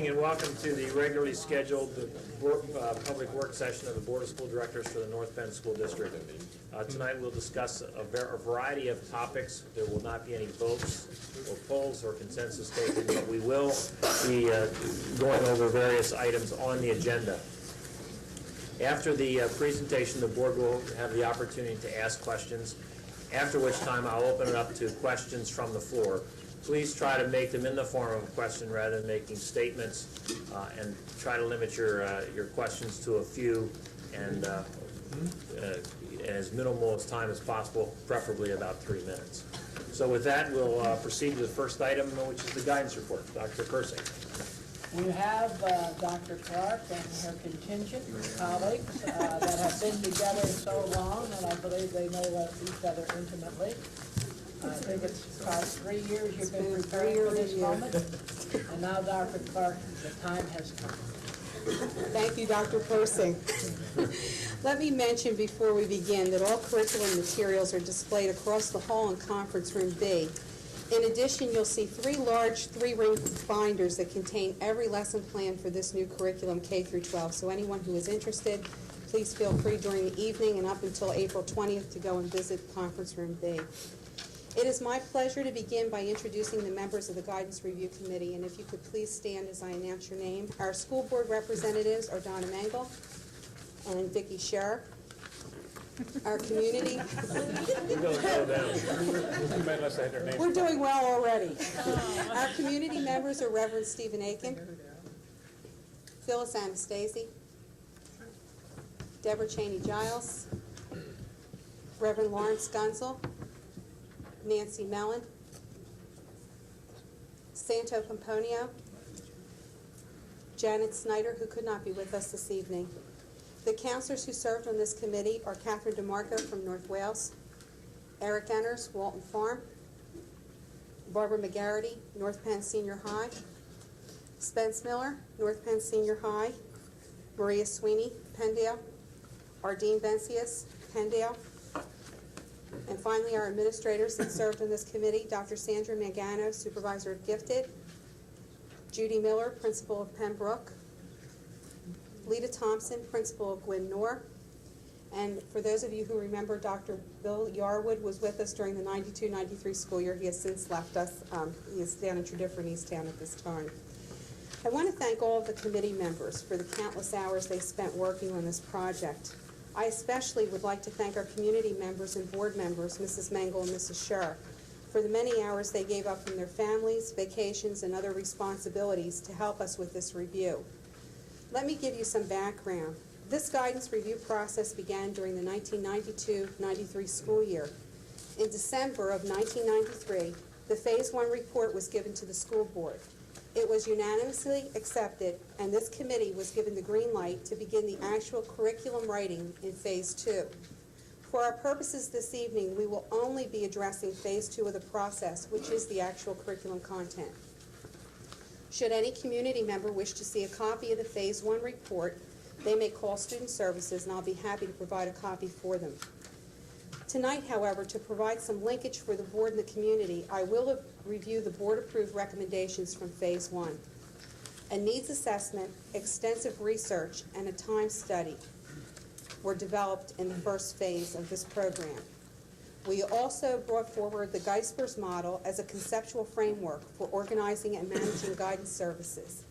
evening and welcome to the regularly scheduled public work session of the Board of School Directors for the North Penn School District. Tonight we'll discuss a variety of topics. There will not be any votes or polls or consensus taken, but we will be going over various items on the agenda. After the presentation, the board will have the opportunity to ask questions, after which time I'll open it up to questions from the floor. Please try to make them in the form of a question rather than making statements, and try to limit your questions to a few and as minimal as time as possible, preferably about 3 minutes. So with that, we'll proceed to the first item, which is the guidance report. Dr. Persing. We have Dr. Clark and her contingent colleagues that have been together so long, and I believe they know each other intimately. I think it's about 3 years you've been preparing for this moment. And now, Dr. Clark, the time has come. Thank you, Dr. Persing. Let me mention before we begin that all curriculum materials are displayed across the hall in Conference Room B. In addition, you'll see 3 large 3-ring binders that contain every lesson plan for this new curriculum K through 12. So anyone who is interested, please feel free during the evening and up until April 20th to go and visit Conference Room B. It is my pleasure to begin by introducing the members of the Guidance Review Committee, and if you could please stand as I announce your name. Our school board representatives are Donna Mengel and Vicki Scher. Our community... We're doing well already. Our community members are Reverend Stephen Aiken, Phyllis Anastasi, Deborah Cheney-Giles, Reverend Lawrence Gunzel, Nancy Mellon, Santo Pomponio, Janet Snyder, who could not be with us this evening. The counselors who served on this committee are Catherine DeMarco from North Wales, Eric Enners, Walton Farm, Barbara McGarity, North Penn Senior High, Spence Miller, North Penn Senior High, Maria Sweeney, Penndale, Ardeen Bencius, Penndale, and finally our administrators that served on this committee, Dr. Sandra Mangano, Supervisor of Gifted, Judy Miller, Principal of Pembroke, Lita Thompson, Principal of Gwynn Noor, and for those of you who remember, Dr. Bill Yarwood was with us during the 92-93 school year. He has since left us. He is down in Tredyffrin, Easttown at this time. I want to thank all of the committee members for the countless hours they spent working on this project. I especially would like to thank our community members and board members, Mrs. Mengel and Mrs. Scher, for the many hours they gave up from their families, vacations, and other responsibilities to help us with this review. Let me give you some background. This guidance review process began during the 1992-93 school year. In December of 1993, the Phase 1 report was given to the school board. It was unanimously accepted, and this committee was given the green light to begin the actual curriculum writing in Phase 2. For our purposes this evening, we will only be addressing Phase 2 of the process, which is the actual curriculum content. Should any community member wish to see a copy of the Phase 1 report, they may call Student Services, and I'll be happy to provide a copy for them. Tonight, however, to provide some linkage for the board and the community, I will review the board-approved recommendations from Phase 1. A needs assessment, extensive research, and a time study were developed in the first phase of this program. We also brought forward the Geisber's model as a conceptual framework for organizing and managing guidance services.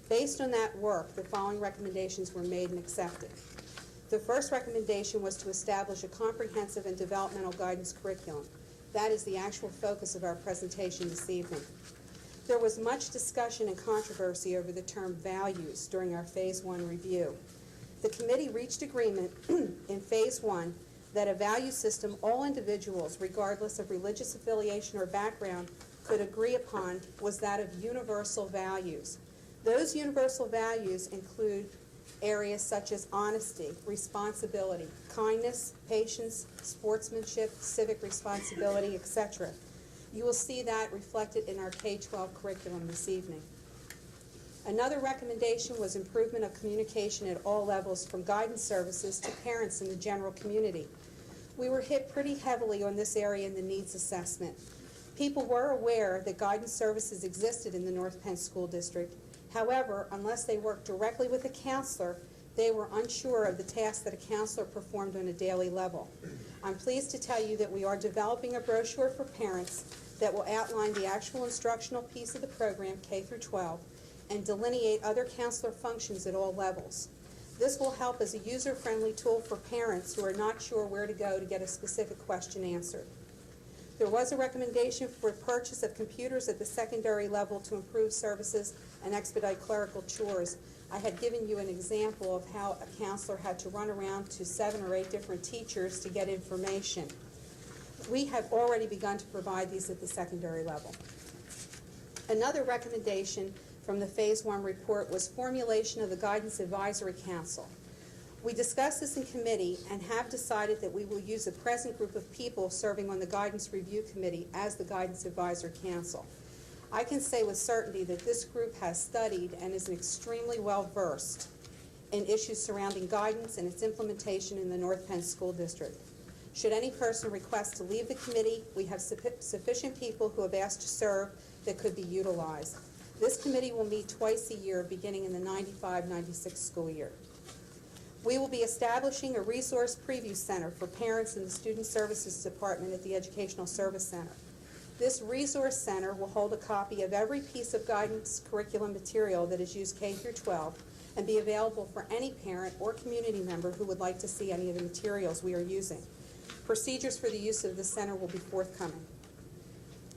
Based on that work, the following recommendations were made and accepted. The first recommendation was to establish a comprehensive and developmental guidance curriculum. That is the actual focus of our presentation this evening. There was much discussion and controversy over the term values during our Phase 1 review. The committee reached agreement in Phase 1 that a value system all individuals, regardless of religious affiliation or background, could agree upon was that of universal values. Those universal values include areas such as honesty, responsibility, kindness, patience, sportsmanship, civic responsibility, etc. You will see that reflected in our K-12 curriculum this evening. Another recommendation was improvement of communication at all levels, from guidance services to parents in the general community. We were hit pretty heavily on this area in the needs assessment. People were aware that guidance services existed in the North Penn School District. However, unless they worked directly with a counselor, they were unsure of the tasks that a counselor performed on a daily level. I'm pleased to tell you that we are developing a brochure for parents that will outline the actual instructional piece of the program, K through 12, and delineate other counselor functions at all levels. This will help as a user-friendly tool for parents who are not sure where to go to get a specific question answered. There was a recommendation for purchase of computers at the secondary level to improve services and expedite clerical chores. I had given you an example of how a counselor had to run around to 7 or 8 different teachers to get information. We have already begun to provide these at the secondary level. Another recommendation from the Phase 1 report was formulation of the Guidance Advisory Council. We discussed this in committee and have decided that we will use the present group of people serving on the Guidance Review Committee as the Guidance Advisory Council. I can say with certainty that this group has studied and is extremely well versed in issues surrounding guidance and its implementation in the North Penn School District. Should any person request to leave the committee, we have sufficient people who have asked to serve that could be utilized. This committee will meet twice a year beginning in the 95-96 school year. We will be establishing a resource preview center for parents in the Student Services Department at the Educational Service Center. This resource center will hold a copy of every piece of guidance curriculum material that is used K through 12 and be available for any parent or community member who would like to see any of the materials we are using. Procedures for the use of the center will be forthcoming.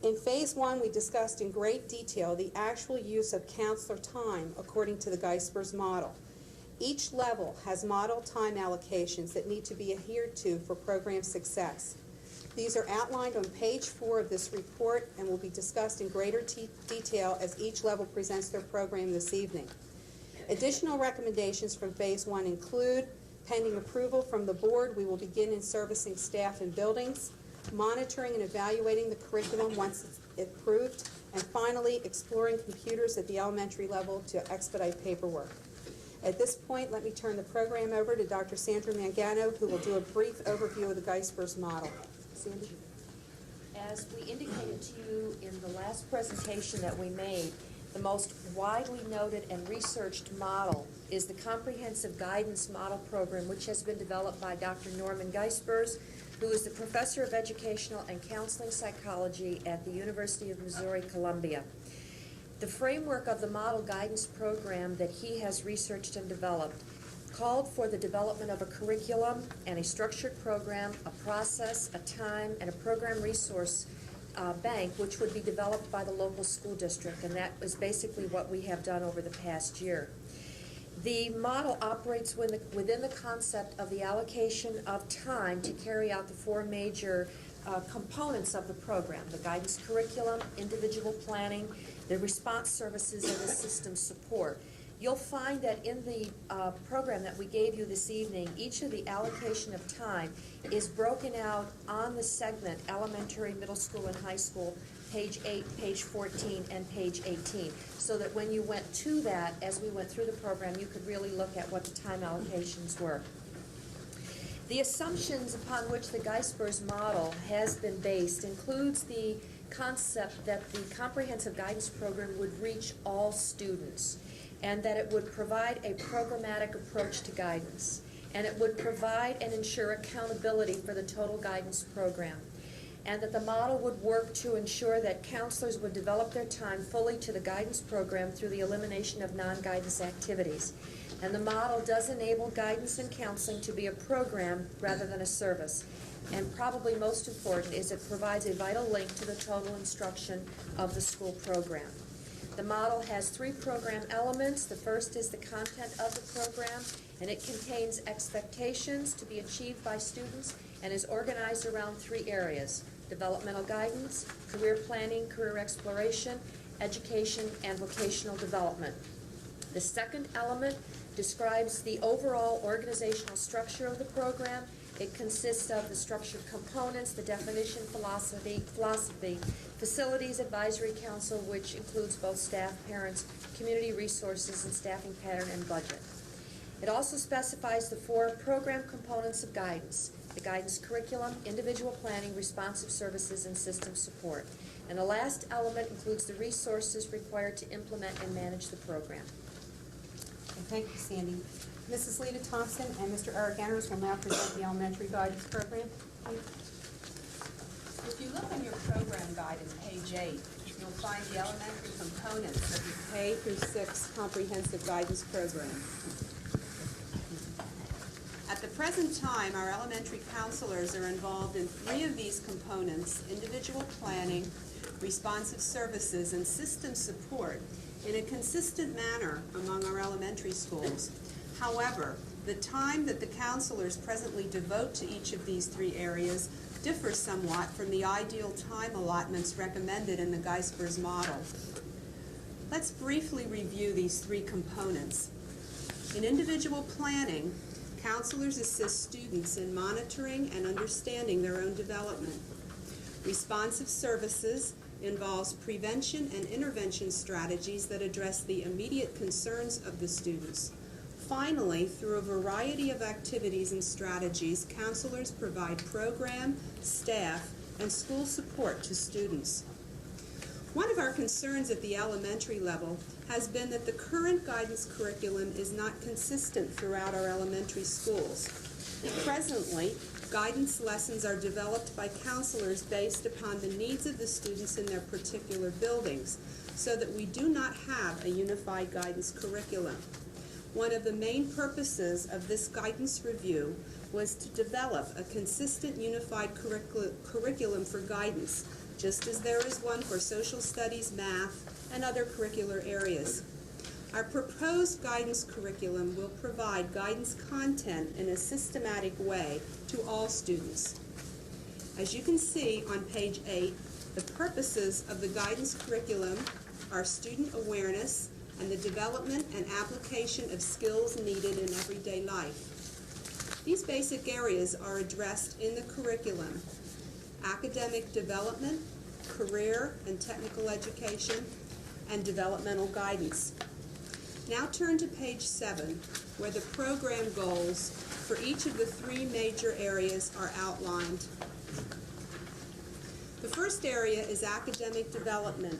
In Phase 1, we discussed in great detail the actual use of counselor time according to the Geisber's model. Each level has model time allocations that need to be adhered to for program success. These are outlined on page 4 of this report and will be discussed in greater detail as each level presents their program this evening. Additional recommendations from Phase 1 include, pending approval from the board, we will begin in servicing staff and buildings, monitoring and evaluating the curriculum once it's approved, and finally, exploring computers at the elementary level to expedite paperwork. At this point, let me turn the program over to Dr. Sandra Mangano, who will do a brief overview of the Geisber's model. Sandy? As we indicated to you in the last presentation that we made, the most widely noted and researched model is the Comprehensive Guidance Model Program, which has been developed by Dr. Norman Geisbers, who is the Professor of Educational and Counseling Psychology at the University of Missouri-Columbia. The framework of the model guidance program that he has researched and developed called for the development of a curriculum and a structured program, a process, a time, and a program resource bank, which would be developed by the local school district, and that is basically what we have done over the past year. The model operates within the concept of the allocation of time to carry out the 4 major components of the program: the guidance curriculum, individual planning, the response services, and the system support. You'll find that in the program that we gave you this evening, each of the allocation of time is broken out on the segment elementary, middle school, and high school, page 8, page 14, and page 18, so that when you went to that, as we went through the program, you could really look at what the time allocations were. The assumptions upon which the Geisber's model has been based includes the concept that the comprehensive guidance program would reach all students, and that it would provide a programmatic approach to guidance, and it would provide and ensure accountability for the total guidance program, and that the model would work to ensure that counselors would develop their time fully to the guidance program through the elimination of non-guidance activities. And the model does enable guidance and counseling to be a program rather than a service. And probably most important is it provides a vital link to the total instruction of the school program. The model has 3 program elements. The first is the content of the program, and it contains expectations to be achieved by students and is organized around 3 areas: developmental guidance, career planning, career exploration, education, and vocational development. The second element describes the overall organizational structure of the program. It consists of the structured components, the definition, philosophy, facilities, advisory council, which includes both staff, parents, community resources, and staffing pattern and budget. It also specifies the 4 program components of guidance: the guidance curriculum, individual planning, responsive services, and system support. And the last element includes the resources required to implement and manage the program. Thank you, Sandy. Mrs. Lita Thompson and Mr. Eric Enders will now present the elementary guidance program. If you look on your program guide on page 8, you'll find the elementary components of the K through 6 comprehensive guidance program. At the present time, our elementary counselors are involved in 3 of these components: individual planning, responsive services, and system support, in a consistent manner among our elementary schools. However, the time that the counselors presently devote to each of these 3 areas differs somewhat from the ideal time allotments recommended in the Geisber's model. Let's briefly review these 3 components. In individual planning, counselors assist students in monitoring and understanding their own development. Responsive services involves prevention and intervention strategies that address the immediate concerns of the students. Finally, through a variety of activities and strategies, counselors provide program, staff, and school support to students. One of our concerns at the elementary level has been that the current guidance curriculum is not consistent throughout our elementary schools. Presently, guidance lessons are developed by counselors based upon the needs of the students in their particular buildings, so that we do not have a unified guidance curriculum. One of the main purposes of this guidance review was to develop a consistent unified curriculum for guidance, just as there is one for social studies, math, and other curricular areas. Our proposed guidance curriculum will provide guidance content in a systematic way to all students. As you can see on page 8, the purposes of the guidance curriculum are student awareness and the development and application of skills needed in everyday life. These basic areas are addressed in the curriculum: academic development, career and technical education, and developmental guidance. Now turn to page 7, where the program goals for each of the 3 major areas are outlined. The first area is academic development,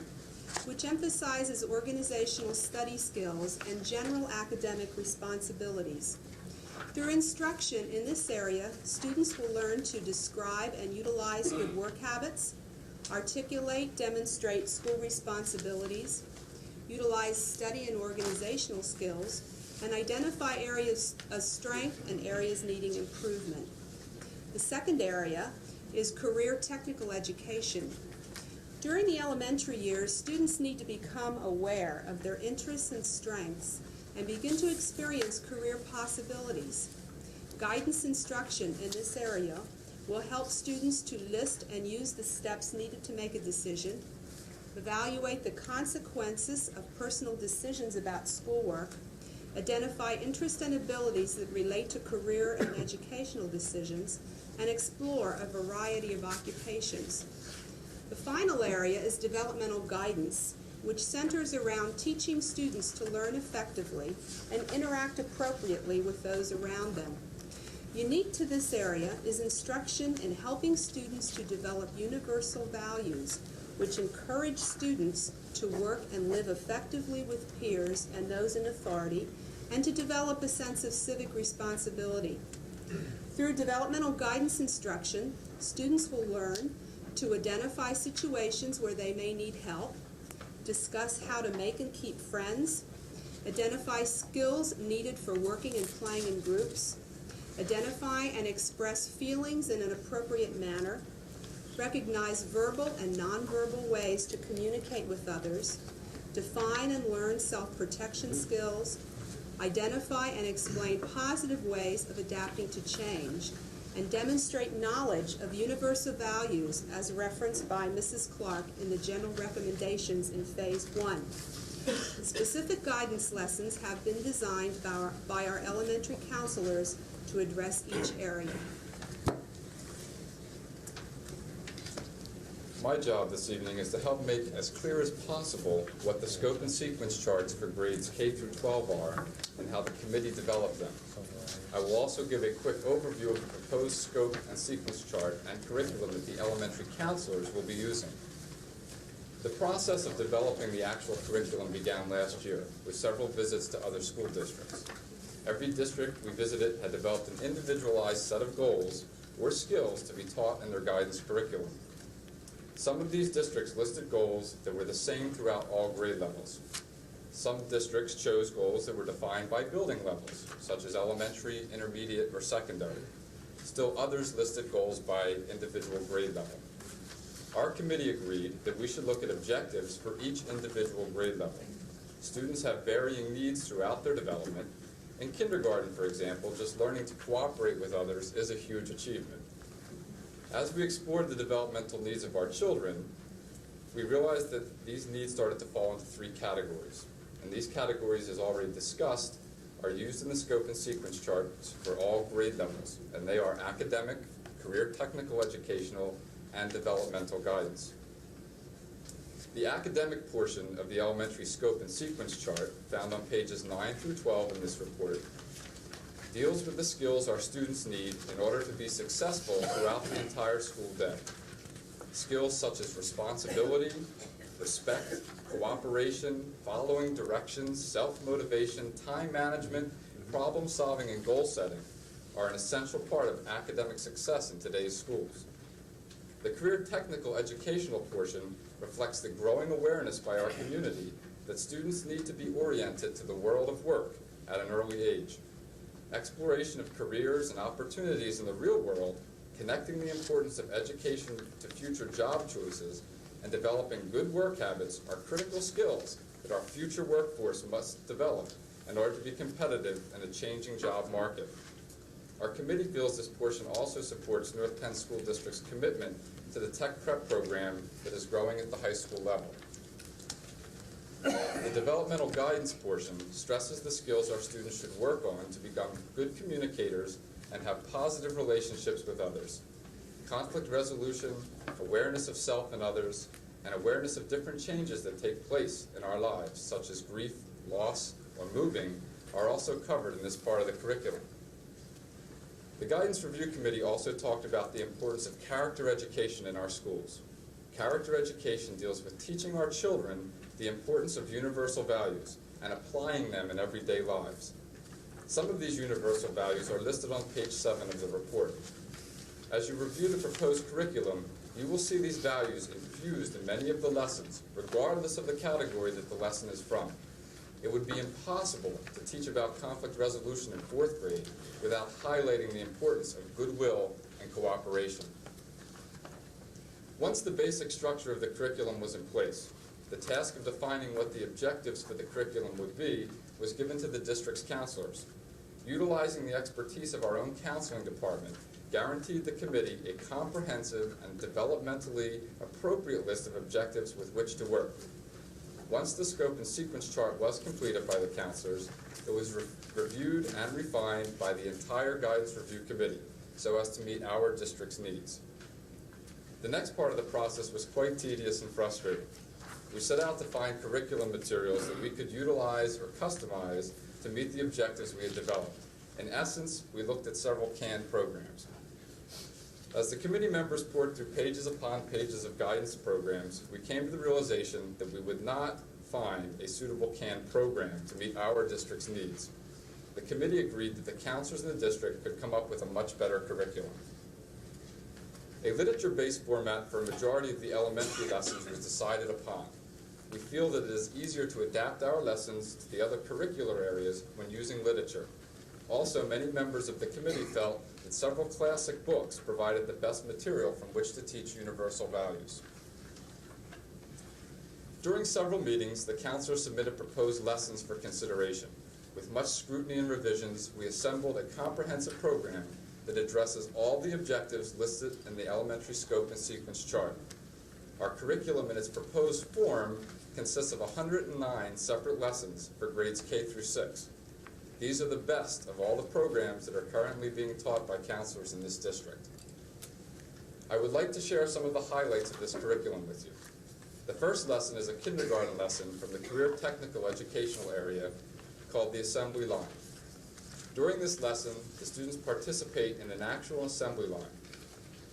which emphasizes organizational study skills and general academic responsibilities. Through instruction in this area, students will learn to describe and utilize good work habits, articulate, demonstrate school responsibilities, utilize study and organizational skills, and identify areas of strength and areas needing improvement. The second area is career technical education. During the elementary years, students need to become aware of their interests and strengths and begin to experience career possibilities. Guidance instruction in this area will help students to list and use the steps needed to make a decision, evaluate the consequences of personal decisions about schoolwork, identify interests and abilities that relate to career and educational decisions, and explore a variety of occupations. The final area is developmental guidance, which centers around teaching students to learn effectively and interact appropriately with those around them. Unique to this area is instruction in helping students to develop universal values, which encourage students to work and live effectively with peers and those in authority, and to develop a sense of civic responsibility. Through developmental guidance instruction, students will learn to identify situations where they may need help, discuss how to make and keep friends, identify skills needed for working and playing in groups, identify and express feelings in an appropriate manner, recognize verbal and nonverbal ways to communicate with others, define and learn self-protection skills, identify and explain positive ways of adapting to change, and demonstrate knowledge of universal values as referenced by Mrs. Clark in the general recommendations in Phase 1. Specific guidance lessons have been designed by our elementary counselors to address each area. My job this evening is to help make as clear as possible what the scope and sequence charts for grades K through 12 are and how the committee developed them. I will also give a quick overview of the proposed scope and sequence chart and curriculum that the elementary counselors will be using. The process of developing the actual curriculum began last year with several visits to other school districts. Every district we visited had developed an individualized set of goals or skills to be taught in their guidance curriculum. Some of these districts listed goals that were the same throughout all grade levels. Some districts chose goals that were defined by building levels, such as elementary, intermediate, or secondary. Still others listed goals by individual grade level. Our committee agreed that we should look at objectives for each individual grade level. Students have varying needs throughout their development. In kindergarten, for example, just learning to cooperate with others is a huge achievement. As we explored the developmental needs of our children, we realized that these needs started to fall into three categories. And these categories, as already discussed, are used in the scope and sequence charts for all grade levels, and they are academic, career technical educational, and developmental guidance. The academic portion of the elementary scope and sequence chart, found on pages 9 through 12 in this report, deals with the skills our students need in order to be successful throughout the entire school day. Skills such as responsibility, respect, cooperation, following directions, self-motivation, time management, problem solving, and goal setting are an essential part of academic success in today's schools. The career technical educational portion reflects the growing awareness by our community that students need to be oriented to the world of work at an early age. Exploration of careers and opportunities in the real world, connecting the importance of education to future job choices, and developing good work habits are critical skills that our future workforce must develop in order to be competitive in a changing job market. Our committee feels this portion also supports North Penn School District's commitment to the Tech Prep program that is growing at the high school level. The developmental guidance portion stresses the skills our students should work on to become good communicators and have positive relationships with others. Conflict resolution, awareness of self and others, and awareness of different changes that take place in our lives, such as grief, loss, or moving, are also covered in this part of the curriculum. The Guidance Review Committee also talked about the importance of character education in our schools. Character education deals with teaching our children the importance of universal values and applying them in everyday lives. Some of these universal values are listed on page 7 of the report. As you review the proposed curriculum, you will see these values infused in many of the lessons, regardless of the category that the lesson is from. It would be impossible to teach about conflict resolution in 4th grade without highlighting the importance of goodwill and cooperation. Once the basic structure of the curriculum was in place, the task of defining what the objectives for the curriculum would be was given to the district's counselors. Utilizing the expertise of our own counseling department guaranteed the committee a comprehensive and developmentally appropriate list of objectives with which to work. Once the scope and sequence chart was completed by the counselors, it was reviewed and refined by the entire Guidance Review Committee so as to meet our district's needs. The next part of the process was quite tedious and frustrating. We set out to find curriculum materials that we could utilize or customize to meet the objectives we had developed. In essence, we looked at several canned programs. As the committee members poured through pages upon pages of guidance programs, we came to the realization that we would not find a suitable canned program to meet our district's needs. The committee agreed that the counselors in the district could come up with a much better curriculum. A literature-based format for a majority of the elementary lessons was decided upon. We feel that it is easier to adapt our lessons to the other curricular areas when using literature. Also, many members of the committee felt that several classic books provided the best material from which to teach universal values. During several meetings, the counselors submitted proposed lessons for consideration. With much scrutiny and revisions, we assembled a comprehensive program that addresses all the objectives listed in the elementary scope and sequence chart. Our curriculum in its proposed form consists of 109 separate lessons for grades K through 6. These are the best of all the programs that are currently being taught by counselors in this district. I would like to share some of the highlights of this curriculum with you. The first lesson is a kindergarten lesson from the career technical educational area called the assembly line. During this lesson, the students participate in an actual assembly line,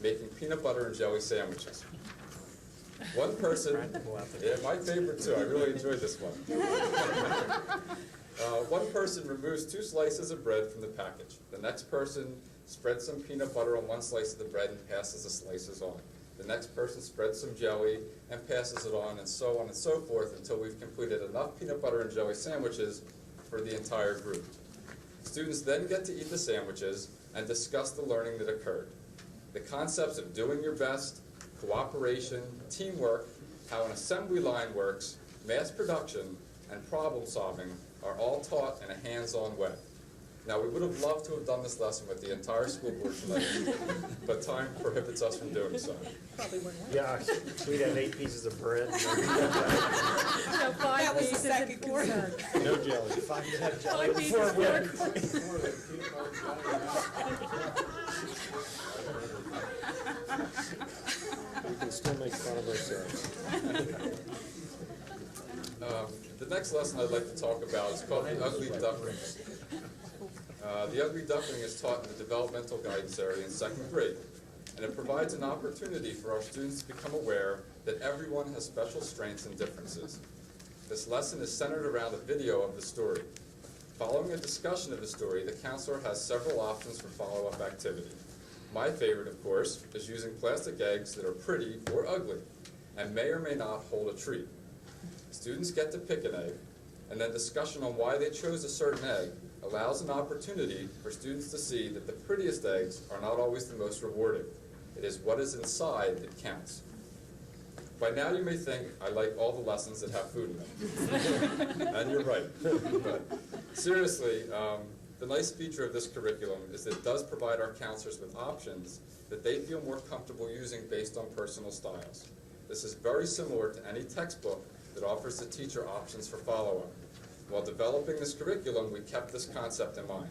making peanut butter and jelly sandwiches. One person, yeah, my favorite too, I really enjoyed this one. One person removes 2 slices of bread from the package. The next person spreads some peanut butter on one slice of the bread and passes the slices on. The next person spreads some jelly and passes it on, and so on and so forth until we've completed enough peanut butter and jelly sandwiches for the entire group. Students then get to eat the sandwiches and discuss the learning that occurred. The concepts of doing your best, cooperation, teamwork, how an assembly line works, mass production, and problem solving are all taught in a hands-on way. Now, we would have loved to have done this lesson with the entire school board tonight, but time prohibits us from doing so. Yeah, we'd have 8 pieces of bread. That was the second concern. No jelly. 5 to have jelly before we can still make fun of ourselves. The next lesson I'd like to talk about is called the ugly duckling. The ugly duckling is taught in the developmental guidance area in 2nd grade, and it provides an opportunity for our students to become aware that everyone has special strengths and differences. This lesson is centered around a video of the story. Following a discussion of the story, the counselor has several options for follow-up activity. My favorite, of course, is using plastic eggs that are pretty or ugly and may or may not hold a treat. Students get to pick an egg, and then discussion on why they chose a certain egg allows an opportunity for students to see that the prettiest eggs are not always the most rewarding. It is what is inside that counts. By now you may think I like all the lessons that have food in them. And you're right. But seriously, the nice feature of this curriculum is that it does provide our counselors with options that they feel more comfortable using based on personal styles. This is very similar to any textbook that offers the teacher options for follow-up. While developing this curriculum, we kept this concept in mind.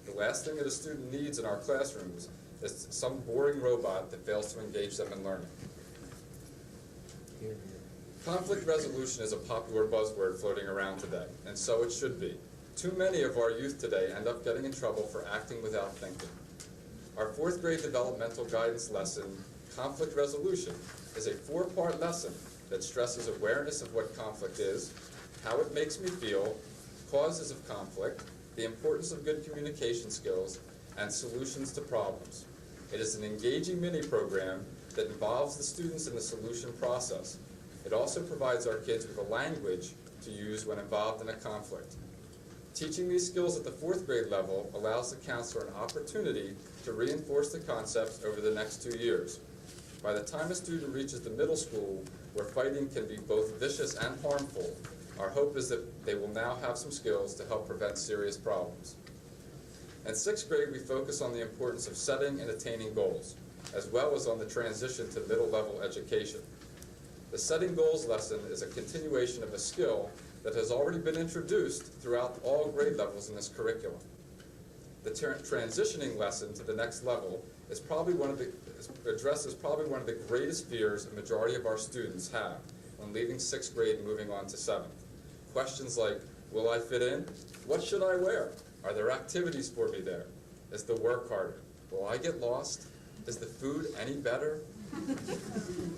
The last thing that a student needs in our classrooms is some boring robot that fails to engage them in learning. Conflict resolution is a popular buzzword floating around today, and so it should be. Too many of our youth today end up getting in trouble for acting without thinking. Our 4th grade developmental guidance lesson, Conflict Resolution, is a 4-part lesson that stresses awareness of what conflict is, how it makes me feel, causes of conflict, the importance of good communication skills, and solutions to problems. It is an engaging mini-program that involves the students in the solution process. It also provides our kids with a language to use when involved in a conflict. Teaching these skills at the 4th grade level allows the counselor an opportunity to reinforce the concepts over the next 2 years. By the time a student reaches the middle school, where fighting can be both vicious and harmful, our hope is that they will now have some skills to help prevent serious problems. In 6th grade, we focus on the importance of setting and attaining goals, as well as on the transition to middle-level education. The Setting Goals lesson is a continuation of a skill that has already been introduced throughout all grade levels in this curriculum. The transitioning lesson to the next level is addresses probably one of the greatest fears a majority of our students have when leaving 6th grade and moving on to 7th. Questions like, will I fit in? What should I wear? Are there activities for me there? Is the work harder? Will I get lost? Is the food any better?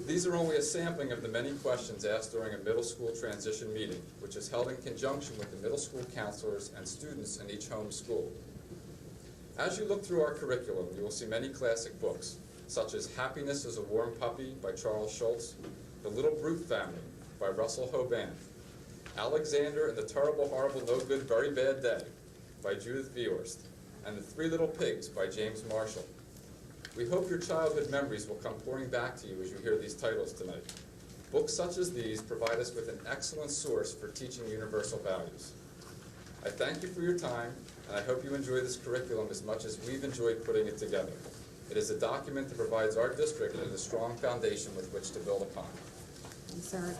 These are only a sampling of the many questions asked during a middle school transition meeting, which is held in conjunction with the middle school counselors and students in each home school. As you look through our curriculum, you will see many classic books, such as Happiness is a Warm Puppy by Charles Schulz, The Little Brute Family by Russell Hoban, Alexander and the Terrible, Horrible, No Good, Very Bad Day by Judith Viorst, and The 3 Little Pigs by James Marshall. We hope your childhood memories will come pouring back to you as you hear these titles tonight. Books such as these provide us with an excellent source for teaching universal values. I thank you for your time, and I hope you enjoy this curriculum as much as we've enjoyed putting it together. It is a document that provides our district with a strong foundation with which to build upon. Thanks, sir.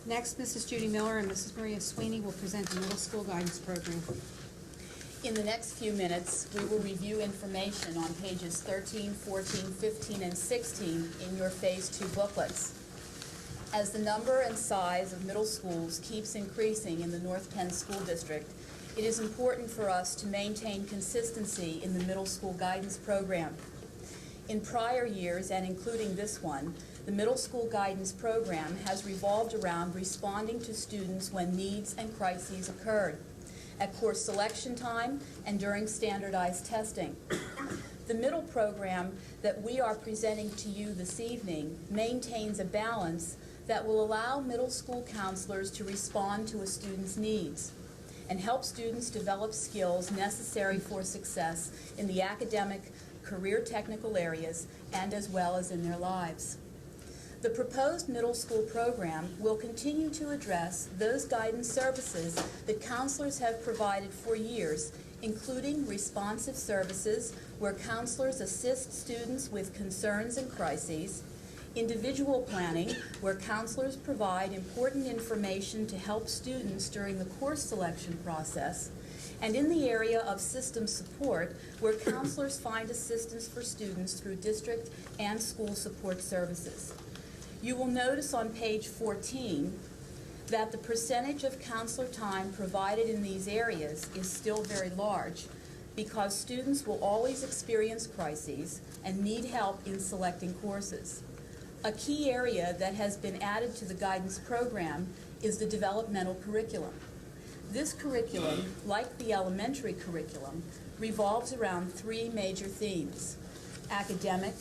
Next, Mrs. Judy Miller and Mrs. Maria Sweeney will present the middle school guidance program. In the next few minutes, we will review information on pages 13, 14, 15, and 16 in your Phase 2 booklets. As the number and size of middle schools keeps increasing in the North Penn School District, it is important for us to maintain consistency in the middle school guidance program. In prior years, and including this one, the middle school guidance program has revolved around responding to students when needs and crises occurred, at course selection time and during standardized testing. The middle program that we are presenting to you this evening maintains a balance that will allow middle school counselors to respond to a student's needs and help students develop skills necessary for success in the academic, career technical areas, and as well as in their lives. The proposed middle school program will continue to address those guidance services that counselors have provided for years, including responsive services where counselors assist students with concerns and crises, individual planning where counselors provide important information to help students during the course selection process, and in the area of system support where counselors find assistance for students through district and school support services. You will notice on page 14 that the percentage of counselor time provided in these areas is still very large because students will always experience crises and need help in selecting courses. A key area that has been added to the guidance program is the developmental curriculum. This curriculum, like the elementary curriculum, revolves around three major themes: academic,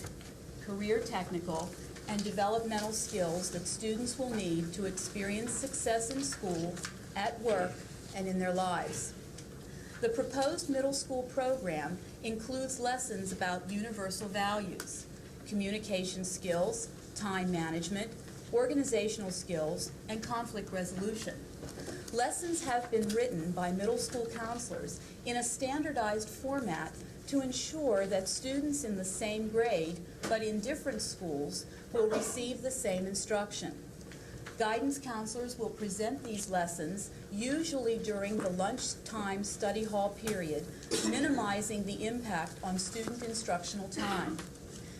career technical, and developmental skills that students will need to experience success in school, at work, and in their lives. The proposed middle school program includes lessons about universal values, communication skills, time management, organizational skills, and conflict resolution. Lessons have been written by middle school counselors in a standardized format to ensure that students in the same grade, but in different schools, will receive the same instruction. Guidance counselors will present these lessons, usually during the lunchtime study hall period, minimizing the impact on student instructional time.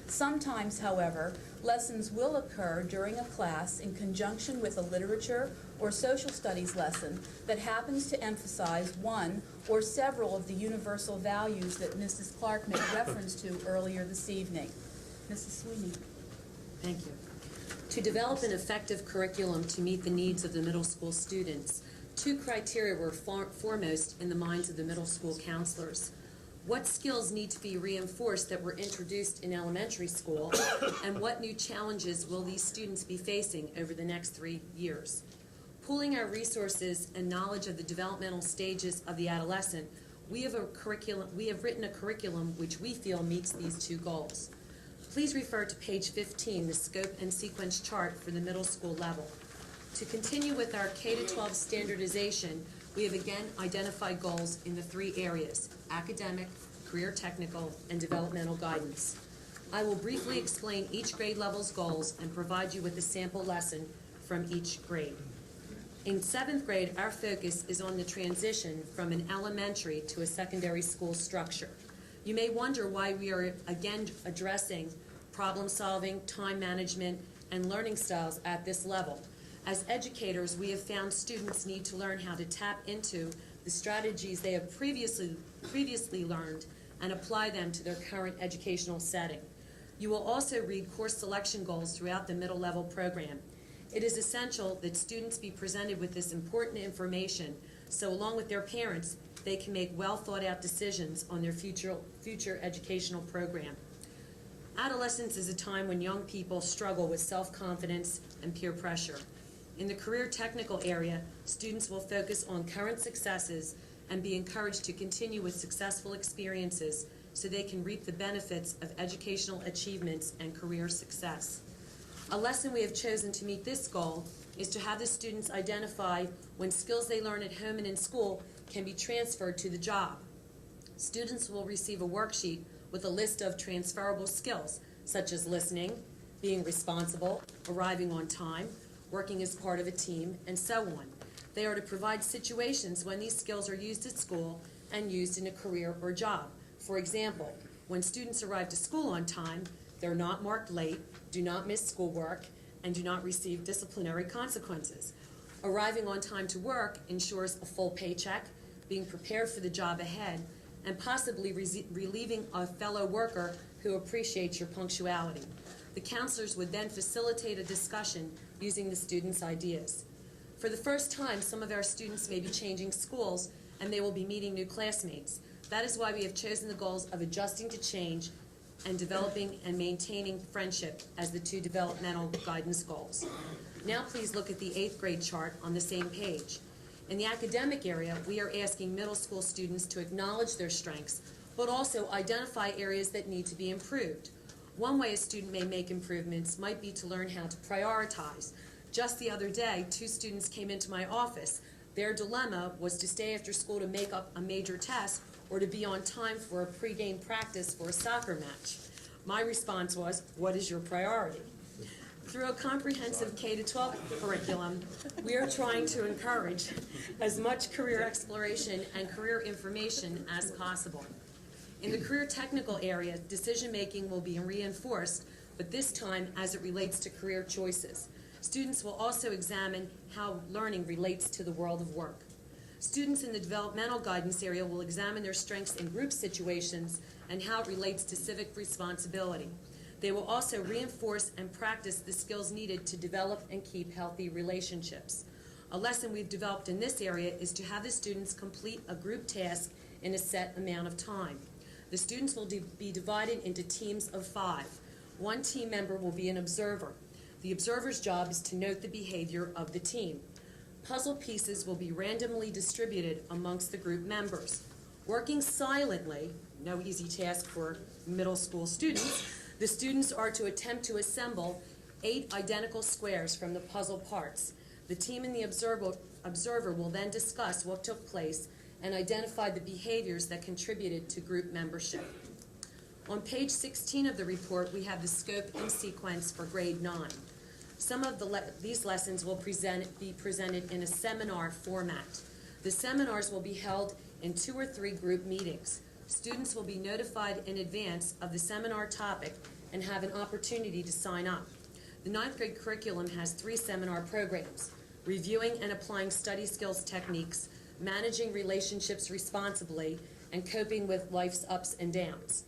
Sometimes, however, lessons will occur during a class in conjunction with a literature or social studies lesson that happens to emphasize one or several of the universal values that Mrs. Clark made reference to earlier this evening. Mrs. Sweeney. Thank you. To develop an effective curriculum to meet the needs of the middle school students, two criteria were foremost in the minds of the middle school counselors. What skills need to be reinforced that were introduced in elementary school, and what new challenges will these students be facing over the next 3 years? Pooling our resources and knowledge of the developmental stages of the adolescent, we have written a curriculum which we feel meets these two goals. Please refer to page 15, the scope and sequence chart for the middle school level. To continue with our K-12 standardization, we have again identified goals in the three areas: academic, career technical, and developmental guidance. I will briefly explain each grade level's goals and provide you with a sample lesson from each grade. In 7th grade, our focus is on the transition from an elementary to a secondary school structure. You may wonder why we are again addressing problem solving, time management, and learning styles at this level. As educators, we have found students need to learn how to tap into the strategies they have previously learned and apply them to their current educational setting. You will also read course selection goals throughout the middle level program. It is essential that students be presented with this important information so along with their parents, they can make well thought out decisions on their future educational program. Adolescence is a time when young people struggle with self-confidence and peer pressure. In the career technical area, students will focus on current successes and be encouraged to continue with successful experiences so they can reap the benefits of educational achievements and career success. A lesson we have chosen to meet this goal is to have the students identify when skills they learn at home and in school can be transferred to the job. Students will receive a worksheet with a list of transferable skills, such as listening, being responsible, arriving on time, working as part of a team, and so on. They are to provide situations when these skills are used at school and used in a career or job. For example, when students arrive to school on time, they're not marked late, do not miss schoolwork, and do not receive disciplinary consequences. Arriving on time to work ensures a full paycheck, being prepared for the job ahead, and possibly relieving a fellow worker who appreciates your punctuality. The counselors would then facilitate a discussion using the students' ideas. For the first time, some of our students may be changing schools and they will be meeting new classmates. That is why we have chosen the goals of adjusting to change and developing and maintaining friendship as the two developmental guidance goals. Now please look at the 8th grade chart on the same page. In the academic area, we are asking middle school students to acknowledge their strengths, but also identify areas that need to be improved. One way a student may make improvements might be to learn how to prioritize. Just the other day, 2 students came into my office. Their dilemma was to stay after school to make up a major test or to be on time for a pregame practice for a soccer match. My response was, what is your priority? Through a comprehensive K-12 curriculum, we are trying to encourage as much career exploration and career information as possible. In the career technical area, decision-making will be reinforced, but this time as it relates to career choices. Students will also examine how learning relates to the world of work. Students in the developmental guidance area will examine their strengths in group situations and how it relates to civic responsibility. They will also reinforce and practice the skills needed to develop and keep healthy relationships. A lesson we've developed in this area is to have the students complete a group task in a set amount of time. The students will be divided into teams of 5. One team member will be an observer. The observer's job is to note the behavior of the team. Puzzle pieces will be randomly distributed amongst the group members. Working silently, no easy task for middle school students, the students are to attempt to assemble 8 identical squares from the puzzle parts. The team and the observer will then discuss what took place and identify the behaviors that contributed to group membership. On page 16 of the report, we have the scope and sequence for grade 9. Some of these lessons will be presented in a seminar format. The seminars will be held in 2 or 3 group meetings. Students will be notified in advance of the seminar topic and have an opportunity to sign up. The 9th grade curriculum has 3 seminar programs: reviewing and applying study skills techniques, managing relationships responsibly, and coping with life's ups and downs.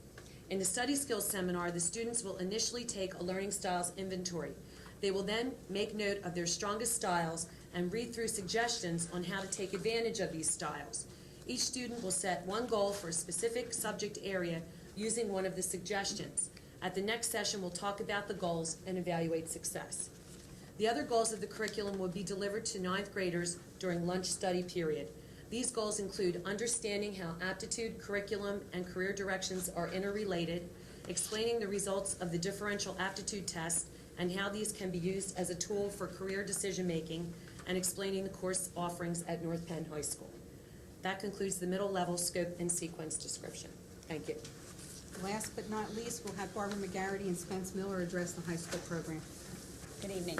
In the study skills seminar, the students will initially take a learning styles inventory. They will then make note of their strongest styles and read through suggestions on how to take advantage of these styles. Each student will set one goal for a specific subject area using one of the suggestions. At the next session, we'll talk about the goals and evaluate success. The other goals of the curriculum will be delivered to 9th graders during lunch study period. These goals include understanding how aptitude, curriculum, and career directions are interrelated, explaining the results of the differential aptitude test and how these can be used as a tool for career decision-making, and explaining the course offerings at North Penn High School. That concludes the middle level scope and sequence description. Thank you. Last but not least, we'll have Barbara McGarity and Spence Miller address the high school program. Good evening.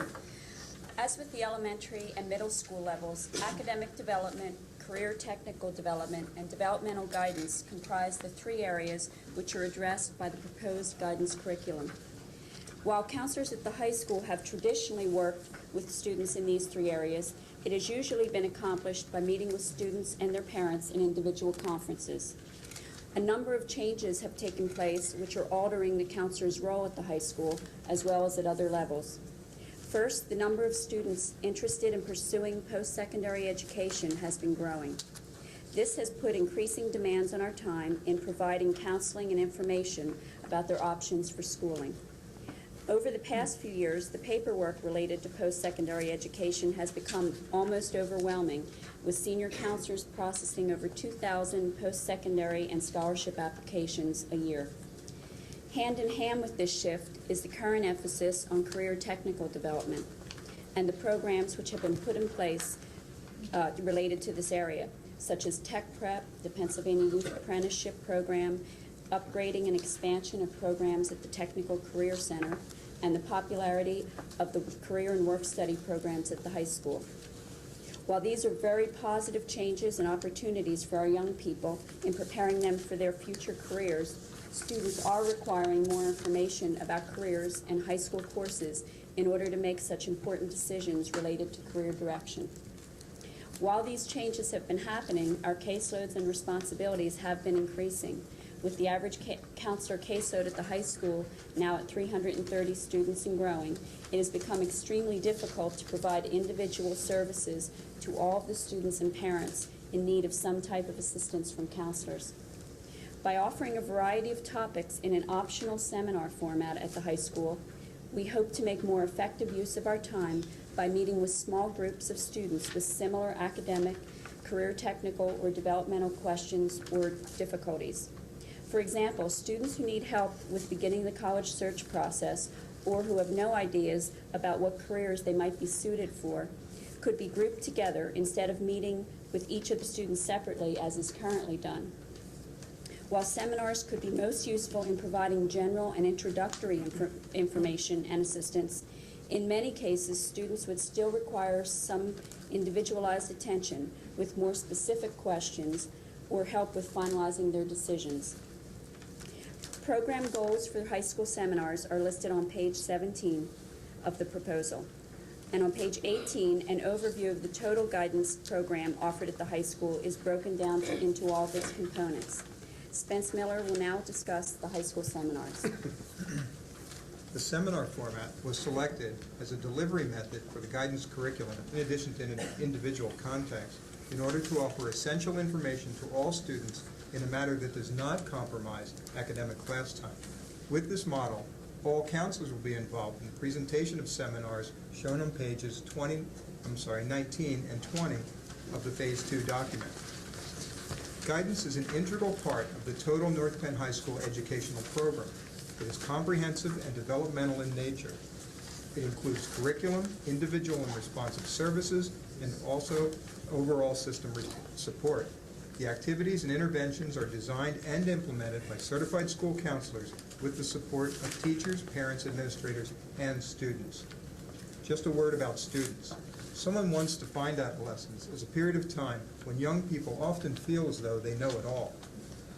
As with the elementary and middle school levels, academic development, career technical development, and developmental guidance comprise the 3 areas which are addressed by the proposed guidance curriculum. While counselors at the high school have traditionally worked with students in these 3 areas, it has usually been accomplished by meeting with students and their parents in individual conferences. A number of changes have taken place which are altering the counselor's role at the high school as well as at other levels. First, the number of students interested in pursuing post-secondary education has been growing. This has put increasing demands on our time in providing counseling and information about their options for schooling. Over the past few years, the paperwork related to post-secondary education has become almost overwhelming, with senior counselors processing over 2,000 post-secondary and scholarship applications a year. Hand in hand with this shift is the current emphasis on career technical development and the programs which have been put in place related to this area, such as Tech Prep, the Pennsylvania Youth Apprenticeship Program, upgrading and expansion of programs at the Technical Career Center, and the popularity of the career and work study programs at the high school. While these are very positive changes and opportunities for our young people in preparing them for their future careers, students are requiring more information about careers and high school courses in order to make such important decisions related to career direction. While these changes have been happening, our caseloads and responsibilities have been increasing. With the average counselor caseload at the high school now at 330 students and growing, it has become extremely difficult to provide individual services to all of the students and parents in need of some type of assistance from counselors. By offering a variety of topics in an optional seminar format at the high school, we hope to make more effective use of our time by meeting with small groups of students with similar academic, career technical, or developmental questions or difficulties. For example, students who need help with beginning the college search process or who have no ideas about what careers they might be suited for could be grouped together instead of meeting with each of the students separately as is currently done. While seminars could be most useful in providing general and introductory information and assistance, in many cases, students would still require some individualized attention with more specific questions or help with finalizing their decisions. Program goals for high school seminars are listed on page 17 of the proposal. And on page 18, an overview of the total guidance program offered at the high school is broken down into all of its components. Spence Miller will now discuss the high school seminars. The seminar format was selected as a delivery method for the guidance curriculum in addition to individual context in order to offer essential information to all students in a manner that does not compromise academic class time. With this model, all counselors will be involved in the presentation of seminars shown on pages 19 and 20 of the Phase 2 document. Guidance is an integral part of the total North Penn High School educational program. It is comprehensive and developmental in nature. It includes curriculum, individual and responsive services, and also overall system support. The activities and interventions are designed and implemented by certified school counselors with the support of teachers, parents, administrators, and students. Just a word about students. Someone once defined adolescence as a period of time when young people often feel as though they know it all.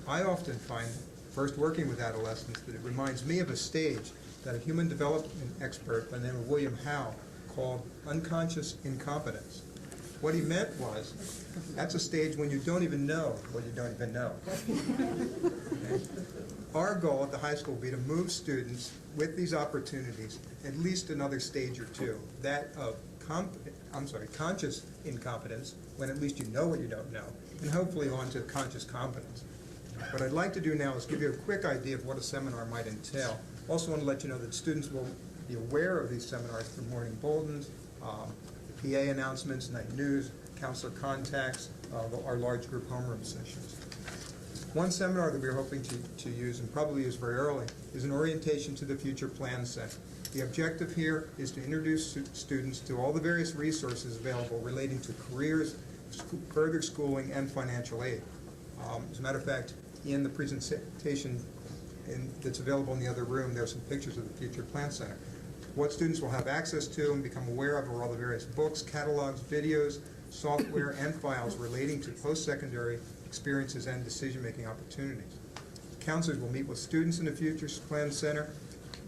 I often find, first working with adolescents, that it reminds me of a stage that a human development expert by the name of William Howe called unconscious incompetence. What he meant was, that's a stage when you don't even know what you don't even know. Okay? Our goal at the high school will be to move students with these opportunities at least another stage or two, that of conscious incompetence, when at least you know what you don't know, and hopefully on to conscious competence. What I'd like to do now is give you a quick idea of what a seminar might entail. Also want to let you know that students will be aware of these seminars through morning bulletins, PA announcements, night news, counselor contacts, our large group homeroom sessions. One seminar that we're hoping to use, and probably use very early, is an orientation to the future plan set. The objective here is to introduce students to all the various resources available relating to careers, further schooling, and financial aid. As a matter of fact, in the presentation that's available in the other room, there are some pictures of the Future Plan Center. What students will have access to and become aware of are all the various books, catalogs, videos, software, and files relating to post-secondary experiences and decision-making opportunities. Counselors will meet with students in the Future Plan Center,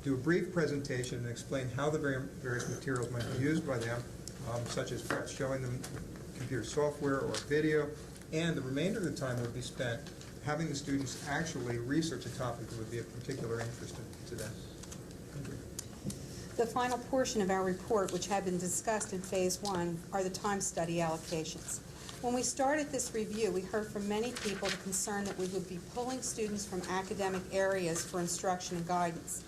do a brief presentation, and explain how the various materials might be used by them, such as perhaps showing them computer software or video, and the remainder of the time would be spent having the students actually research a topic that would be of particular interest to them. The final portion of our report, which had been discussed in Phase 1, are the time study allocations. When we started this review, we heard from many people the concern that we would be pulling students from academic areas for instruction and guidance.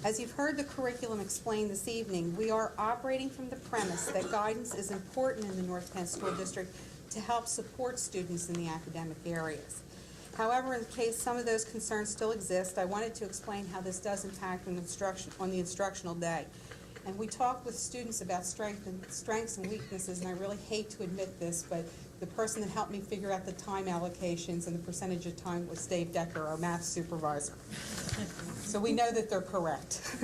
As you've heard the curriculum explained this evening, we are operating from the premise that guidance is important in the North Penn School District to help support students in the academic areas. However, in case some of those concerns still exist, I wanted to explain how this does impact on the instructional day. And we talked with students about strengths and weaknesses, and I really hate to admit this, but the person that helped me figure out the time allocations and the percentage of time was Dave Decker, our math supervisor. So we know that they're correct.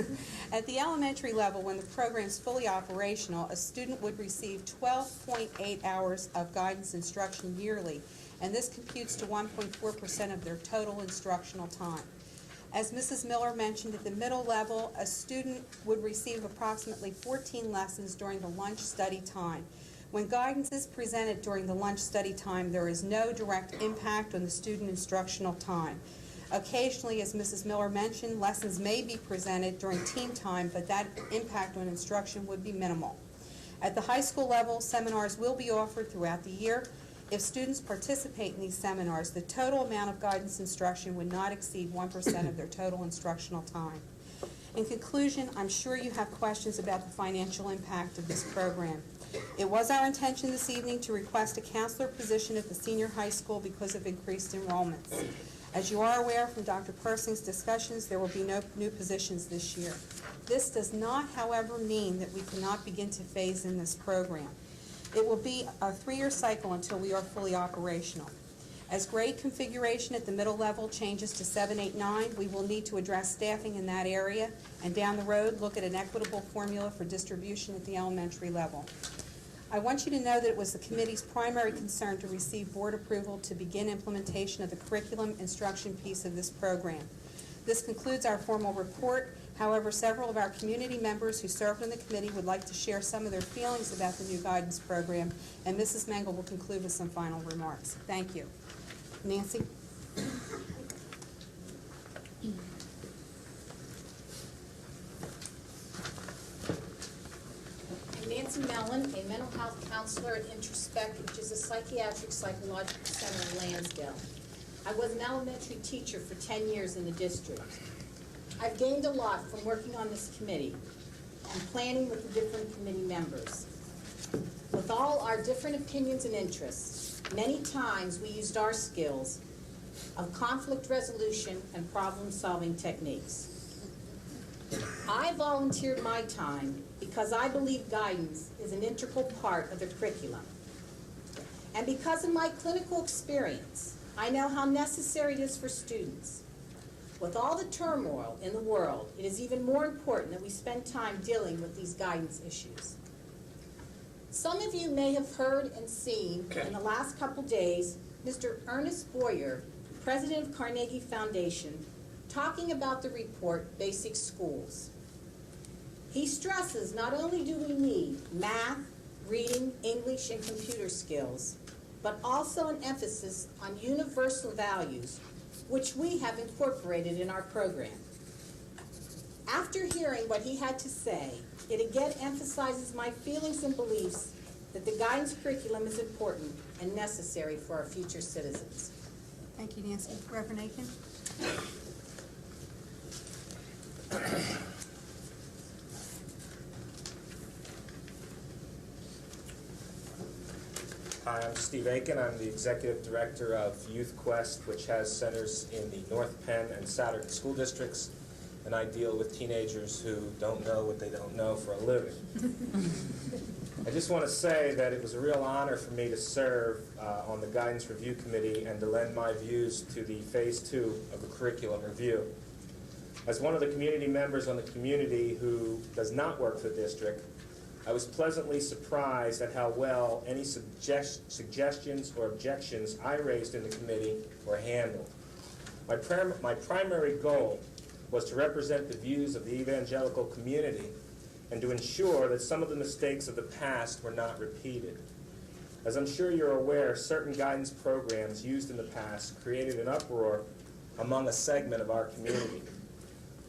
At the elementary level, when the program is fully operational, a student would receive 12.8 hours of guidance instruction yearly, and this computes to 1.4% of their total instructional time. As Mrs. Miller mentioned, at the middle level, a student would receive approximately 14 lessons during the lunch study time. When guidance is presented during the lunch study time, there is no direct impact on the student instructional time. Occasionally, as Mrs. Miller mentioned, lessons may be presented during team time, but that impact on instruction would be minimal. At the high school level, seminars will be offered throughout the year. If students participate in these seminars, the total amount of guidance instruction would not exceed 1% of their total instructional time. In conclusion, I'm sure you have questions about the financial impact of this program. It was our intention this evening to request a counselor position at the senior high school because of increased enrollments. As you are aware from Dr. Persing's discussions, there will be no new positions this year. This does not, however, mean that we cannot begin to phase in this program. It will be a 3-year cycle until we are fully operational. As grade configuration at the middle level changes to 7, 8, 9, we will need to address staffing in that area, and down the road, look at an equitable formula for distribution at the elementary level. I want you to know that it was the committee's primary concern to receive board approval to begin implementation of the curriculum instruction piece of this program. This concludes our formal report. However, several of our community members who served on the committee would like to share some of their feelings about the new guidance program, and Mrs. Mengel will conclude with some final remarks. Thank you. Nancy? I'm Nancy Mellon, a mental health counselor at Introspect, which is a psychiatric psychological center in Lansdale. I was an elementary teacher for 10 years in the district. I've gained a lot from working on this committee and planning with the different committee members. With all our different opinions and interests, many times we used our skills of conflict resolution and problem-solving techniques. I volunteered my time because I believe guidance is an integral part of the curriculum. And because of my clinical experience, I know how necessary it is for students. With all the turmoil in the world, it is even more important that we spend time dealing with these guidance issues. Some of you may have heard and seen in the last couple days Mr. Ernest Boyer, president of Carnegie Foundation, talking about the report, Basic Schools. He stresses not only do we need math, reading, English, and computer skills, but also an emphasis on universal values, which we have incorporated in our program. After hearing what he had to say, it again emphasizes my feelings and beliefs that the guidance curriculum is important and necessary for our future citizens. Thank you, Nancy. Reverend Aiken? Hi, I'm Steve Aiken. I'm the Executive Director of Youth Quest, which has centers in the North Penn and Saturday school districts, and I deal with teenagers who don't know what they don't know for a living. I just want to say that it was a real honor for me to serve on the Guidance Review Committee and to lend my views to the Phase 2 of the curriculum review. As one of the community members on the community who does not work for the district, I was pleasantly surprised at how well any suggestions or objections I raised in the committee were handled. My primary goal was to represent the views of the evangelical community and to ensure that some of the mistakes of the past were not repeated. As I'm sure you're aware, certain guidance programs used in the past created an uproar among a segment of our community.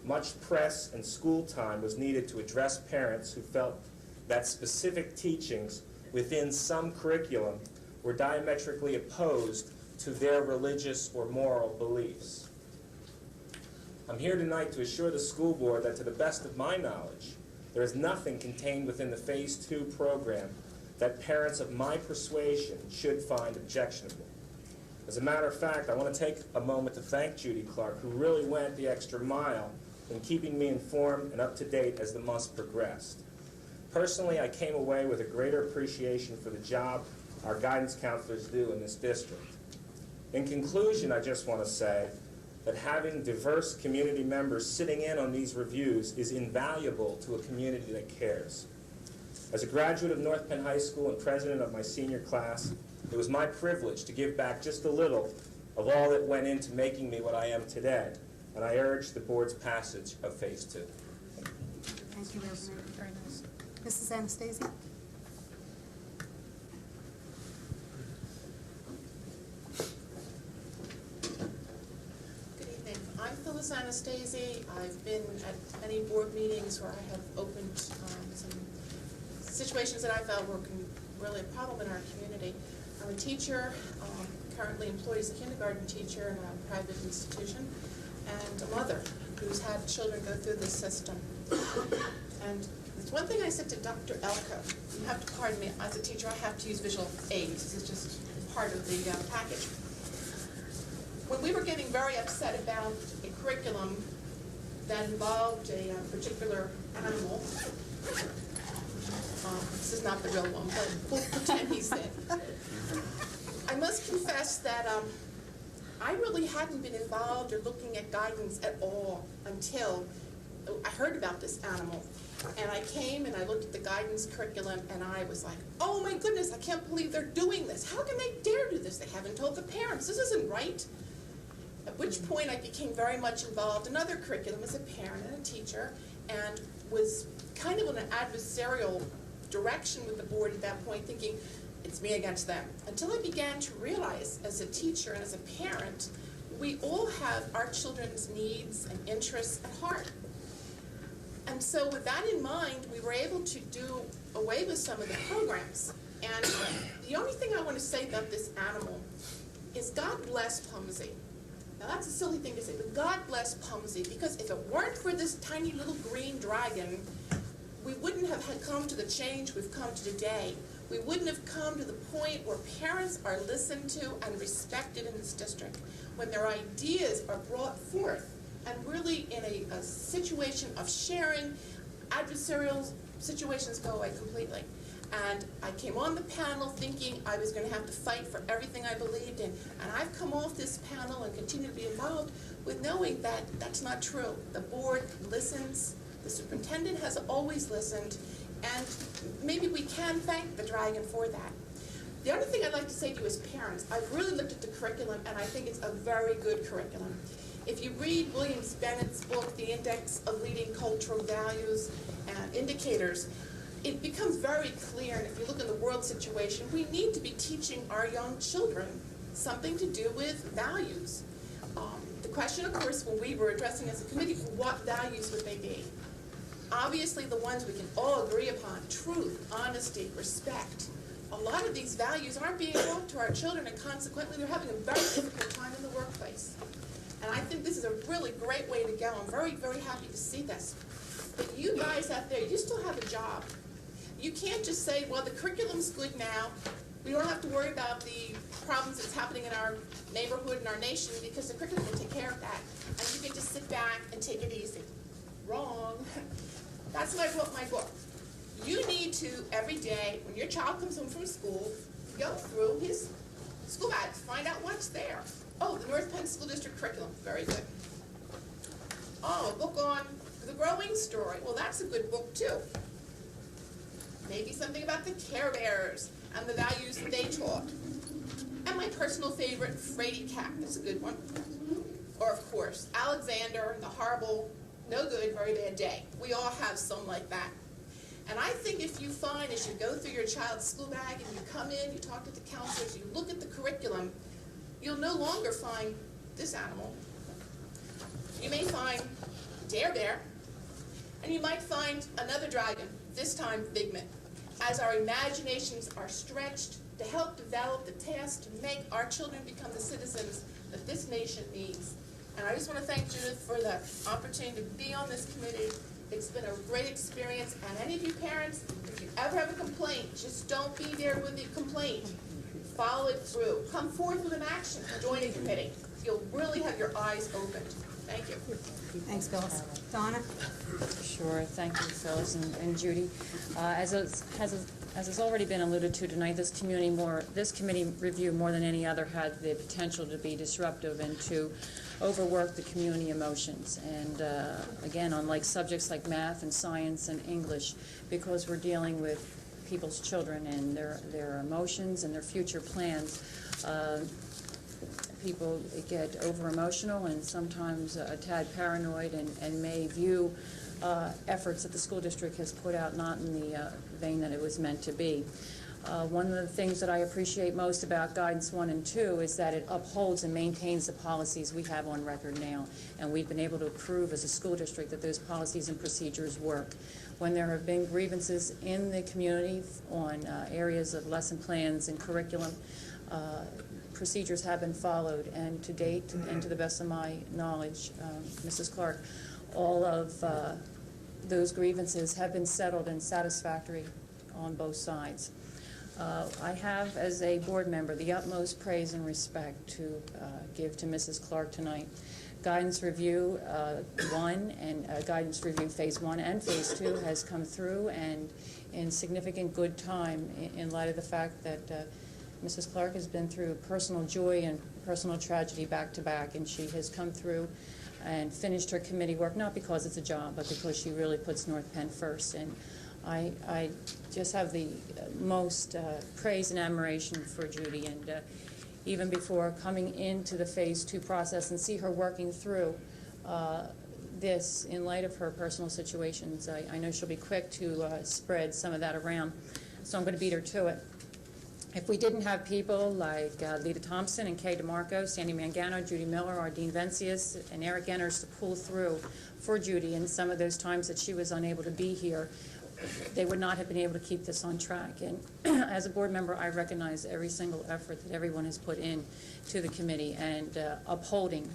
Much press and school time was needed to address parents who felt that specific teachings within some curriculum were diametrically opposed to their religious or moral beliefs. I'm here tonight to assure the school board that to the best of my knowledge, there is nothing contained within the Phase 2 program that parents of my persuasion should find objectionable. As a matter of fact, I want to take a moment to thank Judy Clark, who really went the extra mile in keeping me informed and up to date as the months progressed. Personally, I came away with a greater appreciation for the job our guidance counselors do in this district. In conclusion, I just want to say that having diverse community members sitting in on these reviews is invaluable to a community that cares. As a graduate of North Penn High School and president of my senior class, it was my privilege to give back just a little of all that went into making me what I am today, and I urge the board's passage of Phase 2. Thank you, Reverend. Very nice. Mrs. Anastasia? Good evening. I'm Phyllis Anastasi. I've been at many board meetings where I have opened some situations that I felt were really a problem in our community. I'm a teacher, currently employed as a kindergarten teacher in a private institution, and a mother who's had children go through this system. And it's one thing I said to Dr. Elko, you have to pardon me, as a teacher I have to use visual aids. This is just part of the package. When we were getting very upset about a curriculum that involved a particular animal, this is not the real one, but we'll pretend he's it. I must confess that I really hadn't been involved or looking at guidance at all until I heard about this animal. And I came and I looked at the guidance curriculum and I was like, oh my goodness, I can't believe they're doing this. How can they dare do this? They haven't told the parents. This isn't right. At which point I became very much involved in other curriculum as a parent and a teacher, and was kind of in an adversarial direction with the board at that point, thinking it's me against them. Until I began to realize as a teacher and as a parent, we all have our children's needs and interests at heart. And so with that in mind, we were able to do away with some of the programs. And the only thing I want to say about this animal is God bless Pumsey. Now that's a silly thing to say, but God bless Pumsey, because if it weren't for this tiny little green dragon, we wouldn't have come to the change we've come to today. We wouldn't have come to the point where parents are listened to and respected in this district, when their ideas are brought forth and really in a situation of sharing. Adversarial situations go away completely. And I came on the panel thinking I was going to have to fight for everything I believed in. And I've come off this panel and continue to be involved with knowing that that's not true. The board listens. The superintendent has always listened. And maybe we can thank the dragon for that. The other thing I'd like to say to you as parents, I've really looked at the curriculum and I think it's a very good curriculum. If you read William Bennett's book, The Index of Leading Cultural Values and Indicators, it becomes very clear, and if you look in the world situation, we need to be teaching our young children something to do with values. The question, of course, when we were addressing as a committee, what values would they be? Obviously, the ones we can all agree upon: truth, honesty, respect. A lot of these values aren't being taught to our children, and consequently, they're having a very difficult time in the workplace. And I think this is a really great way to go. I'm very, very happy to see this. But you guys out there, you still have a job. You can't just say, well, the curriculum's good now. We don't have to worry about the problems that's happening in our neighborhood and our nation because the curriculum will take care of that. And you can just sit back and take it easy. Wrong. That's why I wrote my book. You need to, every day, when your child comes home from school, go through his school bags, find out what's there. Oh, the North Penn School District curriculum, very good. Oh, a book on the growing story. Well, that's a good book, too. Maybe something about the Care Bears and the values that they taught. And my personal favorite, Frady Cat. That's a good one. Or, of course, Alexander and the horrible, no good, very bad day. We all have some like that. And I think if you find, as you go through your child's school bag and you come in, you talk to the counselors, you look at the curriculum, you'll no longer find this animal. You may find Dare Bear, and you might find another dragon, this time Figment, as our imaginations are stretched to help develop the task to make our children become the citizens that this nation needs. And I just want to thank Judith for the opportunity to be on this committee. It's been a great experience, and any of you parents, if you ever have a complaint, just don't be there with the complaint. Follow it through. Come forth with an action to join a committee. You'll really have your eyes opened. Thank you. Thanks, Phyllis. Donna? Sure, thank you, Phyllis and Judy. As has already been alluded to tonight, this committee review more than any other had the potential to be disruptive and to overwork the community emotions. And again, on subjects like math and science and English, because we're dealing with people's children and their emotions and their future plans, people get over-emotional and sometimes a tad paranoid and may view efforts that the school district has put out not in the vein that it was meant to be. One of the things that I appreciate most about Guidance 1 and 2 is that it upholds and maintains the policies we have on record now, and we've been able to prove as a school district that those policies and procedures work. When there have been grievances in the community on areas of lesson plans and curriculum, procedures have been followed, and to date, and to the best of my knowledge, Mrs. Clark, all of those grievances have been settled and satisfactory on both sides. I have, as a board member, the utmost praise and respect to give to Mrs. Clark tonight. Guidance Review 1 and Guidance Review Phase 1 and Phase 2 has come through, and in significant good time in light of the fact that Mrs. Clark has been through personal joy and personal tragedy back to back, and she has come through and finished her committee work, not because it's a job, but because she really puts North Penn first. And I just have the most praise and admiration for Judy, and even before coming into the Phase 2 process and see her working through this in light of her personal situations, I know she'll be quick to spread some of that around, so I'm going to beat her to it. If we didn't have people like Lita Thompson and Kay DeMarco, Sandy Mangano, Judy Miller, Ardeen Vencius, and Eric Enners to pull through for Judy in some of those times that she was unable to be here, they would not have been able to keep this on track. And as a board member, I recognize every single effort that everyone has put in to the committee and upholding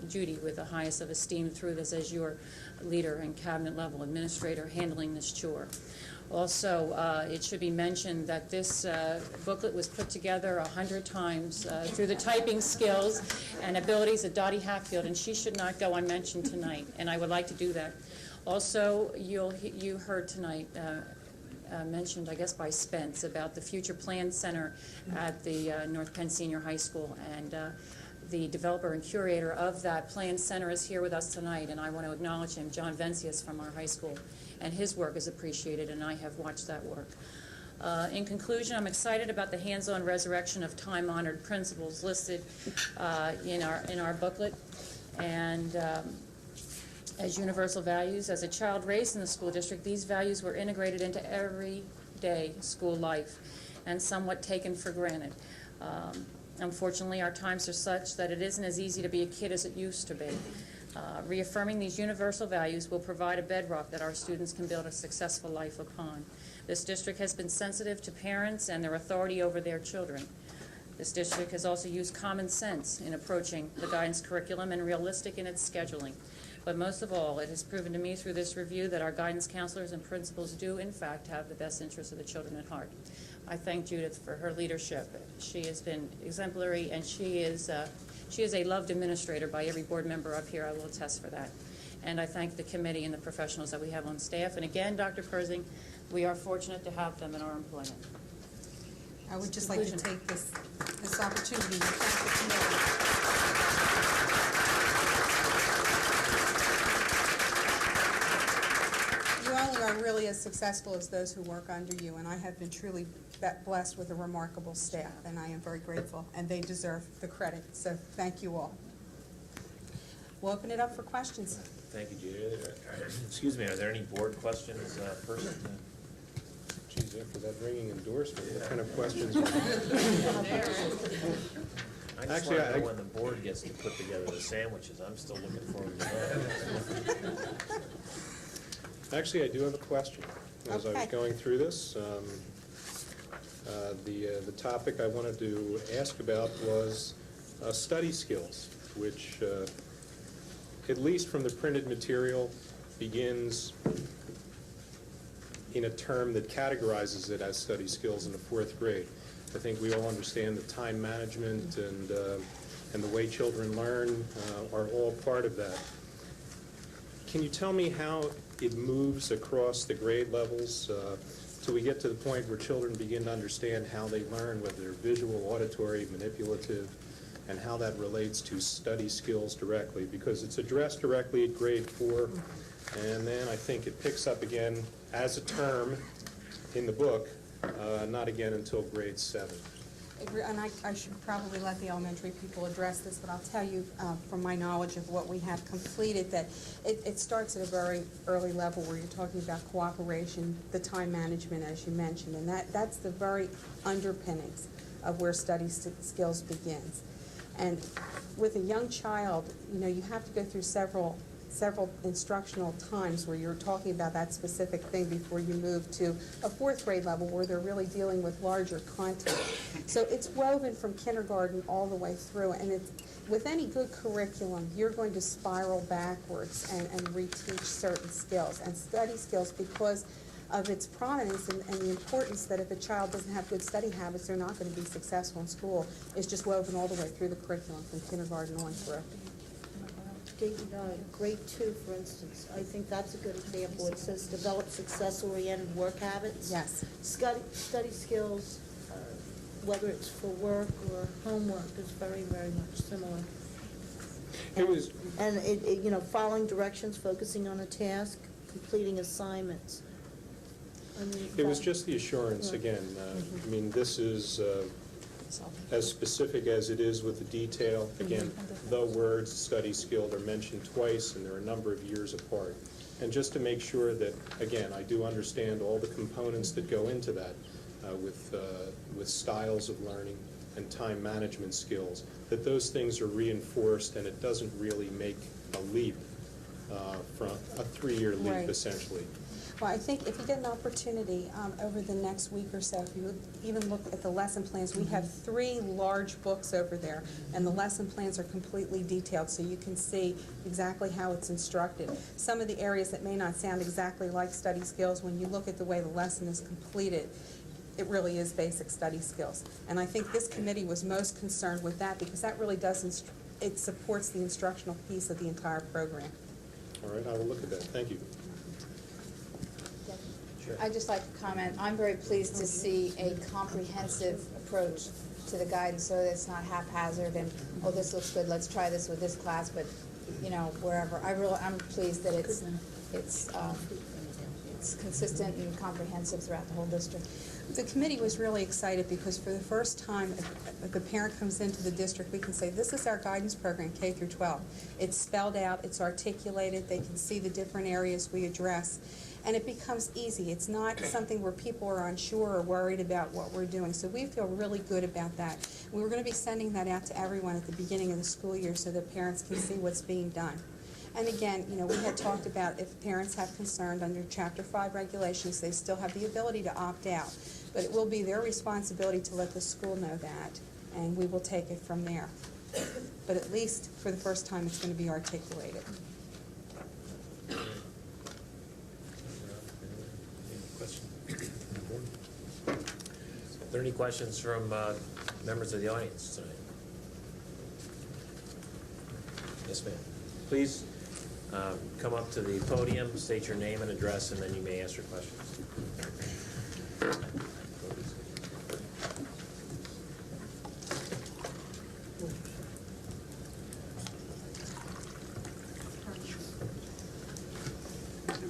Judy with the highest of esteem through this as your leader and cabinet level administrator handling this chore. Also, it should be mentioned that this booklet was put together 100 times through the typing skills and abilities of Dottie Hatfield, and she should not go unmentioned tonight, and I would like to do that. Also, you heard tonight mentioned, I guess, by Spence about the Future Plan Center at the North Penn Senior High School, and the developer and curator of that Plan Center is here with us tonight, and I want to acknowledge him, John Vencius from our high school, and his work is appreciated, and I have watched that work. In conclusion, I'm excited about the hands-on resurrection of time-honored principles listed in our booklet, and as universal values. As a child raised in the school district, these values were integrated into everyday school life and somewhat taken for granted. Unfortunately, our times are such that it isn't as easy to be a kid as it used to be. Reaffirming these universal values will provide a bedrock that our students can build a successful life upon. This district has been sensitive to parents and their authority over their children. This district has also used common sense in approaching the guidance curriculum and realistic in its scheduling. But most of all, it has proven to me through this review that our guidance counselors and principals do, in fact, have the best interests of the children at heart. I thank Judith for her leadership. She has been exemplary, and she is a loved administrator by every board member up here. I will attest for that. And I thank the committee and the professionals that we have on staff. And again, Dr. Persing, we are fortunate to have them in our employment. I would just like to take this opportunity to thank the committee. You only are really as successful as those who work under you, and I have been truly blessed with a remarkable staff, and I am very grateful, and they deserve the credit, so thank you all. We'll open it up for questions. Thank you, Judy. Excuse me, are there any board questions first? Geez, after that ringing endorsement, what kind of questions? I just want to know when the board gets to put together the sandwiches. I'm still looking forward to that. Actually, I do have a question. As I was going through this, the topic I wanted to ask about was study skills, which, at least from the printed material, begins in a term that categorizes it as study skills in the 4th grade. I think we all understand the time management and and the way children learn are all part of that. Can you tell me how it moves across the grade levels till we get to the point where children begin to understand how they learn, whether they're visual, auditory, manipulative, and how that relates to study skills directly? Because it's addressed directly at grade 4, and then I think it picks up again as a term in the book, not again until grade 7. And I should probably let the elementary people address this, but I'll tell you from my knowledge of what we have completed that it starts at a very early level where you're talking about cooperation, the time management, as you mentioned, and that's the very underpinnings of where study skills begins. And with a young child, you know, you have to go through several instructional times where you're talking about that specific thing before you move to a 4th grade level where they're really dealing with larger content. So it's woven from kindergarten all the way through, and with any good curriculum, you're going to spiral backwards and reteach certain skills. And study skills, because of its prominence and the importance that if a child doesn't have good study habits, they're not going to be successful in school, is just woven all the way through the curriculum from kindergarten on through. Grade 2, for instance, I think that's a good example. It says develop success-oriented work habits. Yes. Study skills, whether it's for work or homework, is very, very much similar. And you know, following directions, focusing on a task, completing assignments. I mean, It was just the assurance, again. I mean, this is as specific as it is with the detail. Again, the words study skilled are mentioned twice, and they're a number of years apart. And just to make sure that, again, I do understand all the components that go into that with styles of learning and time management skills, that those things are reinforced and it doesn't really make a leap from a 3-year leap, Right. essentially. Well, I think if you get an opportunity over the next week or so, if you would even look at the lesson plans, we have 3 large books over there, and the lesson plans are completely detailed, so you can see exactly how it's instructed. Some of the areas that may not sound exactly like study skills, when you look at the way the lesson is completed, it really is basic study skills. And I think this committee was most concerned with that because that really does, it supports the instructional piece of the entire program. All right, I will look at that. Thank you. I'd just like to comment, I'm very pleased to see a comprehensive approach to the guidance so that it's not haphazard and, oh, this looks good, let's try this with this class, but, you know, wherever. I'm pleased that it's consistent and comprehensive throughout the whole district. The committee was really excited because for the first time, if a parent comes into the district, we can say, this is our guidance program, K through 12. It's spelled out, it's articulated, they can see the different areas we address, and it becomes easy. It's not something where people are unsure or worried about what we're doing, so we feel really good about that. We were going to be sending that out to everyone at the beginning of the school year so that parents can see what's being done. And again, you know, we had talked about if parents have concern under Chapter 5 regulations, they still have the ability to opt out. But it will be their responsibility to let the school know that, and we will take it from there. But at least for the first time, it's going to be articulated. Any questions? Are there any questions from members of the audience tonight? Yes, ma'am. Please come up to the podium, state your name and address, and then you may ask your questions.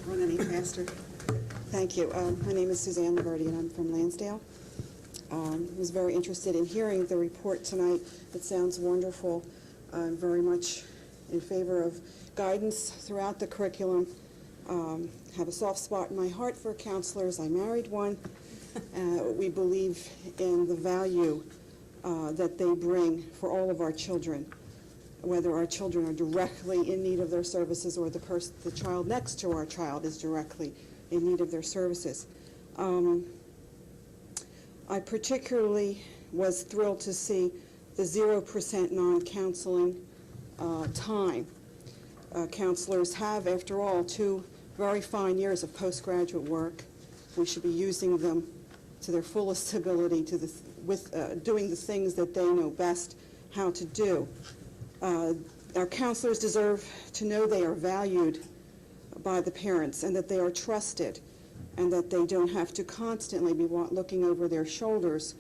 Run any faster. Thank you. My name is Suzanne Laverty, and I'm from Lansdale. I was very interested in hearing the report tonight. It sounds wonderful. I'm very much in favor of guidance throughout the curriculum. Have a soft spot in my heart for counselors. I married one. We believe in the value that they bring for all of our children, whether our children are directly in need of their services or the child next to our child is directly in need of their services. I particularly was thrilled to see the 0% non-counseling time. Counselors have, after all, 2 very fine years of postgraduate work. We should be using them to their fullest ability with doing the things that they know best how to do. Our counselors deserve to know they are valued by the parents and that they are trusted and that they don't have to constantly be looking over their shoulders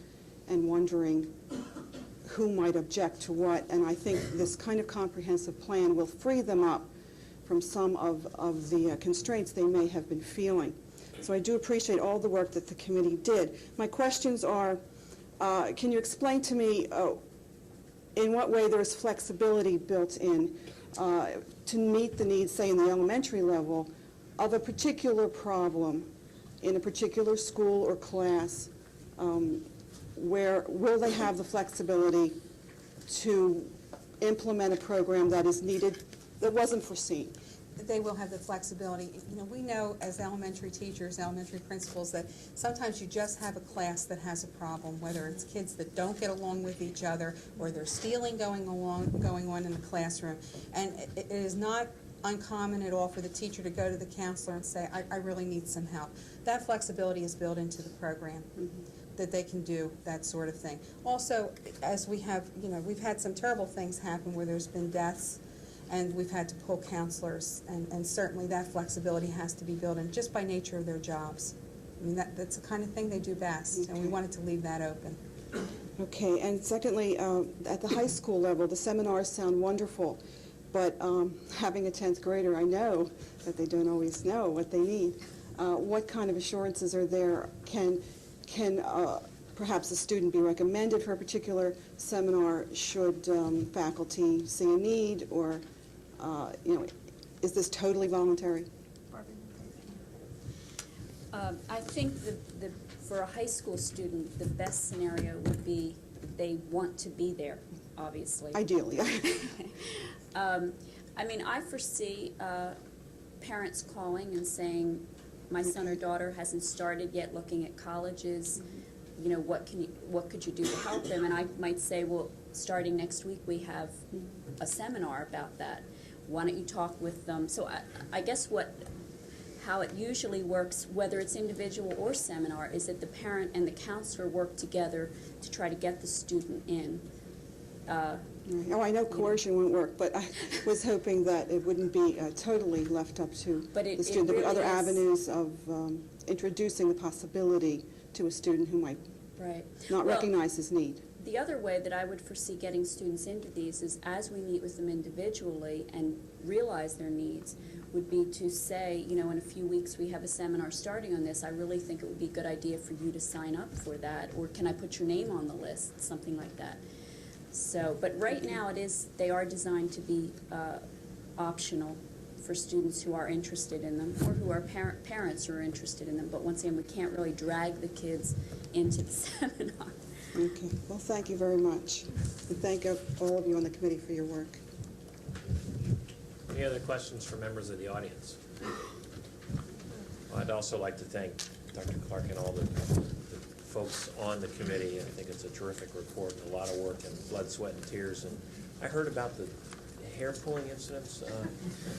and wondering who might object to what. And I think this kind of comprehensive plan will free them up from some of the constraints they may have been feeling. So I do appreciate all the work that the committee did. My questions are, can you explain to me in what way there is flexibility built in to meet the needs, say, in the elementary level, of a particular problem in a particular school or class, where will they have the flexibility to implement a program that is needed, that wasn't foreseen? They will have the flexibility. You know, we know as elementary teachers, elementary principals, that sometimes you just have a class that has a problem, whether it's kids that don't get along with each other or there's stealing going on in the classroom. And it is not uncommon at all for the teacher to go to the counselor and say, I really need some help. That flexibility is built into the program. That they can do that sort of thing. Also, as we have, you know, we've had some terrible things happen where there's been deaths and we've had to pull counselors, and certainly that flexibility has to be built in just by nature of their jobs. I mean, that's the kind of thing they do best, and we wanted to leave that open. Okay, and secondly, at the high school level, the seminars sound wonderful, but having a 10th grader, I know that they don't always know what they need. What kind of assurances are there? Can perhaps a student be recommended for a particular seminar should faculty see a need, or you know, is this totally voluntary? I think for a high school student, the best scenario would be they want to be there, obviously. Ideally. I mean, I foresee parents calling and saying, my son or daughter hasn't started yet looking at colleges. You know, what could you do to help them? And I might say, well, starting next week we have a seminar about that. Why don't you talk with them? So I guess how it usually works, whether it's individual or seminar, is that the parent and the counselor work together to try to get the student in. Oh, I know coercion won't work, but I was hoping that it wouldn't be totally left up to the student. There were other avenues of introducing the possibility to a student who might not recognize his need. The other way that I would foresee getting students into these is, as we meet with them individually and realize their needs, would be to say, you know, in a few weeks we have a seminar starting on this. I really think it would be a good idea for you to sign up for that, or can I put your name on the list, something like that. So, but right now they are designed to be optional for students who are interested in them, or who are parents who are interested in them. But once again, we can't really drag the kids into the seminar. Okay. Well, thank you very much. And thank all of you on the committee for your work. Any other questions from members of the audience? Well, I'd also like to thank Dr. Clark and all the folks on the committee. I think it's a terrific report, and a lot of work, and blood, sweat, and tears. And I heard about the hair pulling incidents.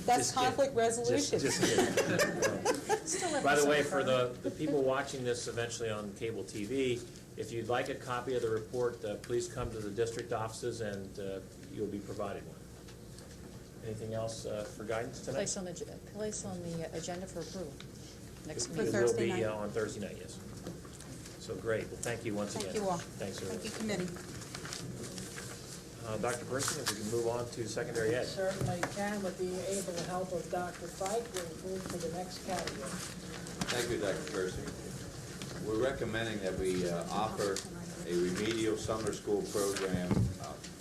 That's conflict resolution. Just kidding. By the way, for the people watching this eventually on cable TV, if you'd like a copy of the report, please come to the district offices and you'll be provided one. Anything else for guidance tonight? Place on the agenda for approval next It week. will be on Thursday night, yes. So great. Well, thank you once again. Thank you all. Thanks, everyone. Thank you, committee. Dr. Person, if we can move on to secondary ed. Certainly can, with the able help of Dr. Fike. We'll move to the next category. Thank you, Dr. Percy. We're recommending that we offer a remedial summer school program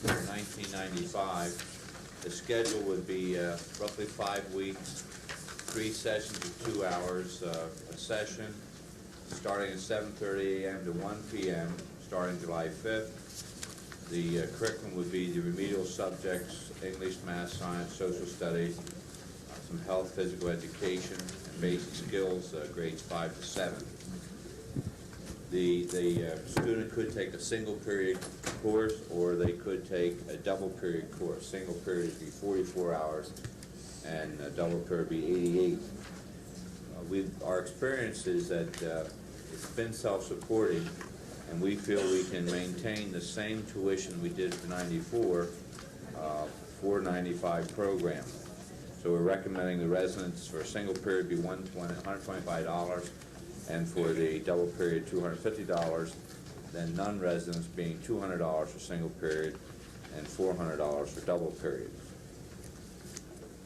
for 1995. The schedule would be roughly 5 weeks, 3 sessions of 2 hours, a session starting at 7:30 a.m. to 1 p.m. starting July 5th. The curriculum would be the remedial subjects, English, math, science, social studies, some health, physical education, and basic skills, grades 5 to 7. The student could take a single period course, or they could take a double period course. Single period would be 44 hours, and a double period would be 88. Our experience is that it's been self-supporting, and we feel we can maintain the same tuition we did for 94 for 95 program. So we're recommending the residents for a single period be $125, and for the double period $250, then non-residents being $200 for single period and $400 for double period.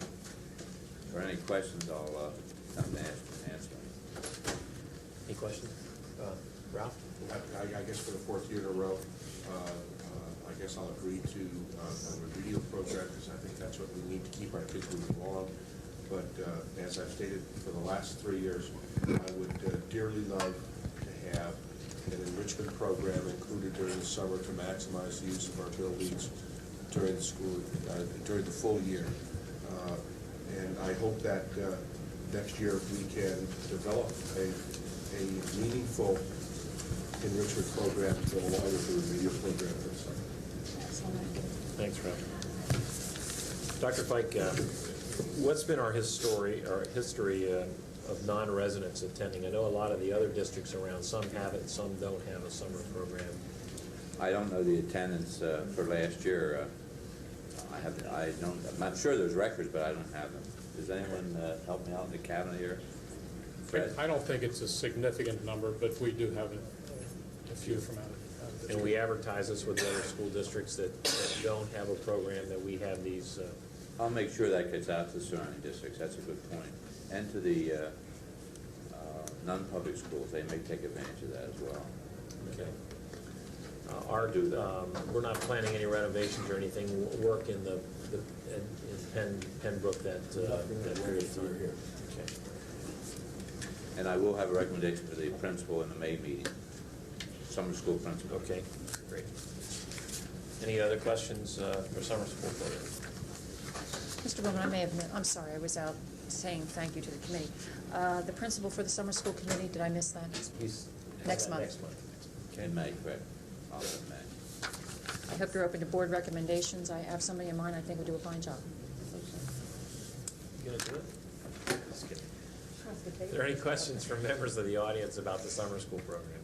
If there are any questions, I'll come to answer them. Any questions? Ralph? I guess for the fourth year in a row, I guess I'll agree to a remedial program, because I think that's what we need to keep our kids moving along. But as I've stated for the last 3 years, I would dearly love to have an enrichment program included during the summer to maximize the use of our buildings during the school, during the full year. And I hope that next year we can develop a meaningful enrichment program to go along with the remedial program for the summer. Thanks, Ralph. Dr. Fike, what's been our history of non-residents attending? I know a lot of the other districts around, some have it, some don't have a summer program. I don't know the attendance for last year. I'm sure there's records, but I don't have them. Does anyone help me out in the cabinet here? Fred? I don't think it's a significant number, but we do have a few from out of the And we advertise this with the other school districts that don't have a program, that we have these. I'll make sure that gets out to the surrounding districts. That's a good point. And to the non-public schools, they may take advantage of that as well. Okay. We're not planning any renovations or anything, work in Pembroke that period of time. Okay. And I will have a recommendation for the principal in the May meeting, summer school principal. Okay, great. Any other questions for summer school program? Mr. Bowman, I'm sorry, I was out saying thank you to the committee. The principal for the summer school committee, did I miss that? Next month. Next month. Okay. In May, correct. I'll have May. I hope you're open to board recommendations. I have somebody in mind I think would do a fine job. You gonna do it? Just kidding. Are there any questions from members of the audience about the summer school program?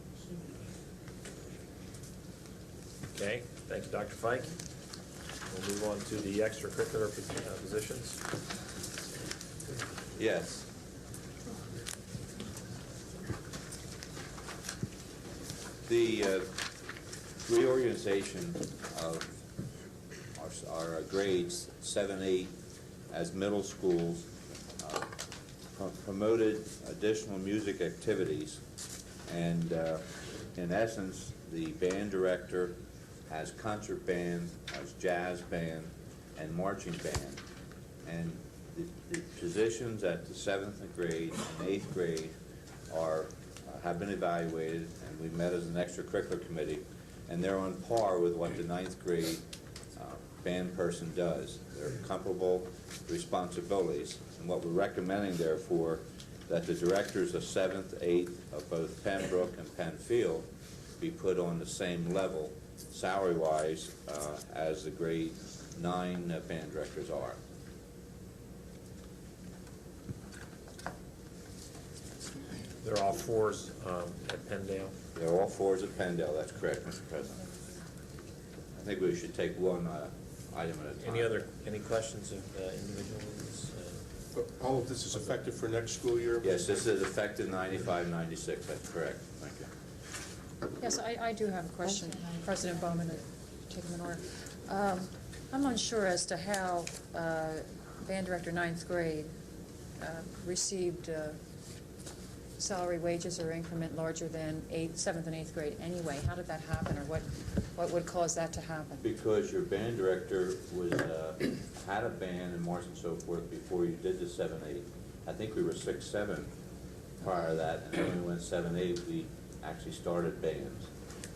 Okay, thank you, Dr. Fike. We'll move on to the extracurricular positions. Yes. The reorganization of our grades 7, 8 as middle schools promoted additional music activities, and in essence the band director has concert band, has jazz band, and marching band, and the positions at the 7th grade and 8th grade have been evaluated, and we met as an extracurricular committee, and they're on par with what the 9th grade band person does. They're comparable responsibilities, and what we're recommending therefore that the directors of 7th, 8th of both Pembroke and Penfield be put on the same level salary-wise as the grade 9 band directors are. They're all 4s at Penndale? They're all 4s at Penndale, that's correct, Mr. President. I think we should take one item at a time. Any questions of individuals? All of this is effective for next school year? Yes, this is effective 95, 96, that's correct. Thank you. Yes, I do have a question, President Bowman, to take them in order. I'm unsure as to how band director 9th grade received salary, wages, or increment larger than 7th and 8th grade anyway. How did that happen, or what would cause that to happen? Because your band director had a band and march and so forth before you did the 7, 8. I think we were 6, 7 prior to that, and when we went 7, 8, we actually started bands,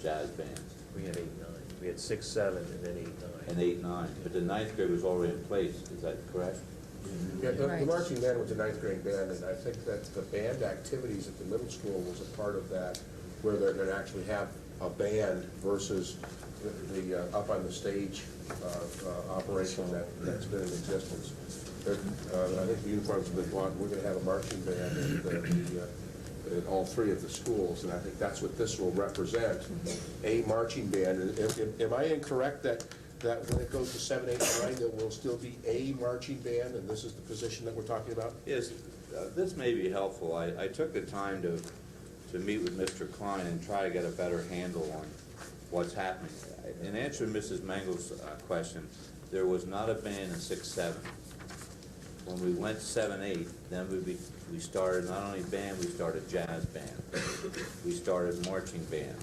jazz bands. We had 8, 9. We had 6, 7, and then 8, 9. And 8, 9. But the 9th grade was already in place. Is that correct? Yeah, the marching band was a 9th grade band, and I think that the band activities at the middle school was a part of that, where they're going to actually have a band versus the up on the stage operation that's been in existence. I think the uniforms have been bought, and we're going to have a marching band, and in all three of the schools, and I think that's what this will represent, a marching band. Am I incorrect that when it goes to 7, 8, 9, there will still be a marching band, and this is the position that we're talking about? Yes, this may be helpful. I took the time to meet with Mr. Klein and try to get a better handle on what's happening. In answer to Mrs. Mengel's question, there was not a band in 6, 7. When we went 7, 8, then we started not only band, we started jazz band. We started marching band.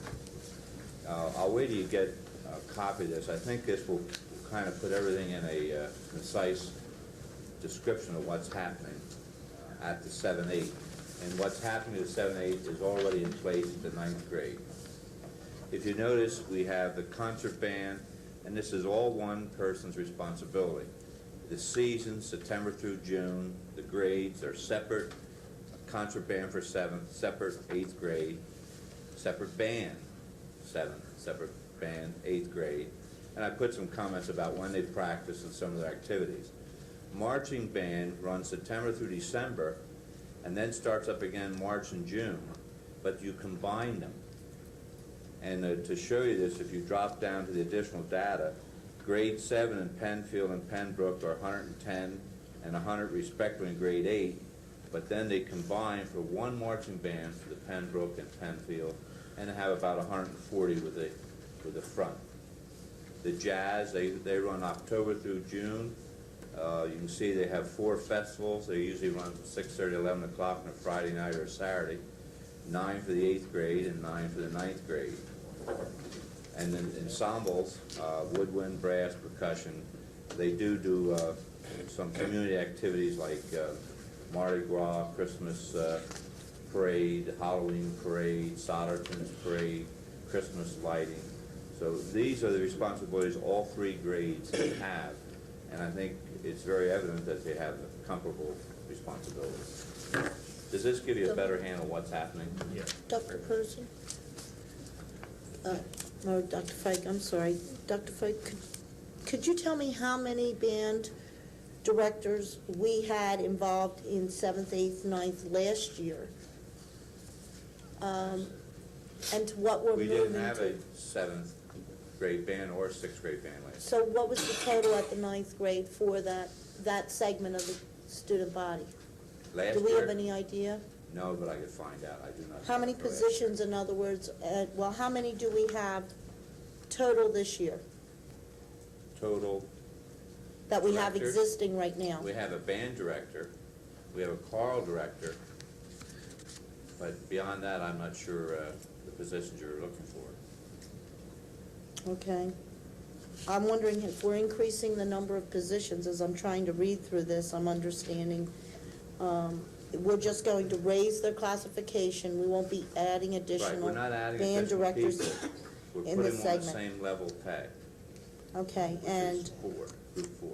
I'll wait till you get a copy of this. I think this will kind of put everything in a concise description of what's happening at the 7, 8. And what's happening at 7, 8 is already in place at the 9th grade. If you notice, we have the concert band, and this is all one person's responsibility. The season, September through June, the grades are separate. Concert band for 7th, separate 8th grade, separate band 7th, separate band 8th grade. And I put some comments about when they practice and some of their activities. Marching band runs September through December, and then starts up again March and June, but you combine them. And to show you this, if you drop down to the additional data, grade 7 in Penfield and Pembroke are 110 and 100 respectively in grade 8, but then they combine for one marching band for the Pembroke and Penfield, and have about 140 with the front. The jazz, they run October through June. You can see they have 4 festivals. They usually run 6:30, 11 o'clock on a Friday night or a Saturday. 9 for the 8th grade and 9 for the 9th grade. And then ensembles, woodwind, brass, percussion. They do some community activities like Mardi Gras, Christmas parade, Halloween parade, Solderton's parade, Christmas lighting. So these are the responsibilities all 3 grades have. And I think it's very evident that they have comparable responsibilities. Does this give you a better handle on what's happening? Yeah. Dr. Person? No, Dr. Fike, I'm sorry. Dr. Fike, could you tell me how many band directors we had involved in 7th, 8th, 9th last year? And what we're We moving to? didn't have a 7th grade band or 6th grade band last year. So what was the total at the 9th grade for that segment of the student body? Last Do we year? have any idea? No, but I could find out. I do not. How many know for last positions, in other words, well, how many do we have total this year year. Total, that we have Directors? existing right now? we have a band director, we have a choral director, but beyond that, I'm not sure the positions you're looking for. Okay. I'm wondering if we're increasing the number of positions, as I'm trying to read through this, I'm understanding, we're just going to raise their classification, we won't be adding Right, additional we're not adding band additional directors people. We're in putting this them on the segment. same level pay. Okay, which and, is 4, group 4.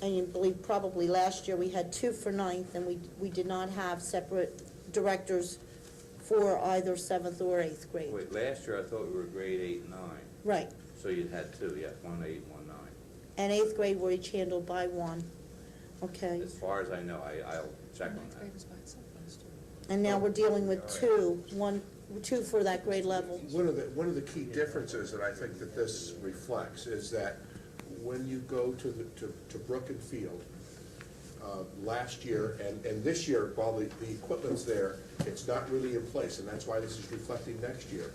and you believe probably last year we had 2 for 9th, and we did not have separate directors for either 7th or 8th grade. Wait, last year I thought we were grade 8 and 9. Right, So you had 2, yeah, 1 8 and 1 9. and 8th grade were each handled by 1. Okay, As far as I know, I'll check on that. and now we're dealing with 2 for that grade level. One of the key differences that I think that this reflects is that when you go to Brook and Field, last year and this year, while the equipment's there, it's not really in place, and that's why this is reflecting next year.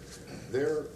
There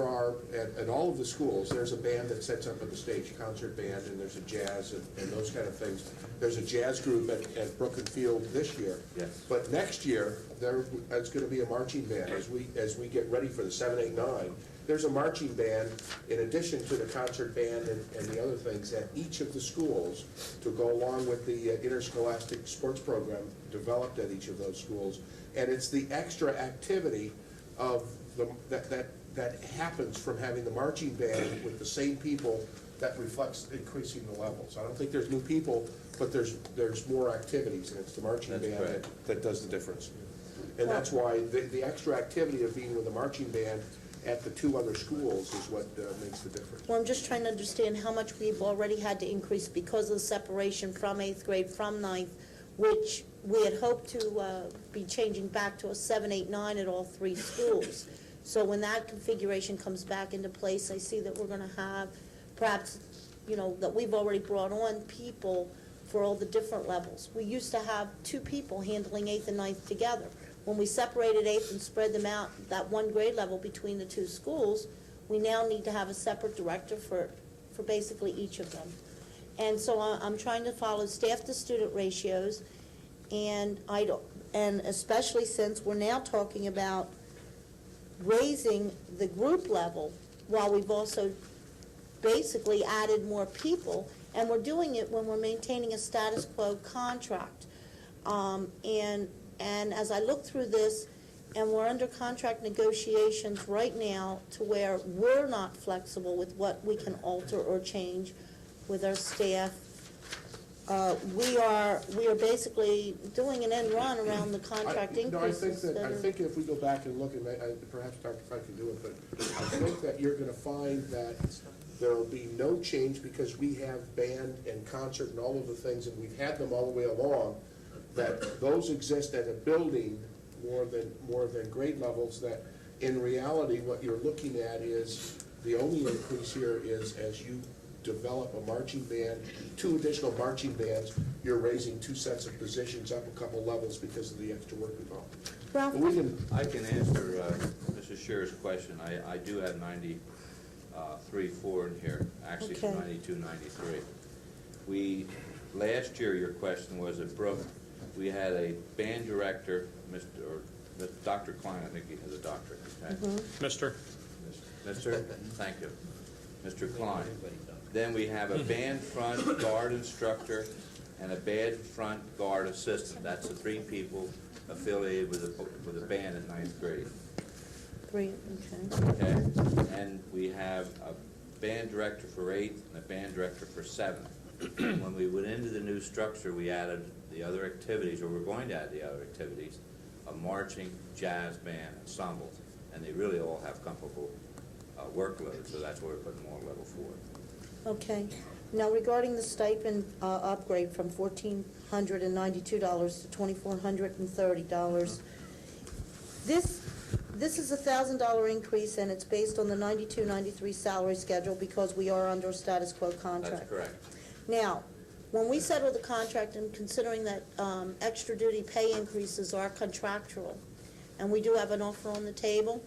are, at all of the schools, there's a band that sets up at the stage, concert band, and there's a jazz and those kind of things. There's a jazz group at Brook and Field this year. Yes. But next year, there's gonna be a marching band. As we get ready for the 7, 8, 9, there's a marching band in addition to the concert band and the other things at each of the schools to go along with the interscholastic sports program developed at each of those schools. And it's the extra activity of that happens from having the marching band with the same people that reflects increasing the levels. I don't think there's new people, but there's more activities, and it's the marching That's band correct. that does the difference. And that's why the extra activity of being with the marching band at the 2 other schools is what makes the difference. Well, I'm just trying to understand how much we've already had to increase because of the separation from 8th grade, from 9th. which we had hoped to be changing back to a 7, 8, 9 at all 3 schools. So when that configuration comes back into place, I see that we're going to have perhaps, that we've already brought on people for all the different levels. We used to have 2 people handling 8th and 9th together. When we separated 8th and spread them out, that 1 grade level between the 2 schools, we now need to have a separate director for basically each of them. And so I'm trying to follow staff-to-student ratios, and especially since we're now talking about raising the group level while we've also basically added more people, and we're doing it when we're maintaining a status quo contract. And as I look through this, and we're under contract negotiations right now to where we're not flexible with what we can alter or change with our staff, we are basically doing an end run around the contract increases. I think if we go back and look, and perhaps Dr. Fike can do it, but I think that you're going to find that there will be no change because we have band and concert and all of the things, and we've had them all the way along, that those exist at a building more than grade levels, that in reality what you're looking at is the only increase here is as you develop a marching band, 2 additional marching bands, you're raising 2 sets of positions up a couple levels because of the extra work involved. I can answer Mrs. Scher's question. I do have 93.4 in here, actually Okay. 92.93. Last year, your question was at Brooke, we had a band director, Dr. Klein, I think he has a doctorate. Okay? Mr. Thank you. Mr. Klein. Then we have a band front guard instructor and a band front guard assistant. That's the 3 people affiliated with a band at 9th grade. 3, Okay. And we have a band director for 8th and a band director for 7th. When we went into the new structure, we added the other activities, or we're going to add the other activities, a marching, jazz band, ensemble, and they really all have comparable workload, so that's why we're putting more level 4. Okay. Now regarding the stipend upgrade from $1,492 to $2,430, this is a $1,000 increase, and it's based on the 92-93 salary schedule because we are under a status quo contract. That's correct. Now, when we settle the contract, and considering that extra duty pay increases are contractual, and we do have an offer on the table,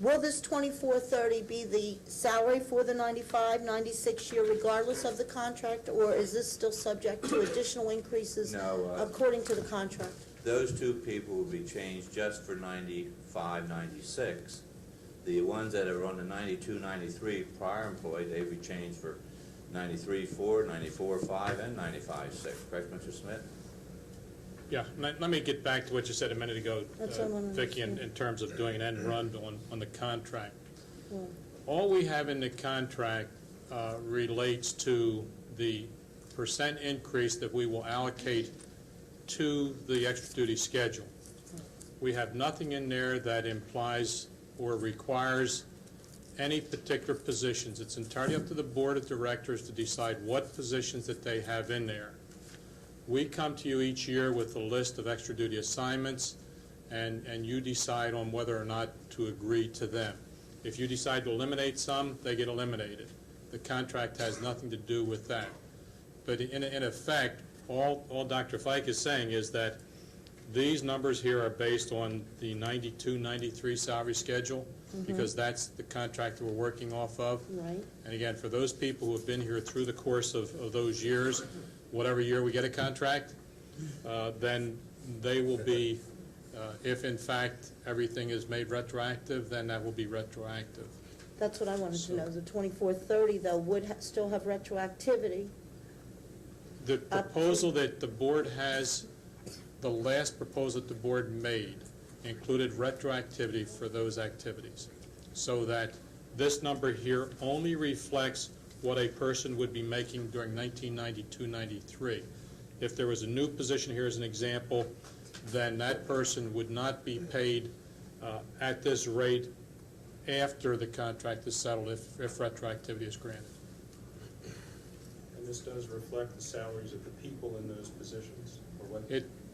will this $2,430 be the salary for the 95-96 year regardless of the contract, or is this still subject to additional increases according to the contract? Those 2 people will be changed just for 95-96. The ones that are on the 92-93 prior employee, they'll be changed for 93.4, 94.5, and 95.6. Correct, Mr. Smith? Yeah, let me get back to what you said a minute ago, That's what I wanted to Vicki, in say. terms of doing an end run on the contract. Yeah. All we have in the contract relates to the % increase that we will allocate to the extra duty schedule. We have nothing in there that implies or requires any particular positions. It's entirely up to the board of directors to decide what positions that they have in there. We come to you each year with a list of extra duty assignments, and you decide on whether or not to agree to them. If you decide to eliminate some, they get eliminated. The contract has nothing to do with that. But in effect, all Dr. Fike is saying is that these numbers here are based on the 92-93 salary schedule, because that's the contract that we're working off of. Right. And again, for those people who have been here through the course of those years, whatever year we get a contract, then they will be, if in fact everything is made retroactive, then that will be retroactive. That's what I wanted to know. The 2430, though, would still have retroactivity. The proposal that the board has, the last proposal that the board made, included retroactivity for those activities, so that this number here only reflects what a person would be making during 1992-93. If there was a new position here as an example, then that person would not be paid at this rate after the contract is settled if retroactivity is granted. And this does reflect the salaries of the people in those positions, or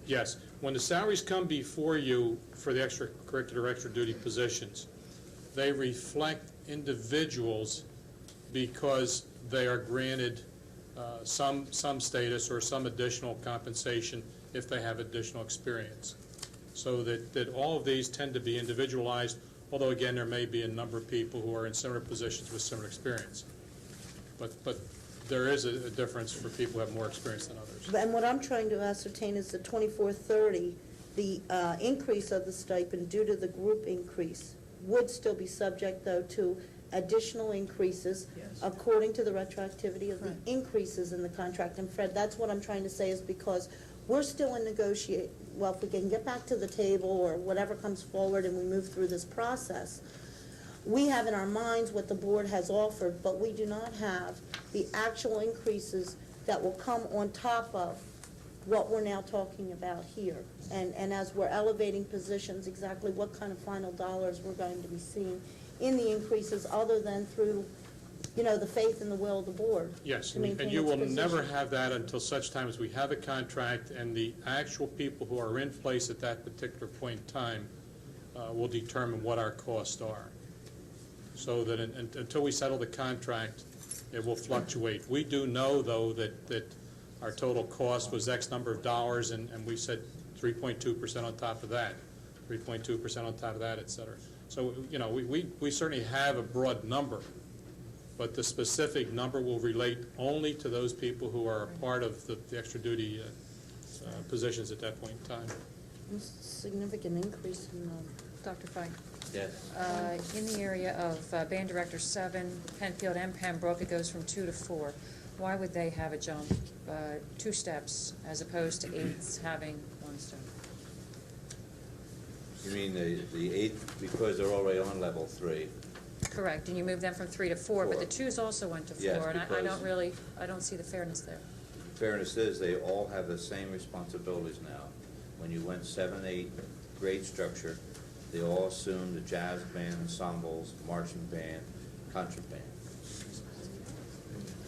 Yes, when the salaries come before you for the extracurricular, extra duty positions, they reflect individuals because they are granted some status or some additional compensation if they have additional experience. So that all of these tend to be individualized, although again there may be a number of people who are in similar positions with similar experience. But there is a difference for people who have more experience than others. And what I'm trying to ascertain is the 2430, the increase of the stipend due to the group increase would still be subject, though, to additional increases according to the retroactivity of the increases in the contract. And Fred, that's what I'm trying to say, is because we're still in negotiate. Well, if we can get back to the table or whatever comes forward and we move through this process, we have in our minds what the board has offered, but we do not have the actual increases that will come on top of what we're now talking about here. And as we're elevating positions, exactly what kind of final dollars we're going to be seeing in the increases, other than through, you know, the faith and the will of the board. Yes, to maintain and you its will position. never have that until such time as we have a contract and the actual people who are in place at that particular point in time will determine what our costs are. So that until we settle the contract, it will fluctuate. We do know, though, that our total cost was X number of dollars, and we said 3.2% on top of that, 3.2% on top of that, et cetera. So, you know, we certainly have a broad number, but the specific number will relate only to those people who are a part of the extra duty positions at that point in time. Significant increase in Dr. Fike? Yes. In the area of Band Director 7, Penfield and Pembroke, it goes from 2 to 4. Why would they have a jump 2 steps as opposed to 8s having 1 step? You mean the 8, because they're already on level 3? Correct, and you moved them from 3 to 4, but the 2s also went to 4, Yes, and because I don't see the fairness there. Fairness is, they all have the same responsibilities now. When you went 7, 8 grade structure, they all assumed the jazz band, ensembles, marching band, concert band.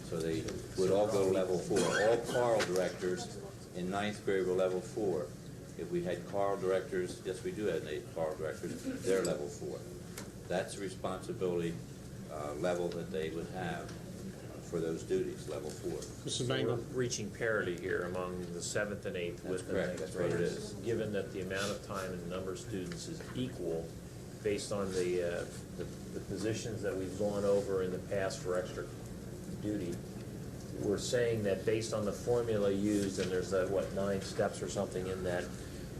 So they would all go to level 4. All choral directors in 9th grade were level 4. If we had choral directors, yes, we do have 8 choral directors, they're level 4. That's the responsibility level that they would have for those duties, level 4. Mrs. Mangle? We're reaching parity here among the 7th and 8th with the correct. 9th That's what it graders. is. Given that the amount of time and the number of students is equal based on the positions that we've gone over in the past for extra duty, we're saying that based on the formula used, and there's 9 steps or something in that,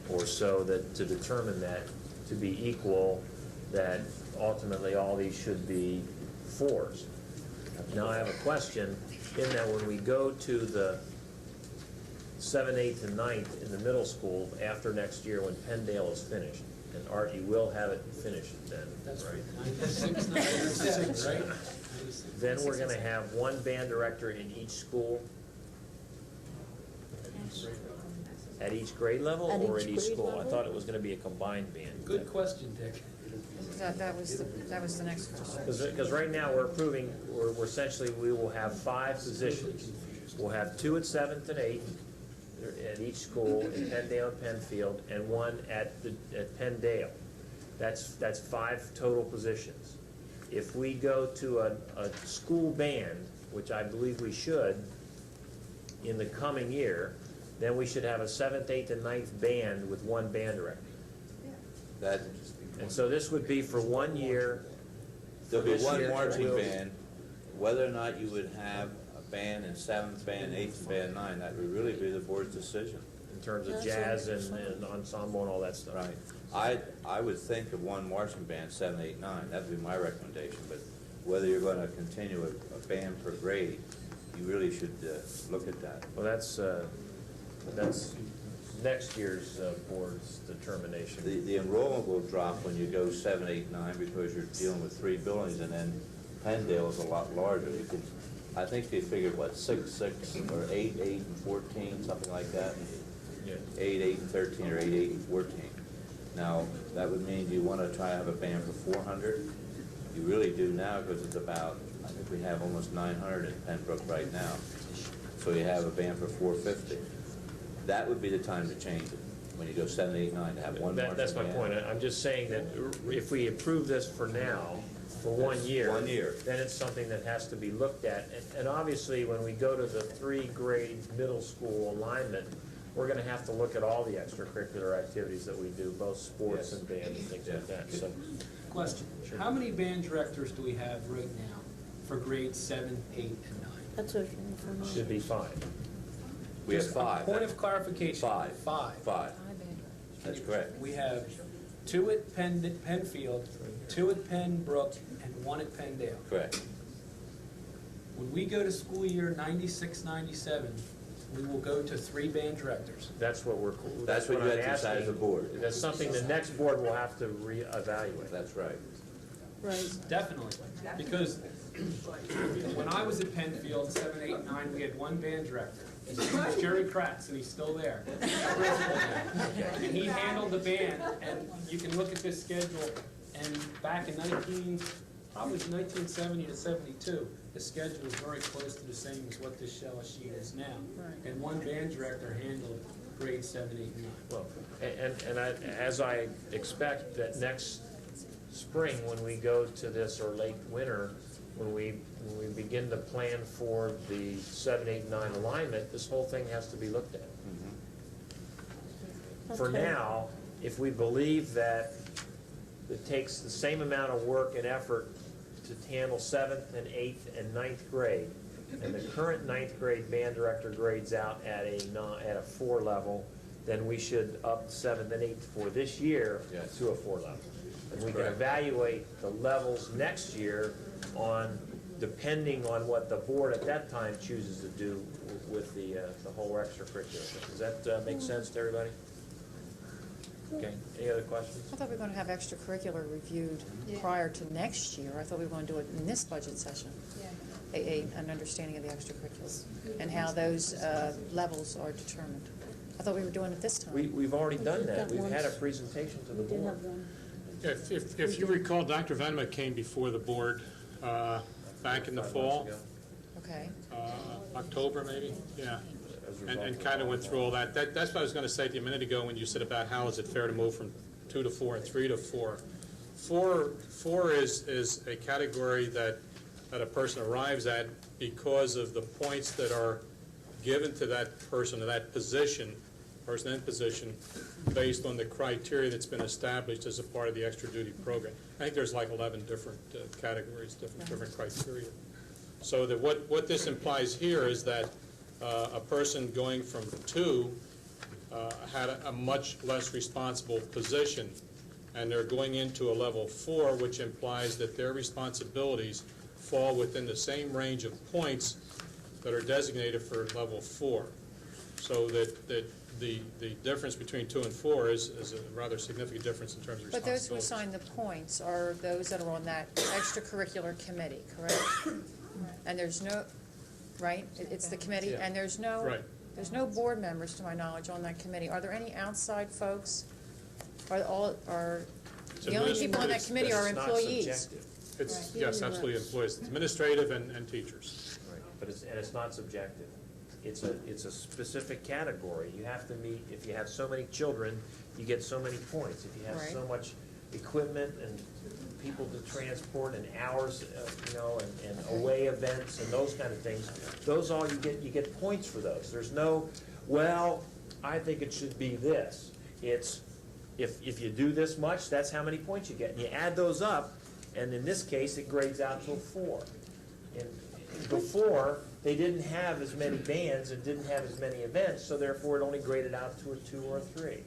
or so, that to determine that to be equal, that ultimately all these should be 4s. Now I have a question, in that when we go to the 7th, 8th, and 9th in the middle school after next year when Penndale is finished, and Art, you will have it finished then, right? Then we're gonna have 1 band director in each school? At each grade level or at each school? I thought it was gonna be a combined band. Good question, Dick. That was the next question. Because right now we're approving, we're essentially, we will have 5 positions. We'll have 2 at 7th and 8th at each school in Penndale and Penfield, and 1 at Penndale. That's 5 total positions. If we go to a school band, which I believe we should in the coming year, then we should have a 7th, 8th, and 9th band with 1 band director. And so this would be for 1 year. There'll be 1 marching band. Whether or not you would have a band in 7th band, 8th band, 9, that would really be the board's decision. In terms of jazz and ensemble and all that stuff. Right. I would think of 1 marching band, 7, 8, 9. That would be my recommendation. But whether you're going to continue a band per grade, you really should look at that. Well, that's next year's board's determination. The enrollment will drop when you go 7, 8, 9 because you're dealing with 3 buildings, and then Penndale is a lot larger. You can, I think they figured, 6, 6, or 8, 8, and 14, something like that. Yeah. 8, 8, and 13, or 8, 8, and 14. Now, that would mean you want to try to have a band for 400. You really do now, because it's about, I think we have almost 900 in Pembroke right now. So you have a band for 450. that would be the time to change it. When you go 7, 8, 9, to have one marching band. That's my point. I'm just saying that if we approve this for now, for 1 year. 1 year. Then it's something that has to be looked at. And obviously, when we go to the 3-grade middle school alignment, we're gonna have to look at all the extracurricular activities that we do, both sports and band and things like that, so. Question, how many band directors do we have right now for grades 7, 8, and 9? That's okay for me. Should be 5. We have Just 5. Point of clarification. 5. 5. 5. That's correct. We have 2 at Penfield, 2 at Pembroke, and 1 at Penndale. Correct. When we go to school year 96, 97, we will go to 3 band directors. That's what we're, That's what you I'm have to decide as a asking. board. That's something the next board will have to reevaluate. That's right. Right. Definitely, because when I was at Penfield, 7, 8, 9, we had 1 band director. His name was Jerry Kratz, and he's still there. And he handled the band, and you can look at this schedule, and back in probably 1970 to 72, the schedule was very close to the same as what this shell sheet is now. And 1 band director handled grades 7, 8, and 9. Well, and as I expect that next spring, when we go to this, or late winter, when we begin to plan for the 7, 8, 9 alignment, this whole thing has to be looked at. For Okay. now, if we believe that it takes the same amount of work and effort to handle 7th and 8th and 9th grade, and the current 9th grade band director grades out at a 4 level, then we should up 7th and 8th for this year to a 4 level. And we can evaluate the levels next year depending on what the board at that time chooses to do with the whole extracurricular. Does that make sense to everybody? Okay, any other questions? I thought we were going to have extracurricular reviewed prior to next year. I thought we were going to do it in this budget session. An understanding of the extracurriculars and how those levels are determined. I thought we were doing it this time. We've already done that. We've had a presentation to the board. If you recall, Dr. Venema came before the board back in the fall. Okay. October maybe, yeah. And kind of went through all that. That's what I was going to say to you a minute ago when you said about how is it fair to move from 2 to 4 and 3 to 4. 4 is a category that a person arrives at because of the points that are given to that person or that position, person in position, based on the criteria that's been established as a part of the extra duty program. I think there's like 11 different categories, different criteria. So that what this implies here is that a person going from 2 had a much less responsible position, and they're going into a level 4, which implies that their responsibilities fall within the same range of points that are designated for level 4. So that the difference between 2 and 4 is a rather significant difference in terms of But those who responsibilities. assign the points are those that are on that extracurricular committee, correct? And there's no, right? It's the committee, and there's no board members, to my knowledge, on that committee. Are there any outside folks? The only people on that committee are employees? It's, yes, absolutely employees. It's administrative and teachers. Right, but it's not subjective. It's a specific category. You have to meet, if you have so many children, you get so many points. If you have so much equipment and people to transport and hours, and away events and those kind of things, those all you get points for those. There's no, well, I think it should be this. It's, if you do this much, that's how many points you get. And you add those up, and in this case, it grades out to a 4. And before, they didn't have as many bands and didn't have as many events, so therefore it only graded out to a 2 or a 3.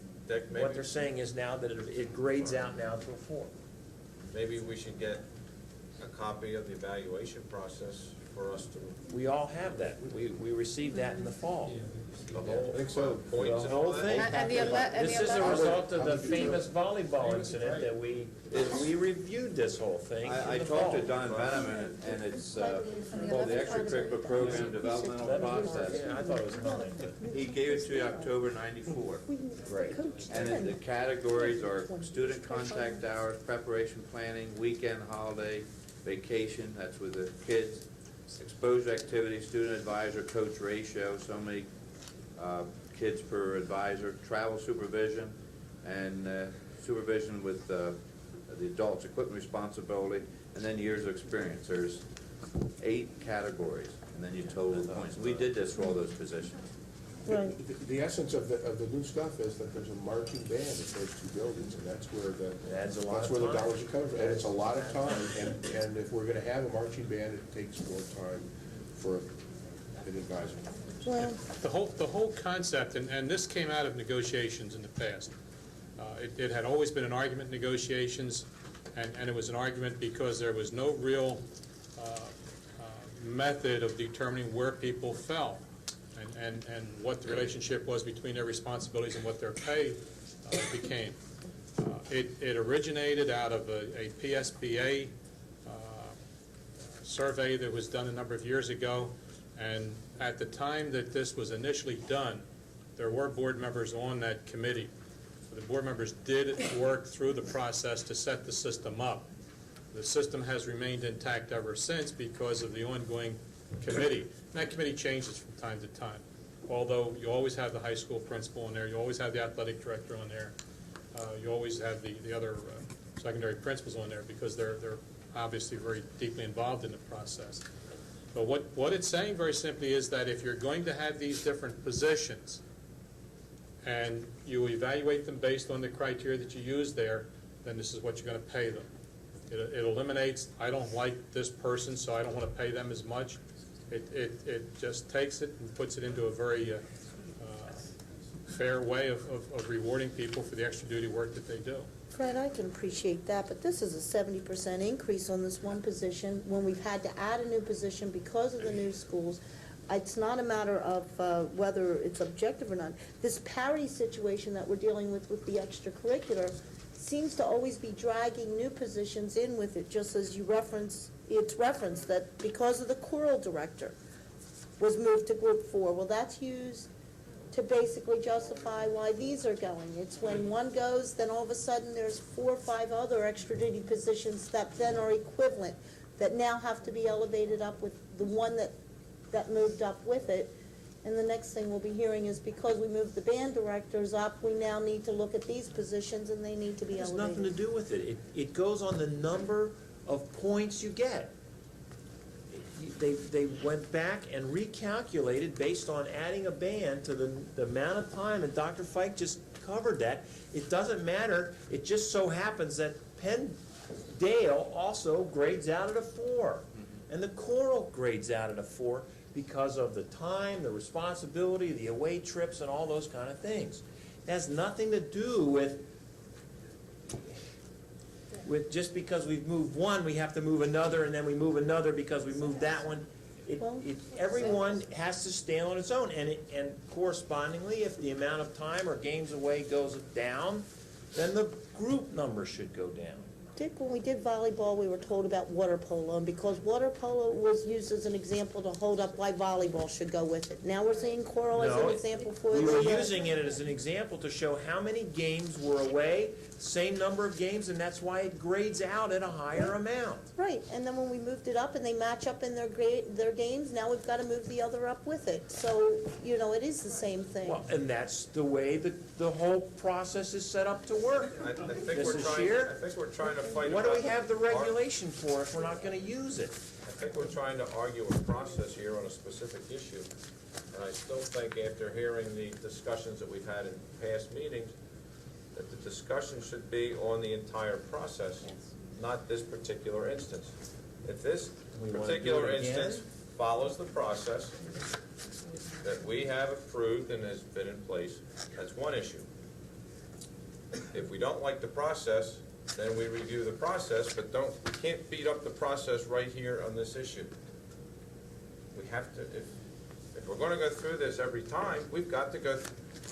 What they're saying is now that it grades out now to a 4. Maybe we should get a copy of the evaluation process for us to... We all have that. We received that in the fall. The whole Points and all thing. This is a result of the famous volleyball incident that we reviewed this whole thing. I talked to Don Veneman, and it's called the Extracurricular Program Developmental Process. Yeah, I thought it was 9. He gave it to you October '94. Right. And the categories are student contact hours, preparation planning, weekend holiday, vacation, that's with the kids, exposure activities, student advisor coach ratio, so many kids per advisor, travel supervision, and supervision with the adult's equipment responsibility, and then years of experience. There's 8 categories, and then you total the points. We did this for all those positions. The essence of the new stuff is that there's a marching band at those 2 buildings, and that's where the dollars are coming from. And it's a lot of time, and if we're gonna have a marching band, it takes more time for an advisor. Well, The whole concept, and this came out of negotiations in the past. It had always been an argument in negotiations, and it was an argument because there was no real method of determining where people fell and what the relationship was between their responsibilities and what their pay became. It originated out of a PSBA survey that was done a number of years ago, and at the time that this was initially done, there were board members on that committee. The board members did work through the process to set the system up. The system has remained intact ever since because of the ongoing committee. And that committee changes from time to time. Although you always have the high school principal on there, you always have the athletic director on there, you always have the other secondary principals on there because they're obviously very deeply involved in the process. But what it's saying very simply is that if you're going to have these different positions and you evaluate them based on the criteria that you use there, then this is what you're going to pay them. It eliminates, I don't like this person, so I don't want to pay them as much. It just takes it and puts it into a very fair way of rewarding people for the extra duty work that they do. Fred, I can appreciate that, but this is a 70% increase on this one position when we've had to add a new position because of the new schools. It's not a matter of whether it's objective or not. This parity situation that we're dealing with the extracurricular seems to always be dragging new positions in with it, just as you it's referenced that because of the choral director was moved to group 4. Well, that's used to basically justify why these are going. It's when one goes, then all of a sudden there's 4 or 5 other extra duty positions that then are equivalent, that now have to be elevated up with the one that moved up with it. And the next thing we'll be hearing is because we moved the band directors up, we now need to look at these positions and they need to be elevated. It has nothing to do with it. It goes on the number of points you get. They went back and recalculated based on adding a band to the amount of time, and Dr. Fike just covered that. It doesn't matter. It just so happens that Penn-Dale also grades out at a 4, and the choral grades out at a 4 because of the time, the responsibility, the away trips, and all those kind of things. It has nothing to do with just because we've moved one, we have to move another, and then we move another because we moved that one. Everyone has to stand on its own, and correspondingly, if the amount of time or games away goes down, then the group number should go down. Dick, when we did volleyball, we were told about water polo, and because water polo was used as an example to hold up why volleyball should go with it. Now we're seeing choral as an example for we were using it as an example to show how many games were away, same number of games, and that's why it grades out at a higher amount. Right, and then when we moved it up and they match up in their games, now we've got to move the other up with it. So, it is the same thing. Well, and that's the way the whole process is set up to work. I think we're trying to fight. What do we have the regulation for if we're not going to use it? I think we're trying to argue a process here on a specific issue, and I still think after hearing the discussions that we've had in past meetings, that the discussion should be on the entire process, not this particular instance. If this particular instance follows the process that we have approved and has been in place, that's one issue. If we don't like the process, then we review the process, but we can't beat up the process right here on this issue. We have to, if we're going to go through this every time, we've got to go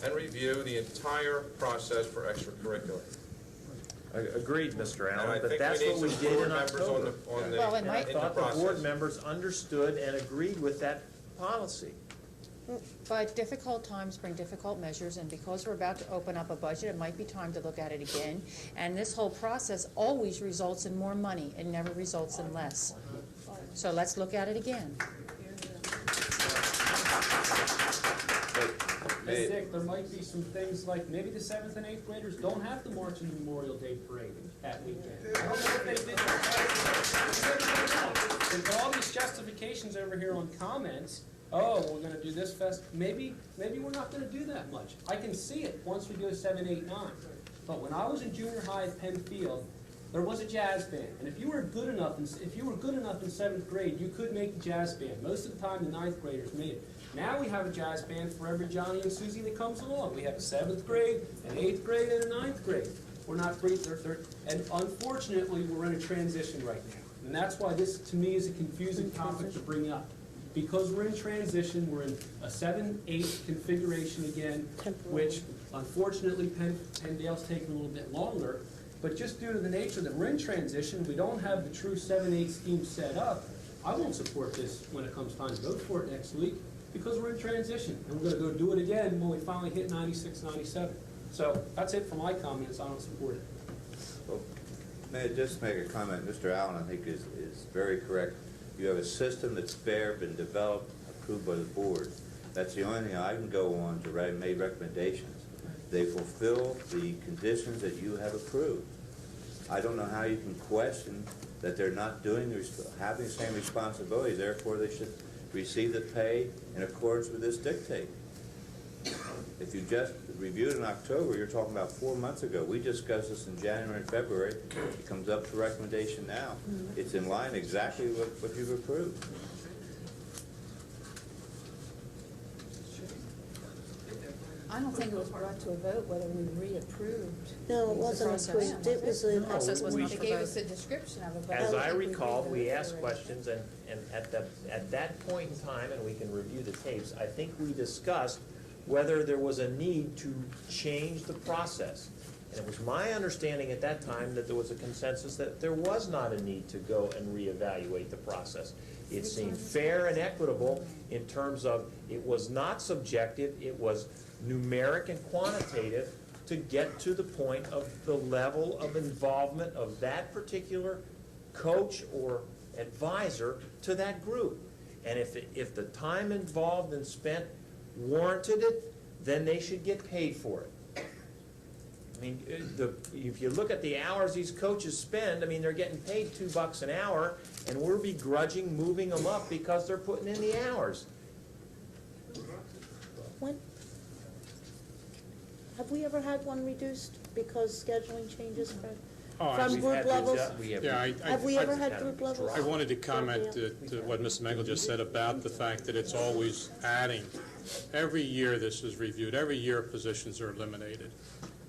and review the entire process for extracurricular. Agreed, Mr. And Allen, I but think that's we need what we some did board in members October. in I the thought the board process. members understood and agreed with that policy. But difficult times bring difficult measures, and because we're about to open up a budget, it might be time to look at it again. And this whole process always results in more money. It never results in less. So let's look at it again. May- Dick, there might be some things like maybe the 7th and 8th graders don't have to march in the Memorial Day parade that weekend. I don't know if they did that. There's all these justifications over here on comments. Oh, we're gonna do this fest. Maybe we're not gonna do that much. I can see it once we go 7, 8, 9. But when I was in junior high at Penn Field, there was a jazz band, and if you were good enough in 7th grade, you could make the jazz band. Most of the time, the 9th graders made it. Now we have a jazz band for every Johnny and Susie that comes along. We have a 7th grade, an 8th grade, and a 9th grade. We're not great, and unfortunately, we're in a transition right now. And that's why this, to me, is a confusing topic to bring up. Because we're in transition, we're in a 7-8 configuration again, which unfortunately Penndale's taking a little bit longer. But just due to the nature that we're in transition, we don't have the true 7-8 scheme set up. I won't support this when it comes time to vote for it next week, because we're in transition, and we're gonna go do it again when we finally hit 96, 97. So that's it for my comments. I don't support it. Well, may I just make a comment? Mr. Allen, I think, is very correct. You have a system that's fair, been developed, approved by the board. That's the only thing I can go on to make recommendations. They fulfill the conditions that you have approved. I don't know how you can question that they're not having the same responsibilities, therefore they should receive the pay in accordance with this dictate. If you just reviewed in October, you're talking about 4 months ago. We discussed this in January and February. It comes up for recommendation now. It's in line exactly with what you've approved. I don't think it was brought to a vote whether we reapproved. No, it wasn't approved. It was a. Process was not They for gave vote. us a description of it, but As I don't think we recall, read we the asked already. questions, and at that point in time, and we can review the tapes, I think we discussed whether there was a need to change the process. And it was my understanding at that time that there was a consensus that there was not a need to go and reevaluate the process. It seemed fair and equitable in terms of it was not subjective, it was numeric and quantitative to get to the point of the level of involvement of that particular coach or advisor to that group. And if the time involved and spent warranted it, then they should get paid for it. I mean, if you look at the hours these coaches spend, I mean, they're getting paid $2 an hour, and we're begrudging moving them up because they're putting in the hours. When, have we ever had one reduced because scheduling changes, Fred? From group levels? Have we ever had group levels? I wanted to comment to what Ms. Mengel just said about the fact that it's always adding. Every year this is reviewed. Every year positions are eliminated.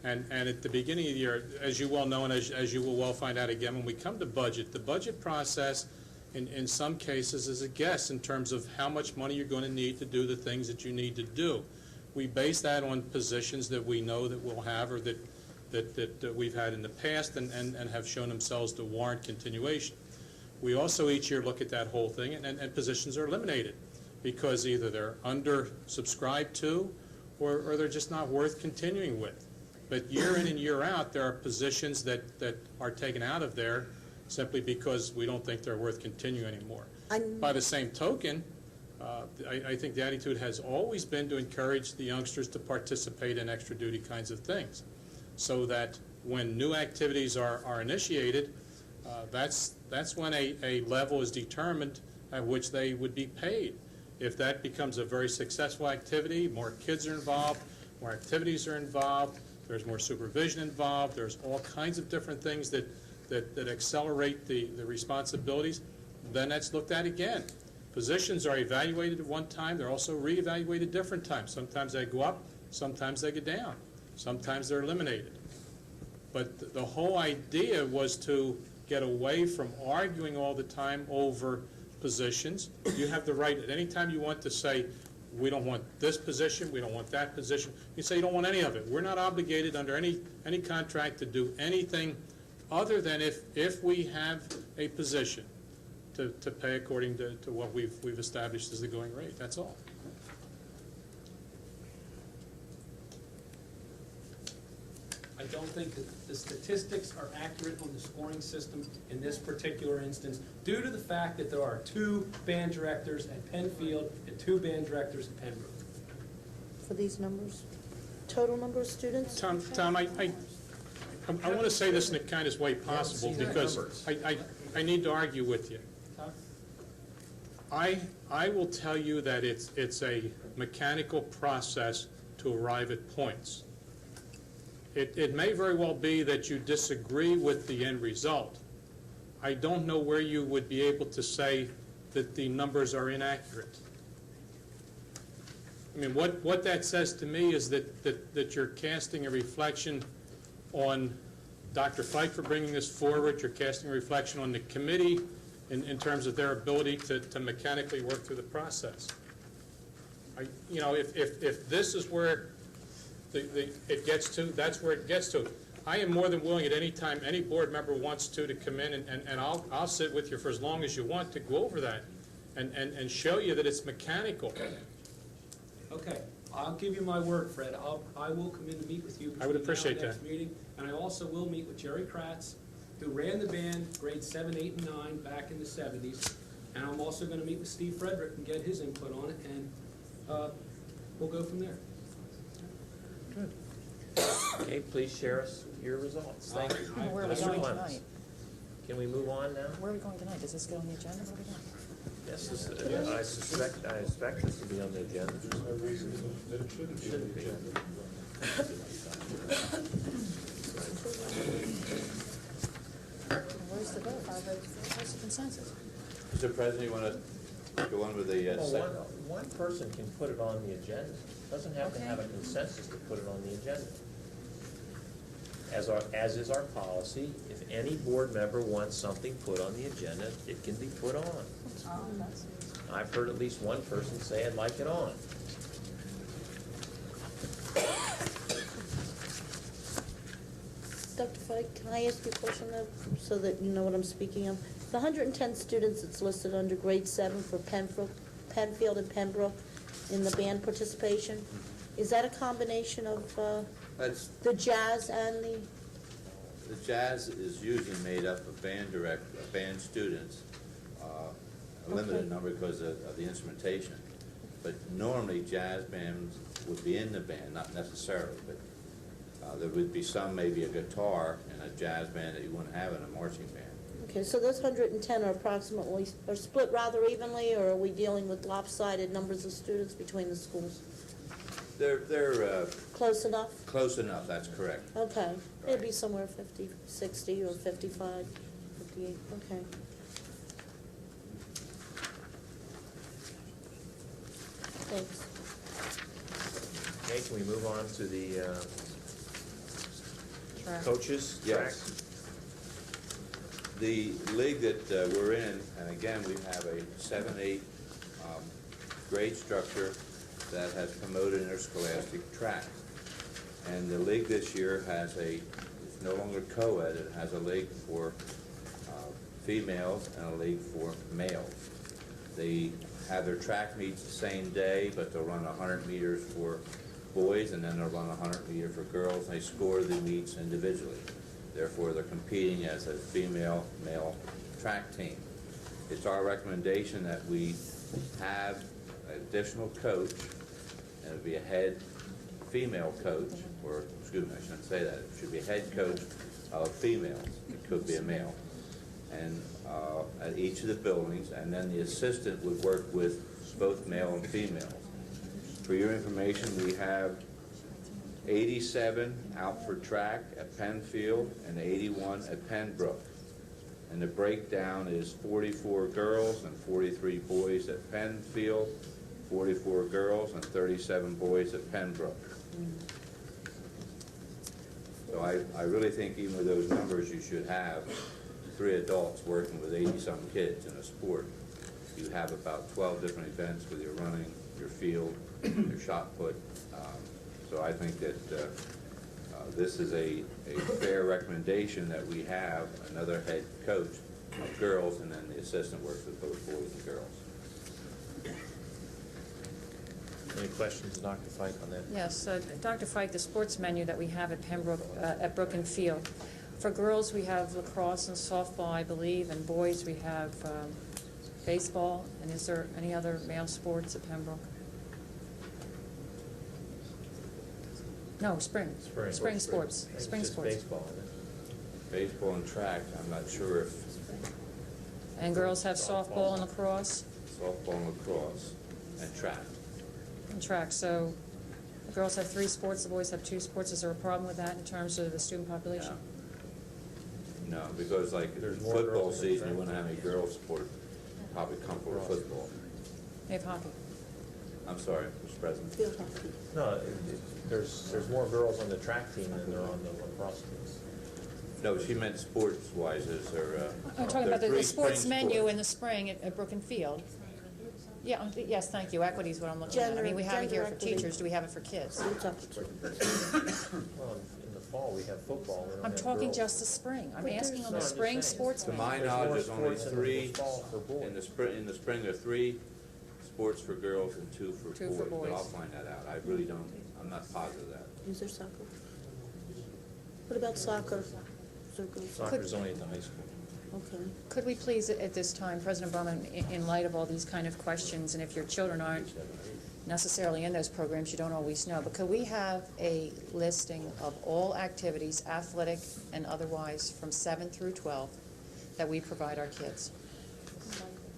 And at the beginning of the year, as you well know, and as you will well find out again, when we come to budget, the budget process in some cases is a guess in terms of how much money you're going to need to do the things that you need to do. We base that on positions that we know that we'll have or that we've had in the past and have shown themselves to warrant continuation. We also each year look at that whole thing, and positions are eliminated because either they're under-subscribed to or they're just not worth continuing with. But year in and year out, there are positions that are taken out of there simply because we don't think they're worth continuing anymore. By the same token, I think the attitude has always been to encourage the youngsters to participate in extra duty kinds of things, so that when new activities are initiated, that's when a level is determined at which they would be paid. If that becomes a very successful activity, more kids are involved, more activities are involved, there's more supervision involved, there's all kinds of different things that accelerate the responsibilities, then that's looked at again. Positions are evaluated at one time, they're also reevaluated different times. Sometimes they go up, sometimes they go down, sometimes they're eliminated. But the whole idea was to get away from arguing all the time over positions. You have the right at any time you want to say, we don't want this position, we don't want that position. You say you don't want any of it. We're not obligated under any contract to do anything other than if we have a position to pay according to what we've established as the going rate. That's all. I don't think that the statistics are accurate on the scoring system in this particular instance due to the fact that there are 2 band directors at Penfield and 2 band directors at Pembroke. for these numbers? Total number of students? Tom, I want to say this in the kindest way possible, because I need to argue with you. I will tell you that it's a mechanical process to arrive at points. It may very well be that you disagree with the end result. I don't know where you would be able to say that the numbers are inaccurate. I mean, what that says to me is that you're casting a reflection on Dr. Fike for bringing this forward. You're casting a reflection on the committee in terms of their ability to mechanically work through the process. If this is where it gets to, that's where it gets to. I am more than willing at any time any board member wants to come in, and I'll sit with you for as long as you want to go over that and show you that it's mechanical. Okay, I'll give you my word, Fred. I will come in to meet with you I would between now appreciate and next that. meeting, and I also will meet with Jerry Kratz, who ran the band grades 7, 8, and 9 back in the 70s, and I'm also going to meet with Steve Frederick and get his input on it, and we'll go from there. Good. Okay, please share us your results. Thank you. Where are we Mr. going Clemens. tonight? Can we move on now? Where are we going tonight? Does this go on the agenda? Where are we going? Yes, I expect this to be on the agenda. There's no reason that it shouldn't be. Where's the vote? Where's the consensus? Mr. President, you want to go on with the second? One person can put it on the agenda. Doesn't have to have a consensus to put it on the agenda. As is our policy, if any board member wants something put on the agenda, it can be put on. I've heard at least one person say I'd like it on. Dr. Fike, can I ask you a question though, so that you know what I'm speaking of? The 110 students that's listed under grade 7 for Penfield and Pembroke in the band participation, is that a combination of the jazz and the? The jazz is usually made up of band students, a limited number because of the instrumentation. But normally jazz bands would be in the band, not necessarily, but there would be some, maybe a guitar in a jazz band that you wouldn't have in a marching band. Okay, so those 110 are split rather evenly, or are we dealing with lopsided numbers of students between the schools? They're Close enough? close enough, that's correct. Okay, it'd be somewhere 50, 60, or 55, 58, okay. Thanks. Okay, can we move on to the Track. coaches track? Yes. The league that we're in, and again, we have a 7-8 grade structure that has promoted interscholastic track. And the league this year it's no longer co-ed, it has a league for females and a league for males. They have their track meets the same day, but they'll run 100 meters for boys, and then they'll run 100 meters for girls, and they score the meets individually. Therefore, they're competing as a female-male track team. It's our recommendation that we have an additional coach, and it would be a head female coach, or, excuse me, I shouldn't say that. It should be a head coach of females. It could be a male. And at each of the buildings, and then the assistant would work with both male and female. For your information, we have 87 out for track at Penfield and 81 at Pembroke. And the breakdown is 44 girls and 43 boys at Penfield, 44 girls and 37 boys at Pembroke. So I really think even with those numbers, you should have 3 adults working with 80-some kids in a sport. You have about 12 different events with your running, your field, your shot put. So I think that this is a fair recommendation that we have another head coach of girls, and then the assistant works with both boys and girls. Any questions, Dr. Fike, on that? Yes, Dr. Fike, the sports menu that we have at Pembroke, at Brook and Field. For girls, we have lacrosse and softball, I believe, and boys, we have baseball. And is there any other male sports at Pembroke? No, spring. Spring sports. I think Spring it's just sports. baseball, isn't it? Baseball and track, I'm not sure if And girls have softball and lacrosse softball and lacrosse and track. and track. So the girls have 3 sports, the boys have 2 sports. Is there a problem with that in terms of the student population? No, because like There's more football girls in season, track. you wouldn't have any girls sport, probably come for football. They have hockey. I'm sorry, Mr. President. Field hockey. No, there's more girls on the track team than there are on the lacrosse teams. No, she meant sports-wise, is there, I'm talking there about are the 3 sports spring menu sports. in the spring at Brook and Field. Yeah, yes, thank you. Equity is what I'm looking at. I mean, we have it here for Gender equity. teachers. Do we have it for kids? Well, in the fall, we have football. We don't I'm have talking girls. just the spring. I'm But asking on No, the I'm just spring saying. sports To menu. my There's knowledge, more there's only sports in the 3, fall for boys. in the spring, there are 3 sports for girls and 2 for boys. 2 for boys. But I'll find that out. I really don't, I'm not positive of that. Is there soccer? What about soccer? Is there girls? Soccer's only at the high school. Okay. Could we please, at this time, President Bowman, in light of all these kind of questions, and if your children aren't necessarily in those programs, you don't always know, but could we have a listing of all activities, athletic and otherwise, from 7 through 12, that we provide our kids?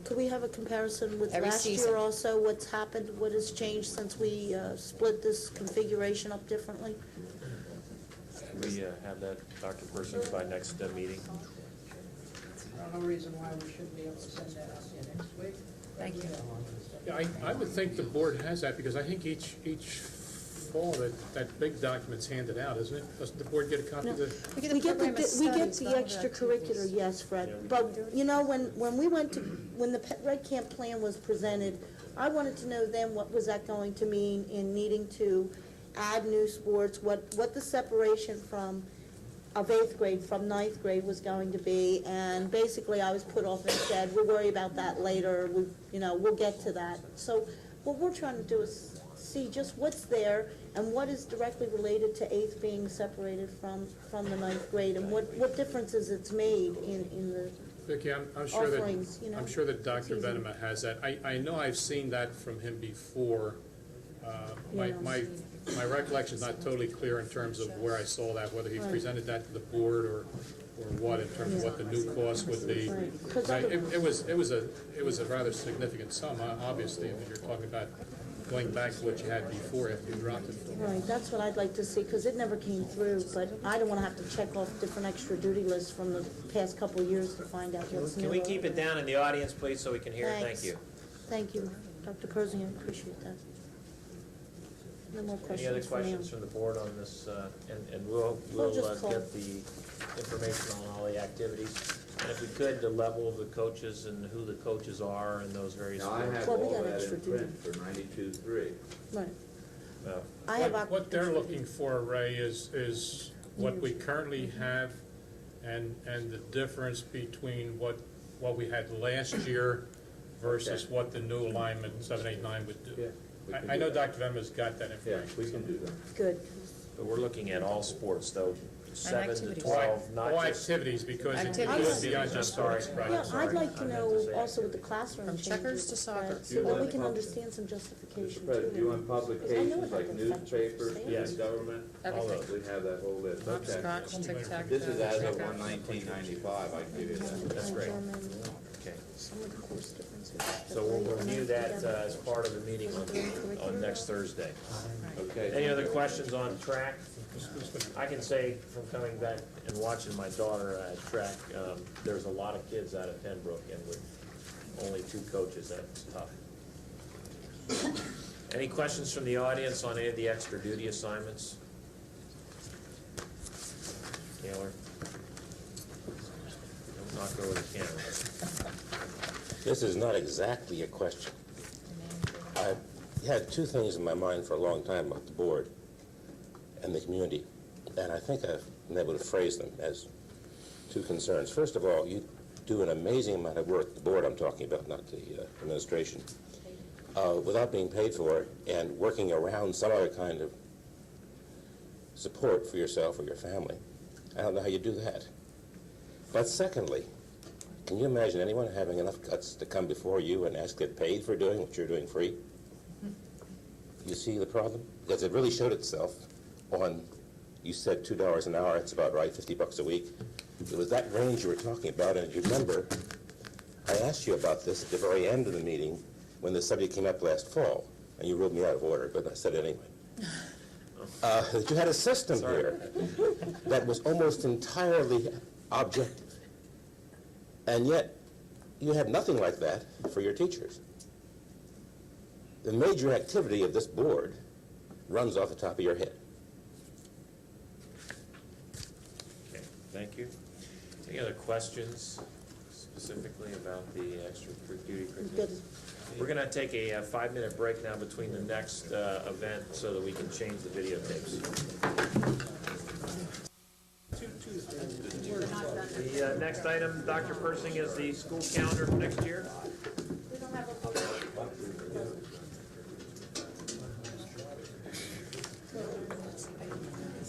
Could we have a comparison with Every last season. year also? What's happened, what has changed since we split this configuration up differently? We have that, Dr. Persons, by next meeting. No reason why we shouldn't be able to send that out to you next week. Thank you. Yeah, I would think the board has that, because I think each fall that big document's handed out, isn't it? Doesn't the board get a copy of the? We We get the extracurricular, yes, Fred, but, you know, when we went to, when the Red Camp plan was presented, I wanted to know then what was that going to mean in needing to add new sports, what the separation of 8th grade from 9th grade was going to be, and basically I was put off and said, we'll worry about that later, we'll get to that. So what we're trying to do is see just what's there and what is directly related to 8th being separated from the 9th grade, and what differences it's made in the Vicki, I'm sure that, offerings, you know. I'm sure that Dr. It's easy. Venema has that. I know I've seen that from him before. My recollection is not totally clear in terms of where I saw that, whether he Right. presented that to the board or what, in terms of what the new cost would be. Right. 'Cause It was a rather significant sum, obviously. I mean, you're talking about going back to what you had before after you dropped it. Right, that's what I'd like to see, because it never came through, but I don't want to have to check off different extra duty lists from the past couple of years to find out what's new. Can we keep it down in the audience, please, so we can hear? Thank Thanks. you. Thank you, Dr. Kersey, I appreciate that. No more Any other questions for now. questions from the board on this? And we'll just call. get the information on all the activities. And if we could, the level of the coaches and who the coaches are and those various. Now, I have Well, we all got that extra in duty. print for 92.3. Right. Well, I have What they're looking for, Ray, is what we currently have and the difference between what we had last year versus Okay. what the new alignment 7, 8, 9 would do. Yeah, we can I do know that. Dr. Venema's got that Yeah, information. we can do that. Good. But we're looking at all sports, though, 7 to activities. 12, not All just. activities, because it Activities. goes beyond just sports, right? Yeah, sorry. I'd like to I meant to know say also with the classroom From changes. checkers to soccer. Fred, So that we want can pub- understand some justification Mr. President, do you want too. publications like affects you for newspapers, safety. Yes. and government? Everything. We have that whole list, okay. Hopscotch, tic-tac-toe. This is as of checker. 1/1995, I can give you that. That's great. German, Okay. some of the course differences. So we'll that we review connect that together. as part of the meeting on next Thursday. Okay. Any other questions on track? I can say from coming back and watching my daughter at track, there's a lot of kids out of Pembroke, and with only 2 coaches, that's tough. Any questions from the audience on any of the extra duty assignments? Taylor? Don't knock over the camera. This is not exactly a question. I've had 2 things in my mind for a long time about the board and the community, and I think I've been able to phrase them as 2 concerns. First of all, you do an amazing amount of work, the board I'm talking about, not the administration, without being paid for it and working around some other kind of support for yourself or your family. I don't know how you do that. But secondly, can you imagine anyone having enough guts to come before you and ask to get paid for doing what you're doing free? You see the problem? Because it really showed itself on, you said $2 an hour, that's about right, 50 bucks a week. It was that range you were talking about, and if you remember, I asked you about this at the very end of the meeting when the subject came up last fall, and you ruled me out of order, but I said it anyway. That you had a system here that was almost entirely objective, and yet you have nothing like that for your teachers. The major activity of this board runs off the top of your head. Okay, thank you. Any other questions specifically about the extra duty curriculum? We're going to take a 5-minute break now between the next event so that we can change the videotapes. The next item, Dr. Persing, is the school calendar for next year.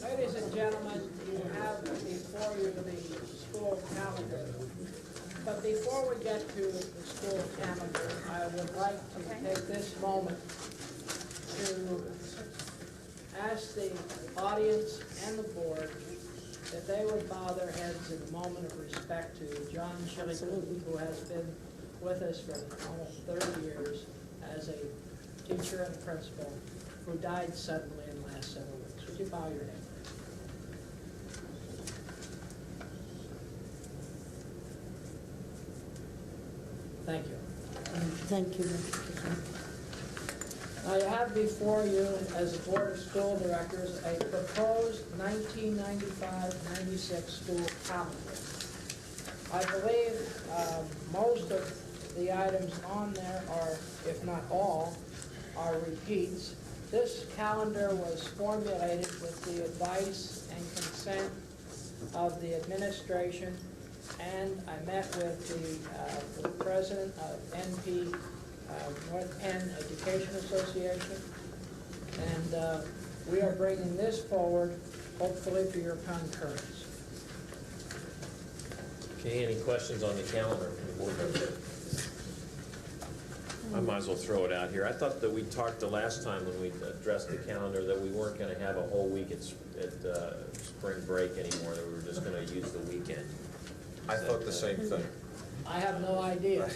Ladies and gentlemen, you have before you the school calendar. But before we get to the school calendar, I would like to take this moment to ask the audience and the board that they would bow their heads in a moment of respect to John Shillington, who has been with us for almost 30 years as a teacher and principal, who died suddenly in the last several weeks. Would you bow your head? Thank you. Thank you. Now, you have before you, as a Board of School Directors, a proposed 1995-96 school calendar. I believe most of the items on there are, if not all, are repeats. This calendar was formulated with the advice and consent of the administration, and I met with the president of North Penn Education Association, and we are bringing this forward, hopefully for your concurrence. Okay, any questions on the calendar from the board members? I might as well throw it out here. I thought that we talked the last time when we addressed the calendar that we weren't going to have a whole week at spring break anymore, that we were just going to use the weekend. I thought the same thing. I have no idea. And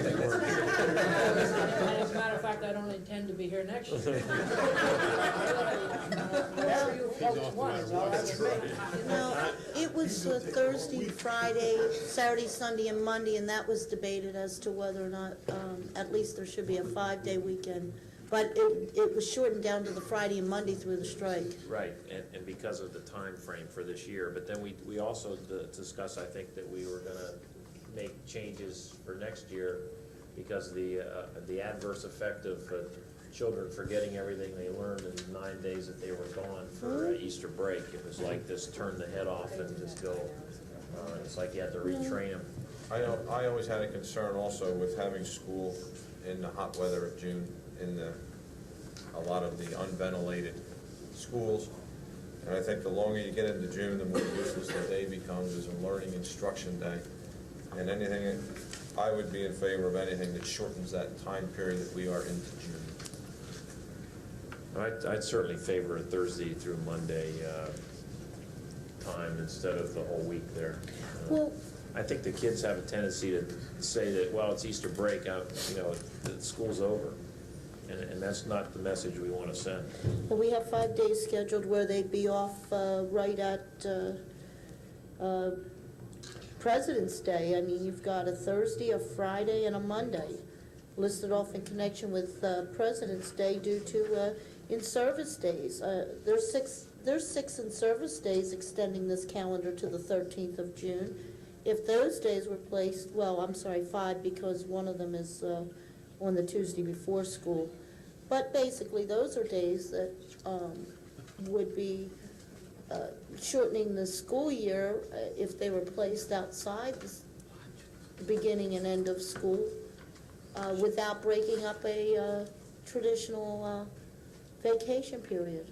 as a matter of fact, I don't intend to be here next year. Whatever you folks want is all right with me. No, it was Thursday, Friday, Saturday, Sunday, and Monday, and that was debated as to whether or not at least there should be a 5-day weekend. But it was shortened down to the Friday and Monday through the strike. Right, and because of the time frame for this year. But then we also discussed, I think, that we were going to make changes for next year because of the adverse effect of children forgetting everything they learned in the 9 days that they were gone for Easter break. It was like this turn the head off and just go, it's like you had to retrain them. I always had a concern also with having school in the hot weather of June in a lot of the unventilated schools. And I think the longer you get into June, the more useless the day becomes as a learning instruction day. And anything, I would be in favor of anything that shortens that time period that we are into June. I'd certainly favor a Thursday through Monday time instead of the whole week there. Well, I think the kids have a tendency to say that, well, it's Easter break, the school's over. And that's not the message we want to send. well, we have 5 days scheduled where they'd be off right at President's Day. I mean, you've got a Thursday, a Friday, and a Monday listed off in connection with President's Day due to in-service days. There's six in-service days extending this calendar to the 13th of June. If those days were placed, well, I'm sorry, 5, because one of them is on the Tuesday before school. But basically, those are days that would be shortening the school year if they were placed outside the beginning and end of school without breaking up a traditional vacation period.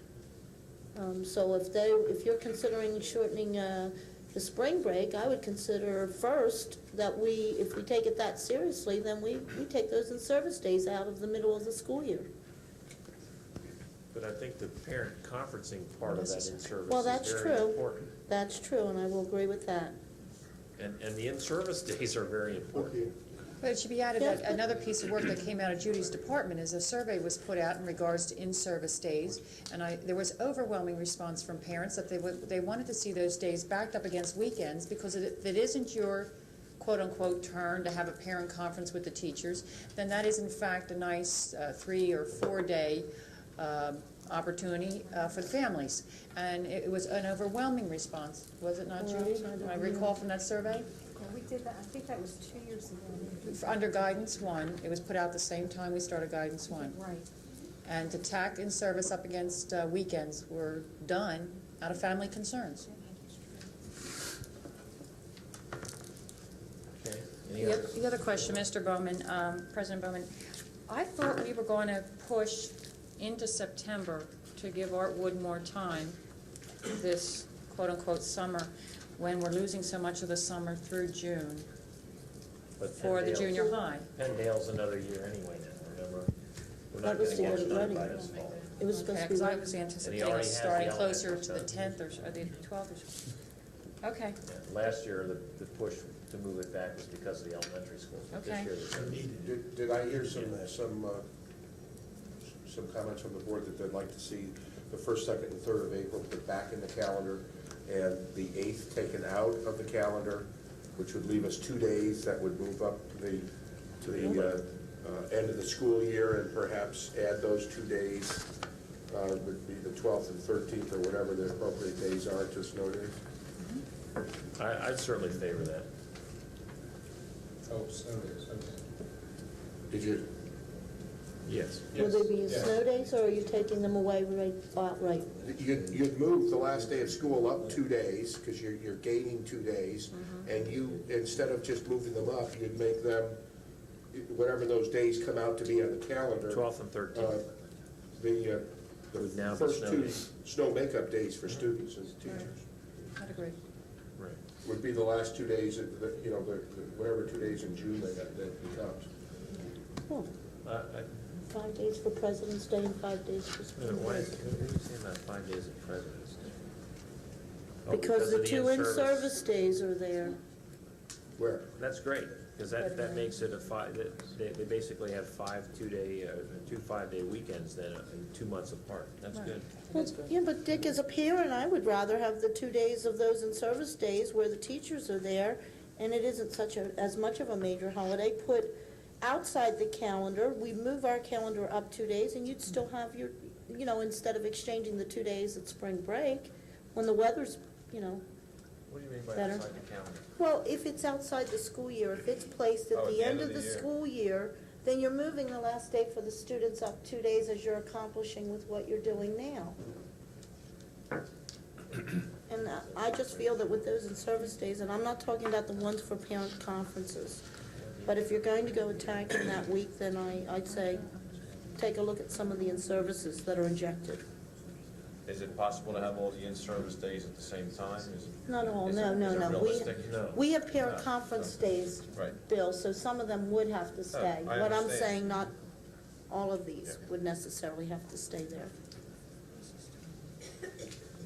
So if you're considering shortening the spring break, I would consider first that if we take it that seriously, then we take those in-service days out of the middle of the school year. But I think the parent conferencing part of that in-service Well, is that's very true. important. That's true, and I will agree with that. And the in-service days are very important. But it should be added Yeah, that but- another piece of work that came out of Judy's department is a survey was put out in regards to in-service days. And there was overwhelming response from parents that they wanted to see those days backed up against weekends, because if it isn't your quote-unquote turn to have a parent conference with the teachers, then that is in fact a nice 3 or 4 day opportunity for the families. And it was an overwhelming response, was it not, Judy? I recall from that survey? We did that, I think that was 2 years ago. Under Guidance 1, it was put out the same time we started Guidance 1. Right. And to tack in service up against weekends were done out of family concerns. Okay. Any other? The other question, Mr. Bowman, President Bowman, I thought we were going to push into September to give Art Wood more time this quote-unquote summer, when we're losing so much of the summer through June But for the Penndale's- junior high. Penndale's another year anyway now, remember? We're That not was gonna to get get it started ready. by this fall. It was supposed to be Because I ready. was And he anticipating already us has starting the closer elementary to the stuff. 10th or the 12th or so. Okay. Yeah, last year, the push to move it back was because of the elementary schools. But Okay. This year, they're Did I hear some comments from the board that they'd like to see the 1st, 2nd, and 3rd of April put back in the calendar, and the 8th taken out of the calendar, which would leave us 2 days that would move up to the end of the school year, and perhaps add those 2 days, would be the 12th and 13th, or whatever the appropriate days are to snow days? I'd certainly favor that. Oh, snow days, okay. Did you? Yes. Will they be Yes. snow days, or are you taking them away right? You'd move the last day of school up 2 days, because you're gaining 2 days, and you, instead of just moving them up, you'd make them, whatever those days come out to be on the calendar. 12th and 13th. The Would now be first snow 2 days. snow makeup days for students and teachers I'd agree. Right. would be the last 2 days, whatever 2 days in June that becomes. Oh, 5 days for President's Day and 5 days for school. Why is it, what are you saying about 5 days of President's Day? Oh, Because the of 2 in-service. in-service days are there. Where? That's great, because that makes it a they basically have 5 2-day, 2 5-day weekends then, 2 months apart. That's good. Well, yeah, but Dick, as a parent, I would rather have the 2 days of those in-service days where the teachers are there, and it isn't as much of a major holiday. Put outside the calendar, we move our calendar up 2 days, and you'd still have your, instead of exchanging the 2 days at spring break, when the weather's, What do you mean by better. outside the calendar? Well, if it's outside the school year, if it's placed at the end of the year. school year, then you're moving the last day for the students up 2 days as you're accomplishing with what you're doing now. And I just feel that with those in-service days, and I'm not talking about the ones for parent conferences, but if you're going to go attacking that week, then I'd say, take a look at some of the in-services that are injected. Is it possible to have all the in-service days at the same time? Not all, Is it no. realistic? We have parent No. conference days, Right. Bill, so some of them would have to stay. I What I'm understand. saying, not all of these would necessarily have to stay there.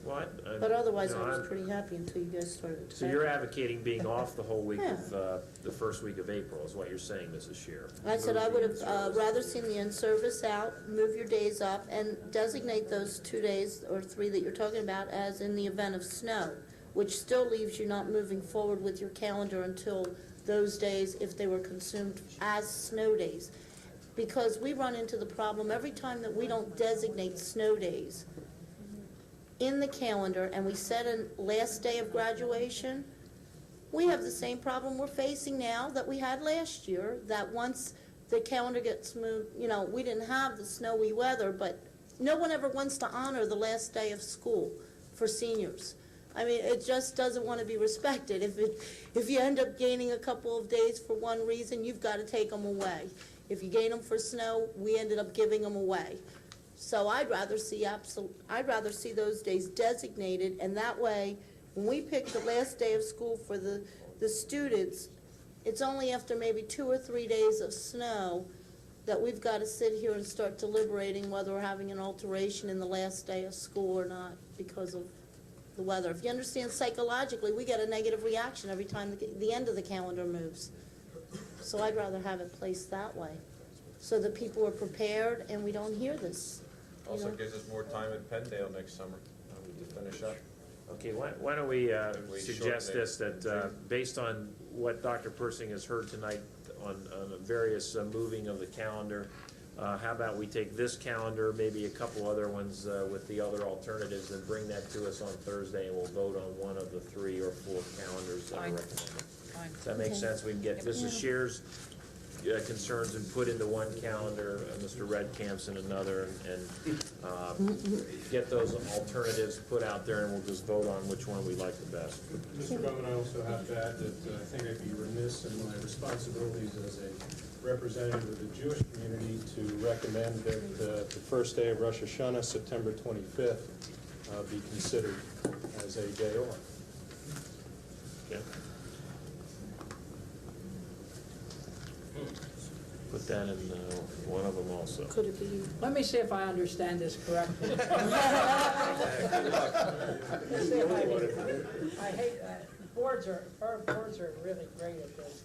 Well, But otherwise, you know, I was I'm- pretty happy until you guys started. So you're advocating being off the whole week Yeah. of, the first week of April, is what you're saying, Mrs. Scheer? I said I Move would the have in-service rather days. seen the in-service out, move your days up, and designate those 2 days or 3 that you're talking about as in the event of snow, which still leaves you not moving forward with your calendar until those days, if they were consumed as snow days. Because we run into the problem every time that we don't designate snow days in the calendar, and we set a last day of graduation, we have the same problem we're facing now that we had last year, that once the calendar gets moved, we didn't have the snowy weather, but no one ever wants to honor the last day of school for seniors. I mean, it just doesn't want to be respected. If you end up gaining a couple of days for one reason, you've got to take them away. If you gain them for snow, we ended up giving them away. So I'd rather see those days designated, and that way, when we pick the last day of school for the students, it's only after maybe 2 or 3 days of snow that we've got to sit here and start deliberating whether we're having an alteration in the last day of school or not because of the weather. If you understand psychologically, we get a negative reaction every time the end of the calendar moves. So I'd rather have it placed that way, so that people are prepared and we don't hear this. Also gives us more time at Penndale next summer to finish up. Okay, why don't we We suggest shorten it. this, that based on what Dr. Persing has heard tonight on the various moving of the calendar, how about we take this calendar, maybe a couple other ones with the other alternatives, and bring that to us on Thursday, and we'll vote on one of the 3 or 4 calendars that are Fine. recommended. Fine. Does that make sense? We can get Mrs. Shear's concerns and put into one calendar, Mr. Redcamp's in another, and get those alternatives put out there, and we'll just vote on which one we like the best. Mr. Bowman, I also have to add that I think I'd be remiss in my responsibilities as a representative of the Jewish community to recommend that the first day of Rosh Hashanah, September 25th, be considered as a day off. Okay. Put that in one of them also. Could it be? Let me see if I understand this correctly. I hate, boards are really great at this.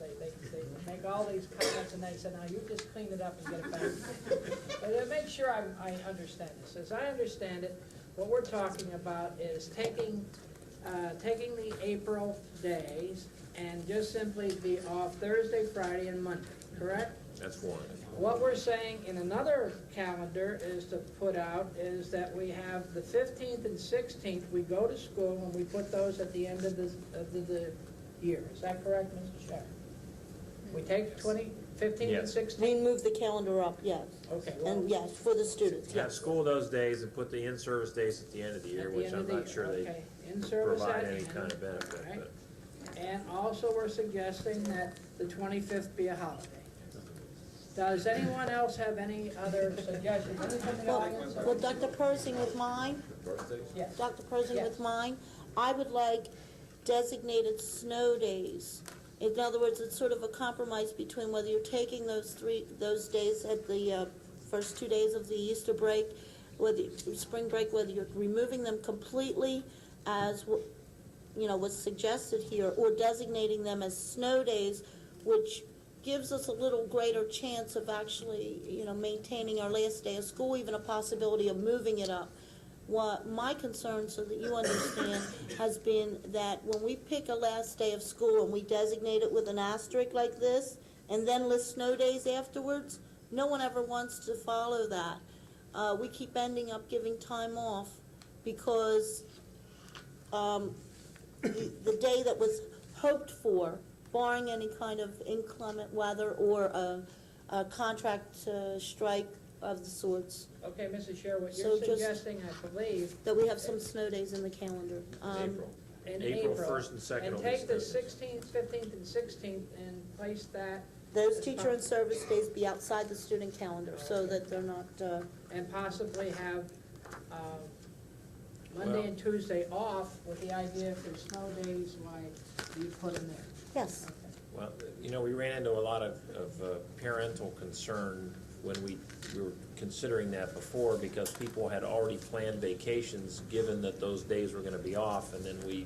They make all these comments and they say, now you just clean it up and get it back. But to make sure I understand this, as I understand it, what we're talking about is taking the April days and just simply be off Thursday, Friday, and Monday, correct? That's one. What we're saying in another calendar is to put out is that we have the 15th and 16th, we go to school and we put those at the end of the year. Is that correct, Mr. Sheriff? We take 15th and Yes. 16th? We move the calendar up, yes. Okay, well, And yes, for the students, Have yes. school those days and put the in-service days at the end of the year, at the which end I'm of the not year, sure they okay. In-service provide at any the end, kind of benefit, right. but. And also we're suggesting that the 25th be a holiday. Does anyone else have any other suggestions? Anything from the audience? Well, Dr. Persing with mine, Yes. Dr. Persing Yes. with mine, I would like designated snow days. In other words, it's sort of a compromise between whether you're taking those days at the first 2 days of the Easter break, whether spring break, whether you're removing them completely as was suggested here, or designating them as snow days, which gives us a little greater chance of actually, maintaining our last day of school, even a possibility of moving it up. What my concern, so that you understand, has been that when we pick a last day of school and we designate it with an asterisk like this, and then list snow days afterwards, no one ever wants to follow that. We keep ending up giving time off because the day that was hoped for, barring any kind of inclement weather or a contract strike of the sorts, Okay, Mrs. Sher, what So you're just- suggesting, I believe, that we have some snow days in the calendar. April. in April April. 1st and 2nd And will be take the snow days. 16th, 15th, and 16th and place that. Those as teacher part- and service days be outside the student calendar, so that they're not, And possibly have Monday and Tuesday off with the idea for snow days, like you put in there. yes. Well, we ran into a lot of parental concern when we were considering that before, because people had already planned vacations, given that those days were gonna be off, and then we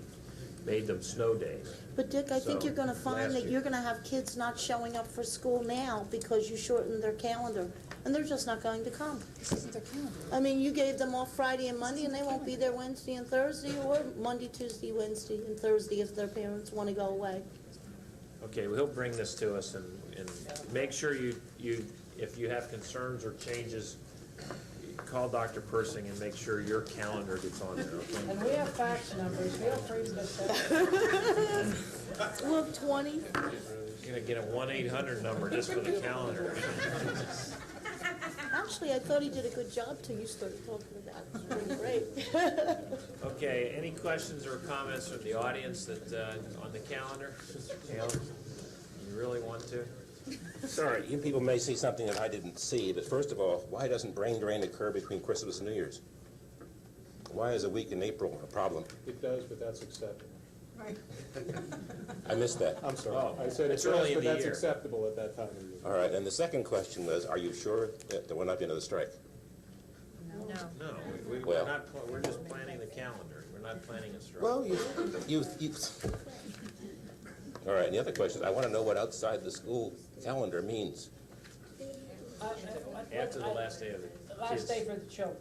made them snow days. But Dick, I think So, you're gonna find last that year- you're gonna have kids not showing up for school now because you shortened their calendar, and they're just not going to come. This isn't their calendar. I mean, you gave them off Friday and Monday, and they won't be there Wednesday and Thursday, or Monday, Tuesday, Wednesday, and Thursday if their parents wanna go away. Okay, well, he'll bring this to us, and make sure you, if you have concerns or changes, call Dr. Persing and make sure your calendar gets on there, okay? And we have fax numbers, feel free to get We'll have 20. You're gonna get a 1-800 number just for the calendar. Actually, I thought he did a good job till you started talking about it. It's pretty great. Okay, any questions or comments from the audience that, on the calendar? Taylor, you really want to? Sorry, you people may see something that I didn't see, but first of all, why doesn't brain drain occur between Christmas and New Year's? Why is a week in April a problem? It does, but that's acceptable. I missed that. I'm sorry. Oh, I said it's it's early in but the that's year. acceptable at that time of year. All right, and the second question was, are you sure that there will not be another strike? No. No, we're Well- not, we're just planning the calendar. We're not planning a strike. Well, you. All right, and the other question is, I want to know what outside the school calendar means. After the last day of the The last kids. day for the children.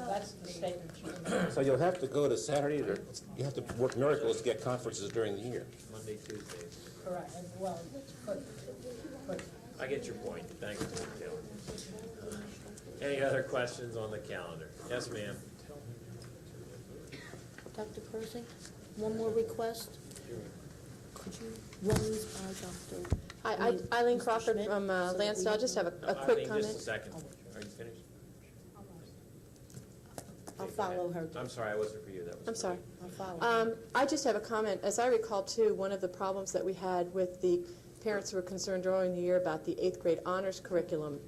That's the statement she's making. So you'll have to go to Saturday, or you have to work miracles to get conferences during the year. Monday, Tuesdays. Correct, and well, but, I get your point. Thanks for the calendar. Any other questions on the calendar? Yes, ma'am. Dr. Persing, one more request? Could you run these by Dr.? Hi, Eileen Mr. Crawford Schmidt, from so that we Lansdale. I just have a quick Eileen, comment. just a second. Are you finished? I'll follow her. I'm sorry, I wasn't for you. That was I'm for sorry. me. I'll follow her. I just have a comment. As I recall, too, one of the problems that we had with the parents who were concerned earlier in the year about the 8th grade honors curriculum,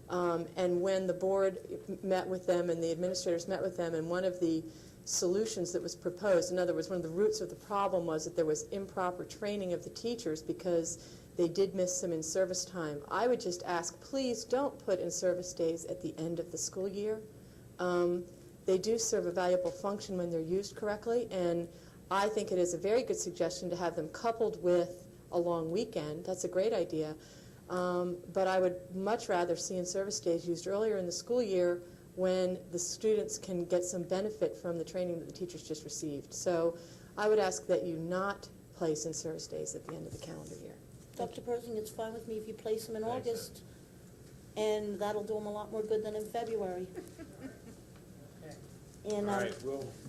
and when the board met with them and the administrators met with them, and one of the solutions that was proposed, in other words, one of the roots of the problem was that there was improper training of the teachers because they did miss some in-service time. I would just ask, please don't put in-service days at the end of the school year. They do serve a valuable function when they're used correctly, and I think it is a very good suggestion to have them coupled with a long weekend. That's a great idea. But I would much rather see in-service days used earlier in the school year when the students can get some benefit from the training that the teachers just received. So I would ask that you not place in-service days at the end of the calendar year. Dr. Persing, it's fine with me if you place them in August, and that'll do them a lot more good than in February. And, All right,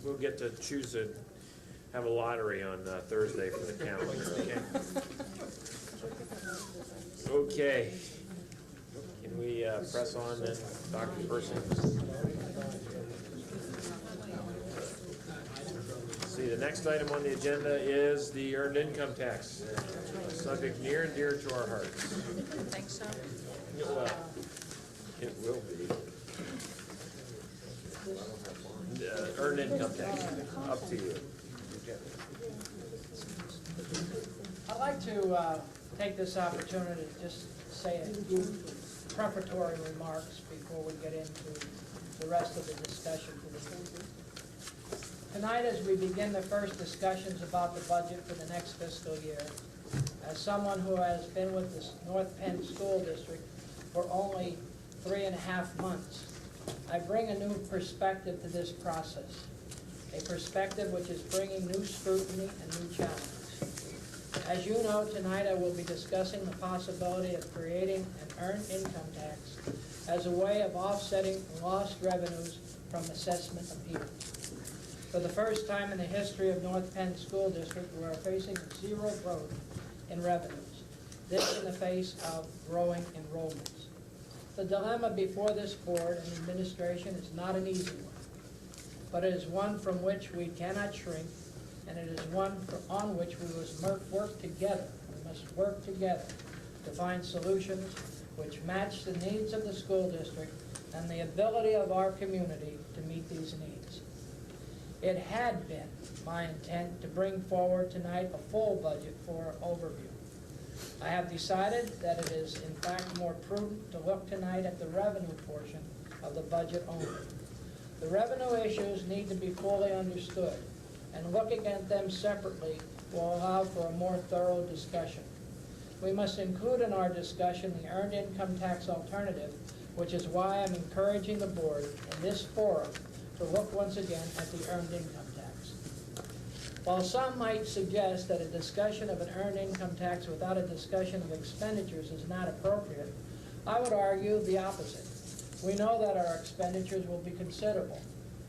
we'll get to choose have a lottery on Thursday for the calendar, okay? Okay. Can we press on then, Dr. Person? See, the next item on the agenda is the earned income tax, a subject near and dear to our hearts. Think so? Well, it will be. Earned income tax, up to you. I'd like to take this opportunity to just say a few preparatory remarks before we get into the rest of the discussion. Tonight, as we begin the first discussions about the budget for the next fiscal year, as someone who has been with the North Penn School District for only 3.5 months, I bring a new perspective to this process, a perspective which is bringing new scrutiny and new challenges. As you know, tonight I will be discussing the possibility of creating an earned income tax as a way of offsetting lost revenues from assessment appeals. For the first time in the history of North Penn School District, we are facing zero growth in revenues. This in the face of growing enrollments. The dilemma before this board and administration is not an easy one, but it is one from which we cannot shrink, and it is one on which we must work together. We must work together to find solutions which match the needs of the school district and the ability of our community to meet these needs. It had been my intent to bring forward tonight a full budget for overview. I have decided that it is in fact more prudent to look tonight at the revenue portion of the budget only. The revenue issues need to be fully understood, and looking at them separately will allow for a more thorough discussion. We must include in our discussion the earned income tax alternative, which is why I'm encouraging the board in this forum to look once again at the earned income tax. While some might suggest that a discussion of an earned income tax without a discussion of expenditures is not appropriate, I would argue the opposite. We know that our expenditures will be considerable,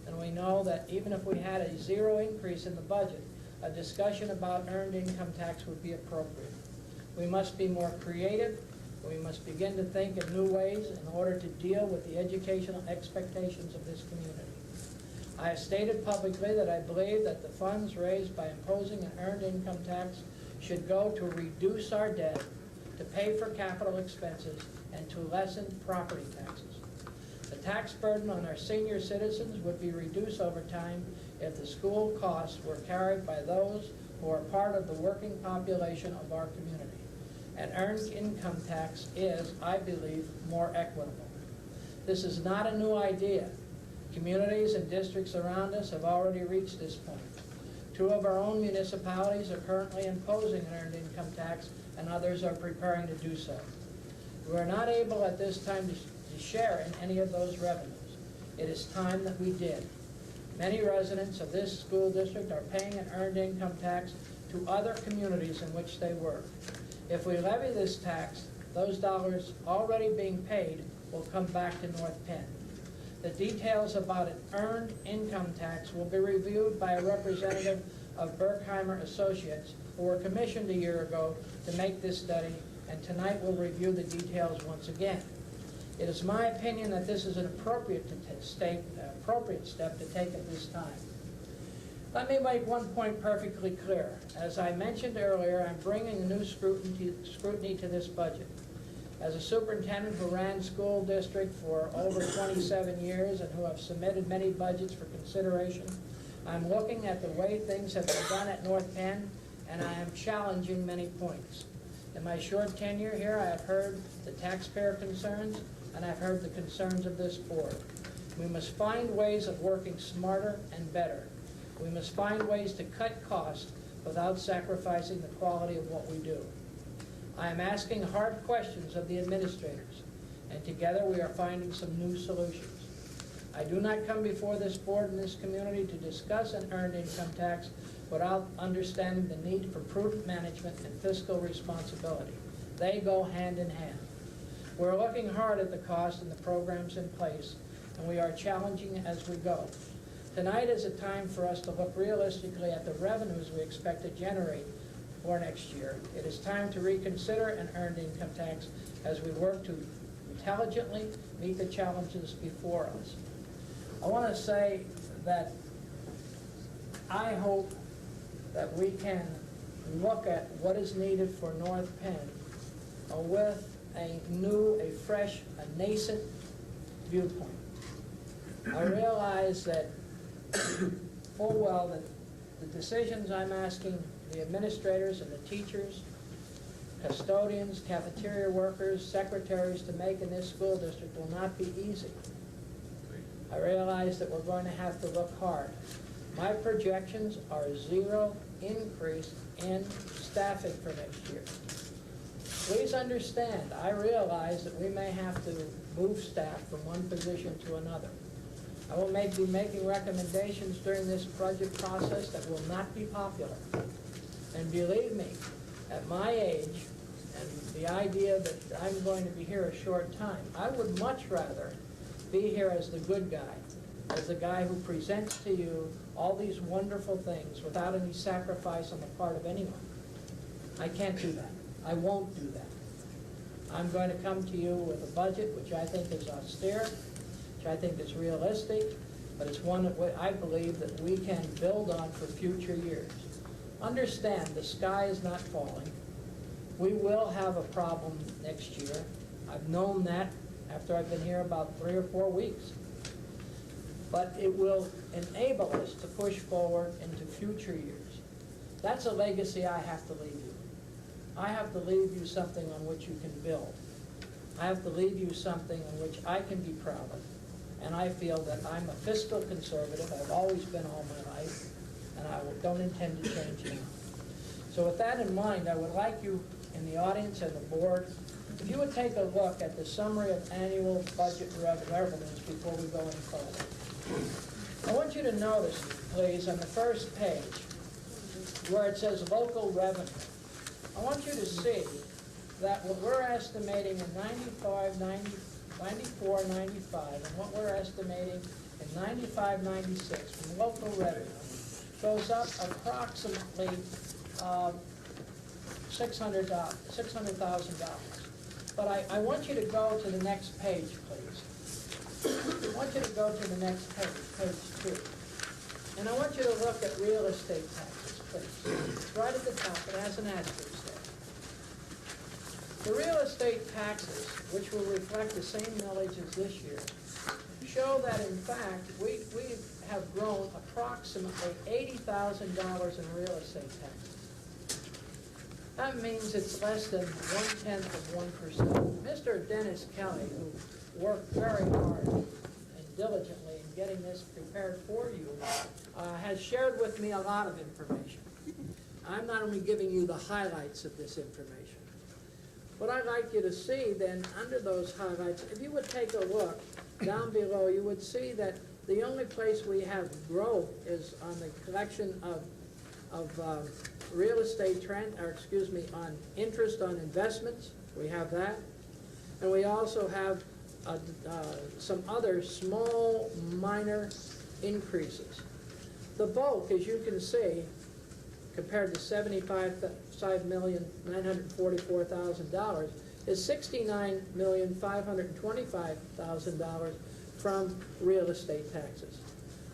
and we know that even if we had a zero increase in the budget, a discussion about earned income tax would be appropriate. We must be more creative. We must begin to think in new ways in order to deal with the educational expectations of this community. I have stated publicly that I believe that the funds raised by imposing an earned income tax should go to reduce our debt, to pay for capital expenses, and to lessen property taxes. The tax burden on our senior citizens would be reduced over time if the school costs were carried by those who are part of the working population of our community. An earned income tax is, I believe, more equitable. This is not a new idea. Communities and districts around us have already reached this point. 2 of our own municipalities are currently imposing an earned income tax, and others are preparing to do so. We are not able at this time to share in any of those revenues. It is time that we did. Many residents of this school district are paying an earned income tax to other communities in which they work. If we levy this tax, those dollars already being paid will come back to North Penn. The details about an earned income tax will be reviewed by a representative of Berkheimer Associates, who were commissioned a year ago to make this study, and tonight we'll review the details once again. It is my opinion that this is an appropriate step to take at this time. Let me make one point perfectly clear. As I mentioned earlier, I'm bringing a new scrutiny to this budget. As a superintendent who ran school district for over 27 years and who have submitted many budgets for consideration, I'm looking at the way things have been done at North Penn, and I am challenging many points. In my short tenure here, I have heard the taxpayer concerns, and I've heard the concerns of this board. We must find ways of working smarter and better. We must find ways to cut costs without sacrificing the quality of what we do. I am asking hard questions of the administrators, and together we are finding some new solutions. I do not come before this board and this community to discuss an earned income tax without understanding the need for prudent management and fiscal responsibility. They go hand in hand. We're looking hard at the cost and the programs in place, and we are challenging as we go. Tonight is a time for us to look realistically at the revenues we expect to generate for next year. It is time to reconsider an earned income tax as we work to intelligently meet the challenges before us. I want to say that I hope that we can look at what is needed for North Penn with a new, a fresh, a nascent viewpoint. I realize that full well that the decisions I'm asking the administrators and the teachers, custodians, cafeteria workers, secretaries to make in this school district will not be easy. I realize that we're going to have to look hard. My projections are 0 increase in staffing for next year. Please understand, I realize that we may have to move staff from one position to another. I will be making recommendations during this budget process that will not be popular. And believe me, at my age, and the idea that I'm going to be here a short time, I would much rather be here as the good guy, as the guy who presents to you all these wonderful things without any sacrifice on the part of anyone. I can't do that. I won't do that. I'm going to come to you with a budget which I think is austere, which I think is realistic, but it's one that I believe that we can build on for future years. Understand, the sky is not falling. We will have a problem next year. I've known that after I've been here about 3 or 4 weeks. But it will enable us to push forward into future years. That's a legacy I have to leave you. I have to leave you something on which you can build. I have to leave you something on which I can be proud of. And I feel that I'm a fiscal conservative. I've always been all my life, and I don't intend to change now. So with that in mind, I would like you in the audience and the board, if you would take a look at the summary of annual budget revenues before we go any further. I want you to notice, please, on the first page, where it says local revenue. I want you to see that what we're estimating in 94, 95, and what we're estimating in 95, 96 from local revenue goes up approximately $600,000. But I want you to go to the next page, please. I want you to go to the next page, page 2. And I want you to look at real estate taxes, please. It's right at the top. It has an asterisk there. The real estate taxes which will reflect the same millage as this year, show that in fact, we have grown approximately $80,000 in real estate taxes. That means it's less than 0.1%. Mr. Dennis Kelly, who worked very hard and diligently in getting this prepared for you, has shared with me a lot of information. I'm not only giving you the highlights of this information. What I'd like you to see then, under those highlights, if you would take a look down below, you would see that the only place we have growth is on the collection of real estate on interest on investments. We have that. And we also have some other small, minor increases. The bulk, as you can see, compared to $75,944,000, is $69,525,000 from real estate taxes.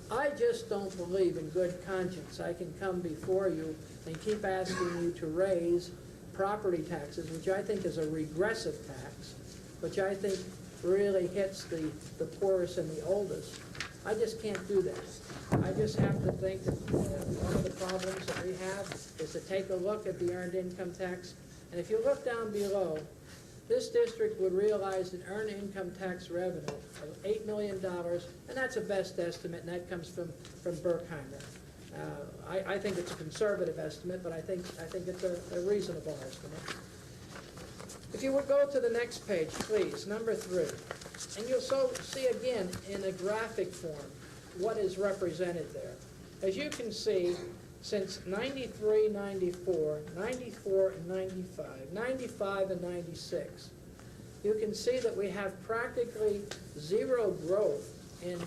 I just don't believe in good conscience I can come before you and keep asking you to raise property taxes, which I think is a regressive tax, which I think really hits the poorest and the oldest. I just can't do that. I just have to think that one of the problems that we have is to take a look at the earned income tax. And if you look down below, this district would realize an earned income tax revenue of $8 million, and that's a best estimate, and that comes from Berkheimer. I think it's a conservative estimate, but I think it's a reasonable estimate. If you would go to the next page, please, number 3, and you'll see again in a graphic form what is represented there. As you can see, since 93, 94, 94 and 95, 95 and 96, you can see that we have practically zero growth in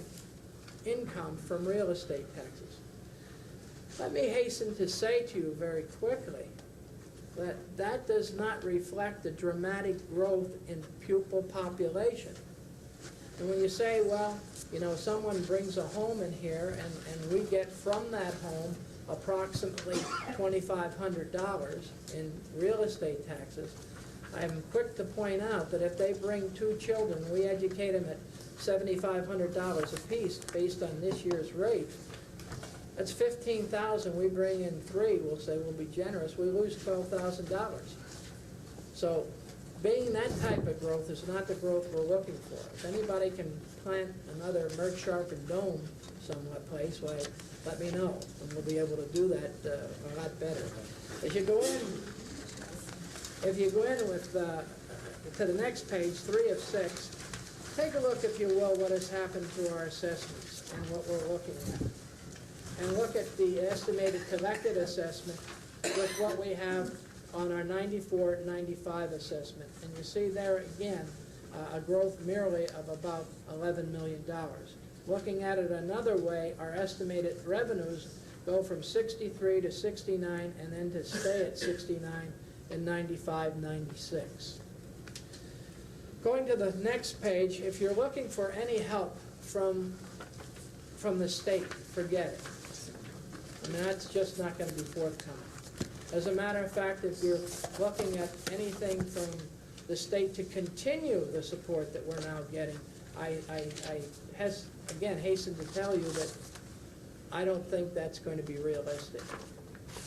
income from real estate taxes. Let me hasten to say to you very quickly that that does not reflect the dramatic growth in pupil population. And when you say, well, you know, someone brings a home in here and we get from that home approximately $2,500 in real estate taxes, I'm quick to point out that if they bring 2 children, we educate them at $7,500 apiece based on this year's rate. That's $15,000. We bring in 3, we'll say we'll be generous, we lose $12,000. So being that type of growth is not the growth we're looking for. If anybody can plant another Merck Sharpen dome somewhat place, why, let me know, and we'll be able to do that a lot better. If you go in with to the next page, 3 of 6, take a look, if you will, what has happened to our assessments and what we're looking at. And look at the estimated collected assessment with what we have on our 94-95 assessment. And you see there again a growth merely of about $11 million. Looking at it another way, our estimated revenues go from 63 to 69 and then to stay at 69 in 95-96. Going to the next page, if you're looking for any help from the state, forget it. I mean, that's just not going to be forthcoming. As a matter of fact, if you're looking at anything from the state to continue the support that we're now getting, I hasten to tell you that I don't think that's going to be realistic.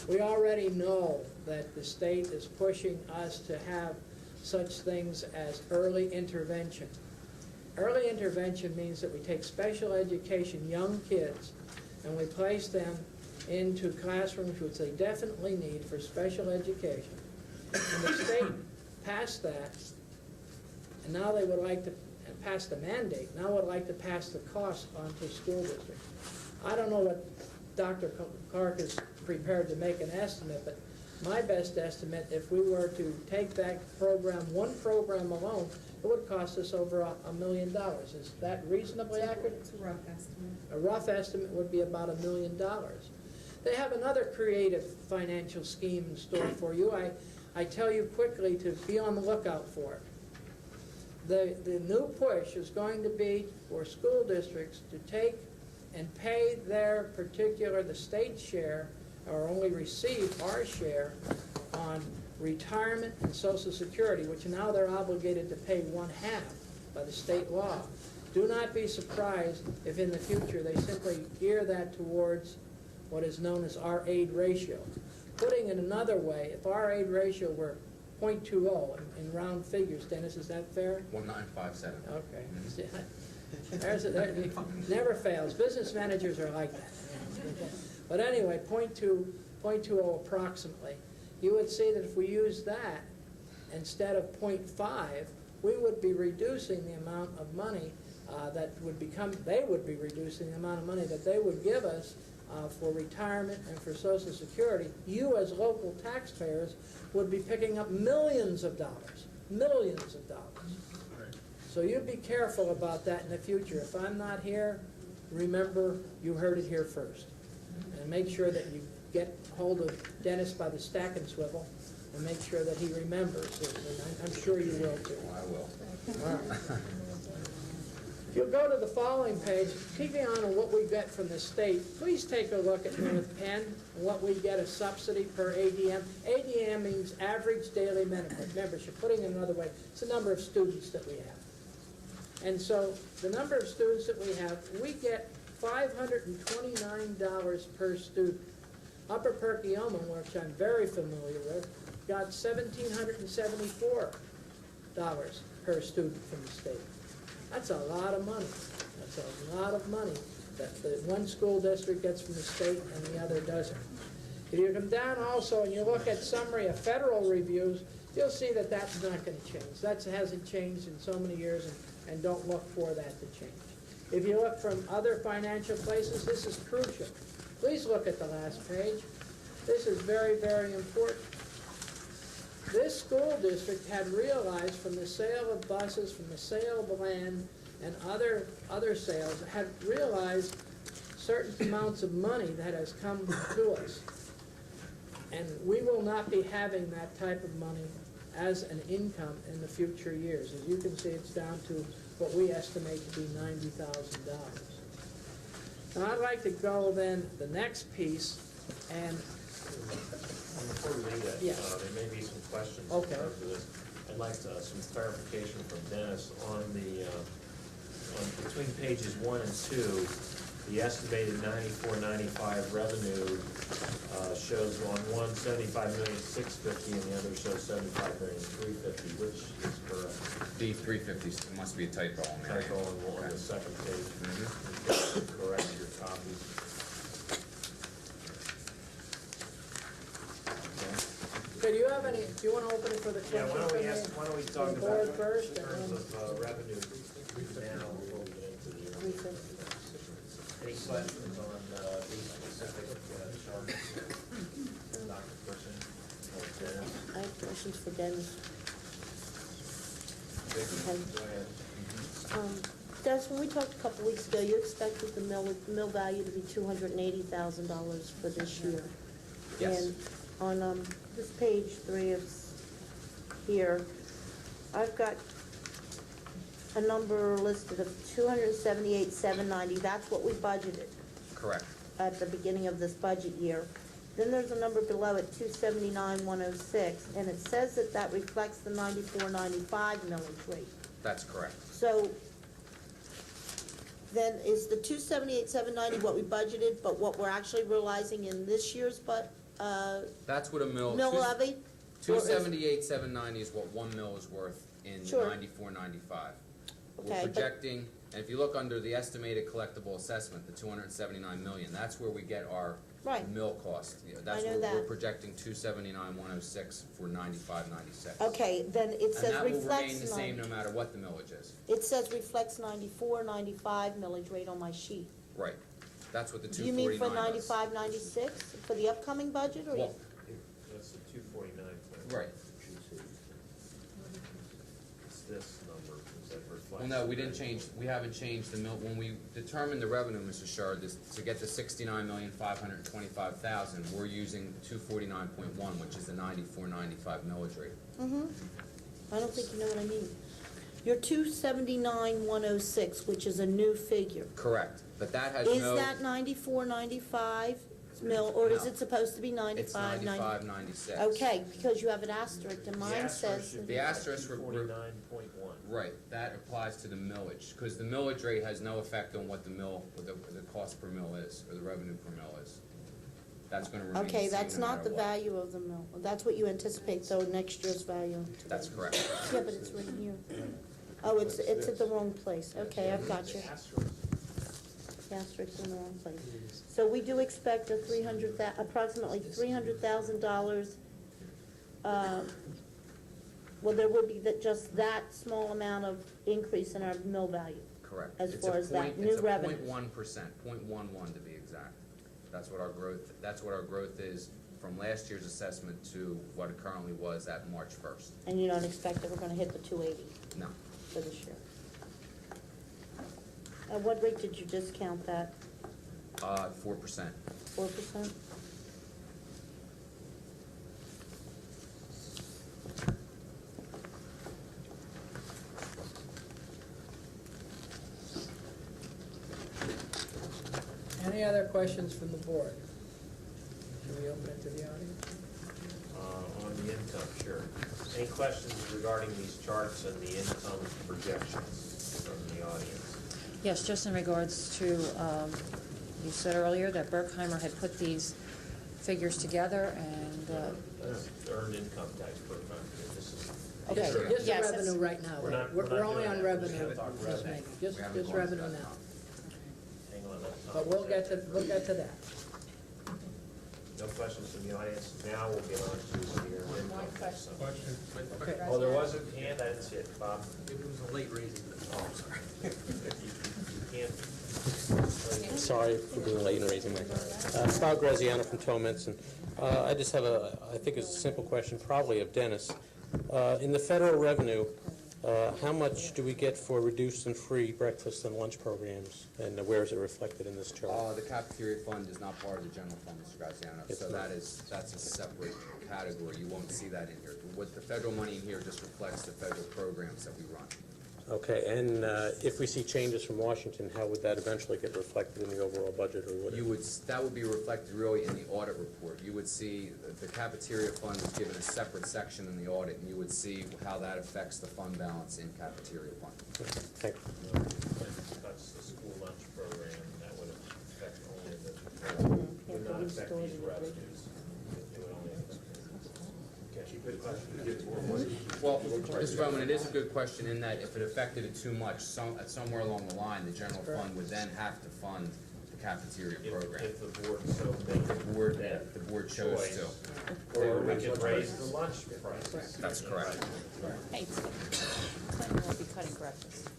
We already know that the state is pushing us to have such things as early intervention. Early intervention means that we take special education young kids and we place them into classrooms which they definitely need for special education. And the state passed that, and now they would like to pass the mandate, now would like to pass the cost onto school districts. I don't know what Dr. Clark is prepared to make an estimate, but my best estimate, if we were to take that program, one program alone, it would cost us over $1 million. Is that reasonably accurate? It's a rough estimate. A rough estimate would be about $1 million. They have another creative financial scheme in store for you. I tell you quickly to be on the lookout for it. The new push is going to be for school districts to take and pay their particular, the state share, or only receive our share on retirement and Social Security, which now they're obligated to pay 1/2 by the state law. Do not be surprised if in the future they simply gear that towards what is known as our aid ratio. Putting it another way, if our aid ratio were 0.20 in round figures, Dennis, is that fair? 1957. Okay. It never fails. Business managers are like that. But anyway, 0.20 approximately. You would see that if we use that instead of 0.5, we would be reducing the amount of money they would be reducing the amount of money that they would give us for retirement and for Social Security. You as local taxpayers would be picking up millions of dollars. So you be careful about that in the future. If I'm not here, remember you heard it here first. And make sure that you get hold of Dennis by the stack and swivel and make sure that he remembers. And I'm sure you will too. I will. All right. If you'll go to the following page, keeping on what we get from the state, please take a look at North Penn, what we get a subsidy per ADM. ADM means average daily membership. Putting it another way, it's the number of students that we have. And so the number of students that we get $529 per student. Upper Perkiomen, which I'm very familiar with, got $1,774 per student from the state. That's a lot of money. That's a lot of money that the one school district gets from the state and the other doesn't. If you come down also and you look at summary of federal reviews, you'll see that that's not going to change. That hasn't changed in so many years, and don't look for that to change. If you look from other financial places, this is crucial. Please look at the last page. This is very, very important. This school district had realized from the sale of buses, from the sale of land, and other sales, had realized certain amounts of money that has come to us. And we will not be having that type of money as an income in the future years. As you can see, it's down to what we estimate to be $90,000. Now I'd like to go then the next piece, and before we leave that, there may be some questions in terms of this. I'd like some clarification from Dennis on between pages 1 and 2. The estimated 94-95 revenue shows on one $75,650,000 and the other shows $75,350,000. Which is correct? The 350 must be a typo on there. Typo on the second page. Correct your copies. Okay, do you have any? Do you want to open it for the question? Yeah. Why don't we talk about board first, in terms of revenue now before we get into the. Any questions on these specific charts? Dr. Person or Dennis? I have questions for Dennis. Go ahead. Dennis, when we talked a couple weeks ago, you expected the mill value to be $280,000 for this year. Yes. And on this page 3 of here, I've got a number listed of $278,790. That's what we budgeted Correct. at the beginning of this budget year. Then there's a number below it, $279,106, and it says that that reflects the 94.95 millage rate. That's correct. So then is the $278,790 what we budgeted, but what we're actually realizing in this year's That's what a mill levy? 278,790 is what 1 mill is worth in Sure. 94.95. Okay, We're but- projecting, and if you look under the estimated collectible assessment, the 279 million, that's where we get our Right. mill cost. That's I know where that. we're projecting 279,106 for 95.96. Okay, then it says And that will reflects remain the same no matter what the millage is. It says reflects 94.95 millage rate on my sheet. Right. That's what the Do you mean for 249 does. 95.96 for the upcoming budget, or? Well, That's the 249. Right. It's this number that reflects. Well, no, we haven't changed the mill, when we determined the revenue, Mr. Shard, to get the 69,525,000, we're using 249.1, which is the 94.95 millage rate. I don't think you know what I mean. Your 279,106, which is a new figure. Correct, but that has Is no. that 94.95 mill, or is No. it supposed to be It's 95, 95, 96. Okay, because you have an asterisk, and mine says. The asterisk, 49.1. right, that applies to the millage, because the millage rate has no effect on what the mill, what the cost per mill is, or the revenue per mill is. That's gonna remain the Okay, same that's no not matter the what. value of the mill. That's what you anticipate, though, next year's value. That's correct. Yeah, but it's right here. Oh, it's at the wrong place. Okay, I've got you. The asterisk's in the wrong place. So we do expect approximately $300,000. Well, there would be just that small amount of increase in our mill value. Correct. As It's far a as that point- new revenue. It's a 0.1%, 0.11 to be exact. That's what our growth is from last year's assessment to what it currently was at March 1st. And you don't expect that we're gonna hit the 280 No. for this year? At what rate did you discount that? 4%. 4%? Any other questions from the board? Should we open it to the audience? On the income, sure. Any questions regarding these charts and the income projections from the audience? Yes, just in regards to, you said earlier that Berkheimer had put these figures together and, Earned income tax per factor, this is. Okay, Just the yes, revenue right now. We're not We're only doing on that. revenue. We haven't talked Just revenue. making- Just We haven't just gone to revenue that now. Hang on, that's not- But we'll get to that. No questions from the audience. Now we'll get on to the earned income tax. Okay. Oh, there was a hand, I didn't see it, Bob. It was a late raising. Oh, I'm sorry. You can't. Sorry for being late and raising my hand. Bob Graziano from Tolminson. I just have I think it's a simple question, probably of Dennis. In the federal revenue, how much do we get for reduced and free breakfast and lunch programs, and where is it reflected in this chart? The cafeteria fund is not part of the general fund, Mr. Graziano, It's so not. that's a separate category. You won't see that in here. What the federal money in here just reflects the federal programs that we run. Okay, and if we see changes from Washington, how would that eventually get reflected in the overall budget, or would it? That would be reflected really in the audit report. You would see the cafeteria fund is given a separate section in the audit, and you would see how that affects the fund balance in cafeteria fund. Thank you. That's the school lunch program, that would affect only the, would not affect these revenues. It would only affect. Okay, good question. Well, Mr. Bowman, it is a good question in that if it affected it too much, somewhere along the line, the general fund would then have to fund the cafeteria program. If the board so makes The board chose choice. to. Or we could raise the lunch prices. That's correct. Hey, Clinton won't be cutting breakfast.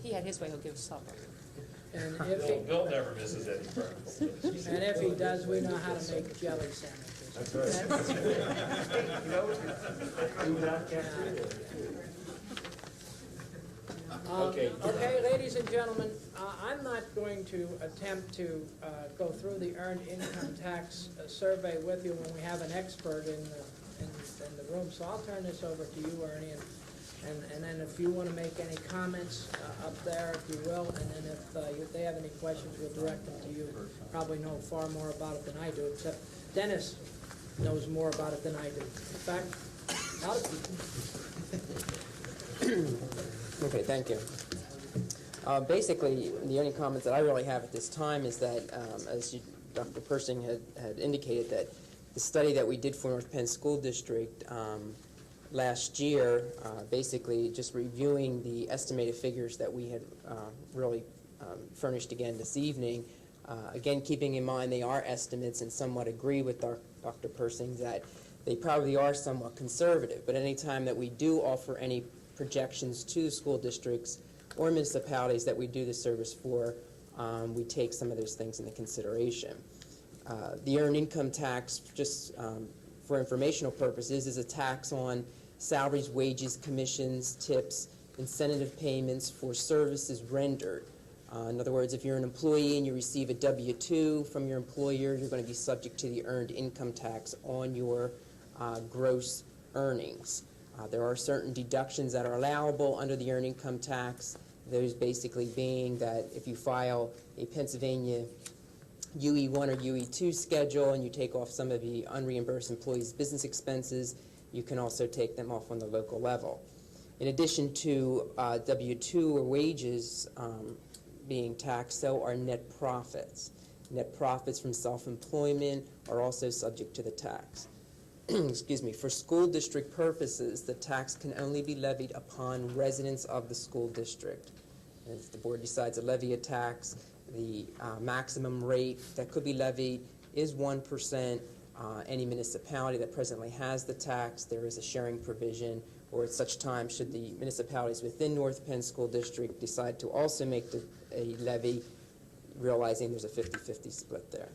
He had his way, he'll give supper. And if he, Bill never misses any breakfast. and if he does, we know how to make jelly sandwiches. That's right. You know, do without cafeteria. Okay, ladies and gentlemen, I'm not going to attempt to go through the earned income tax survey with you when we have an expert in the room, so I'll turn this over to you, Ernie, and then if you want to make any comments up there, if you will, and then if they have any questions, we'll direct them to you. Probably know far more about it than I do, except Dennis knows more about it than I do. In fact, a lot of people. Okay, thank you. Basically, the only comments that I really have at this time is that, as Dr. Persing had indicated, that the study that we did for North Penn School District last year, basically just reviewing the estimated figures that we had really furnished again this evening, again keeping in mind they are estimates and somewhat agree with Dr. Persing that they probably are somewhat conservative, but any time that we do offer any projections to the school districts or municipalities that we do the service for, we take some of those things into consideration. The earned income tax, just for informational purposes, is a tax on salaries, wages, commissions, tips, incentive payments for services rendered. In other words, if you're an employee and you receive a W-2 from your employer, you're going to be subject to the earned income tax on your gross earnings. There are certain deductions that are allowable under the earned income tax, those basically being that if you file a Pennsylvania UE1 or UE2 schedule and you take off some of the unreimbursed employees' business expenses, you can also take them off on the local level. In addition to W-2 or wages being taxed, so are net profits. Net profits from self-employment are also subject to the tax. Excuse me. For school district purposes, the tax can only be levied upon residents of the school district. If the board decides to levy a tax, the maximum rate that could be levied is 1%. Any municipality that presently has the tax, there is a sharing provision, or at such time should the municipalities within North Penn School District decide to also make a levy, realizing there's a 50-50 split there.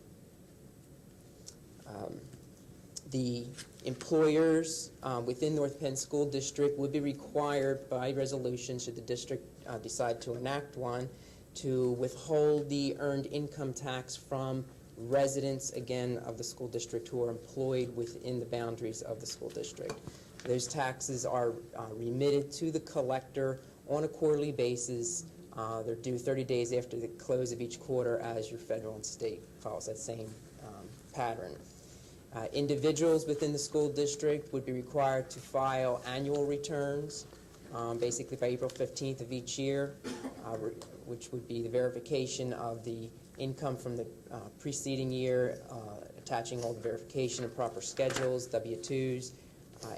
The employers within North Penn School District would be required by resolution, should the district decide to enact one, to withhold the earned income tax from residents, again, of the school district who are employed within the boundaries of the school district. Those taxes are remitted to the collector on a quarterly basis. They're due 30 days after the close of each quarter, as your federal and state follows that same pattern. Individuals within the school district would be required to file annual returns, basically by April 15th of each year, which would be the verification of the income from the preceding year, attaching all the verification and proper schedules, W-2s,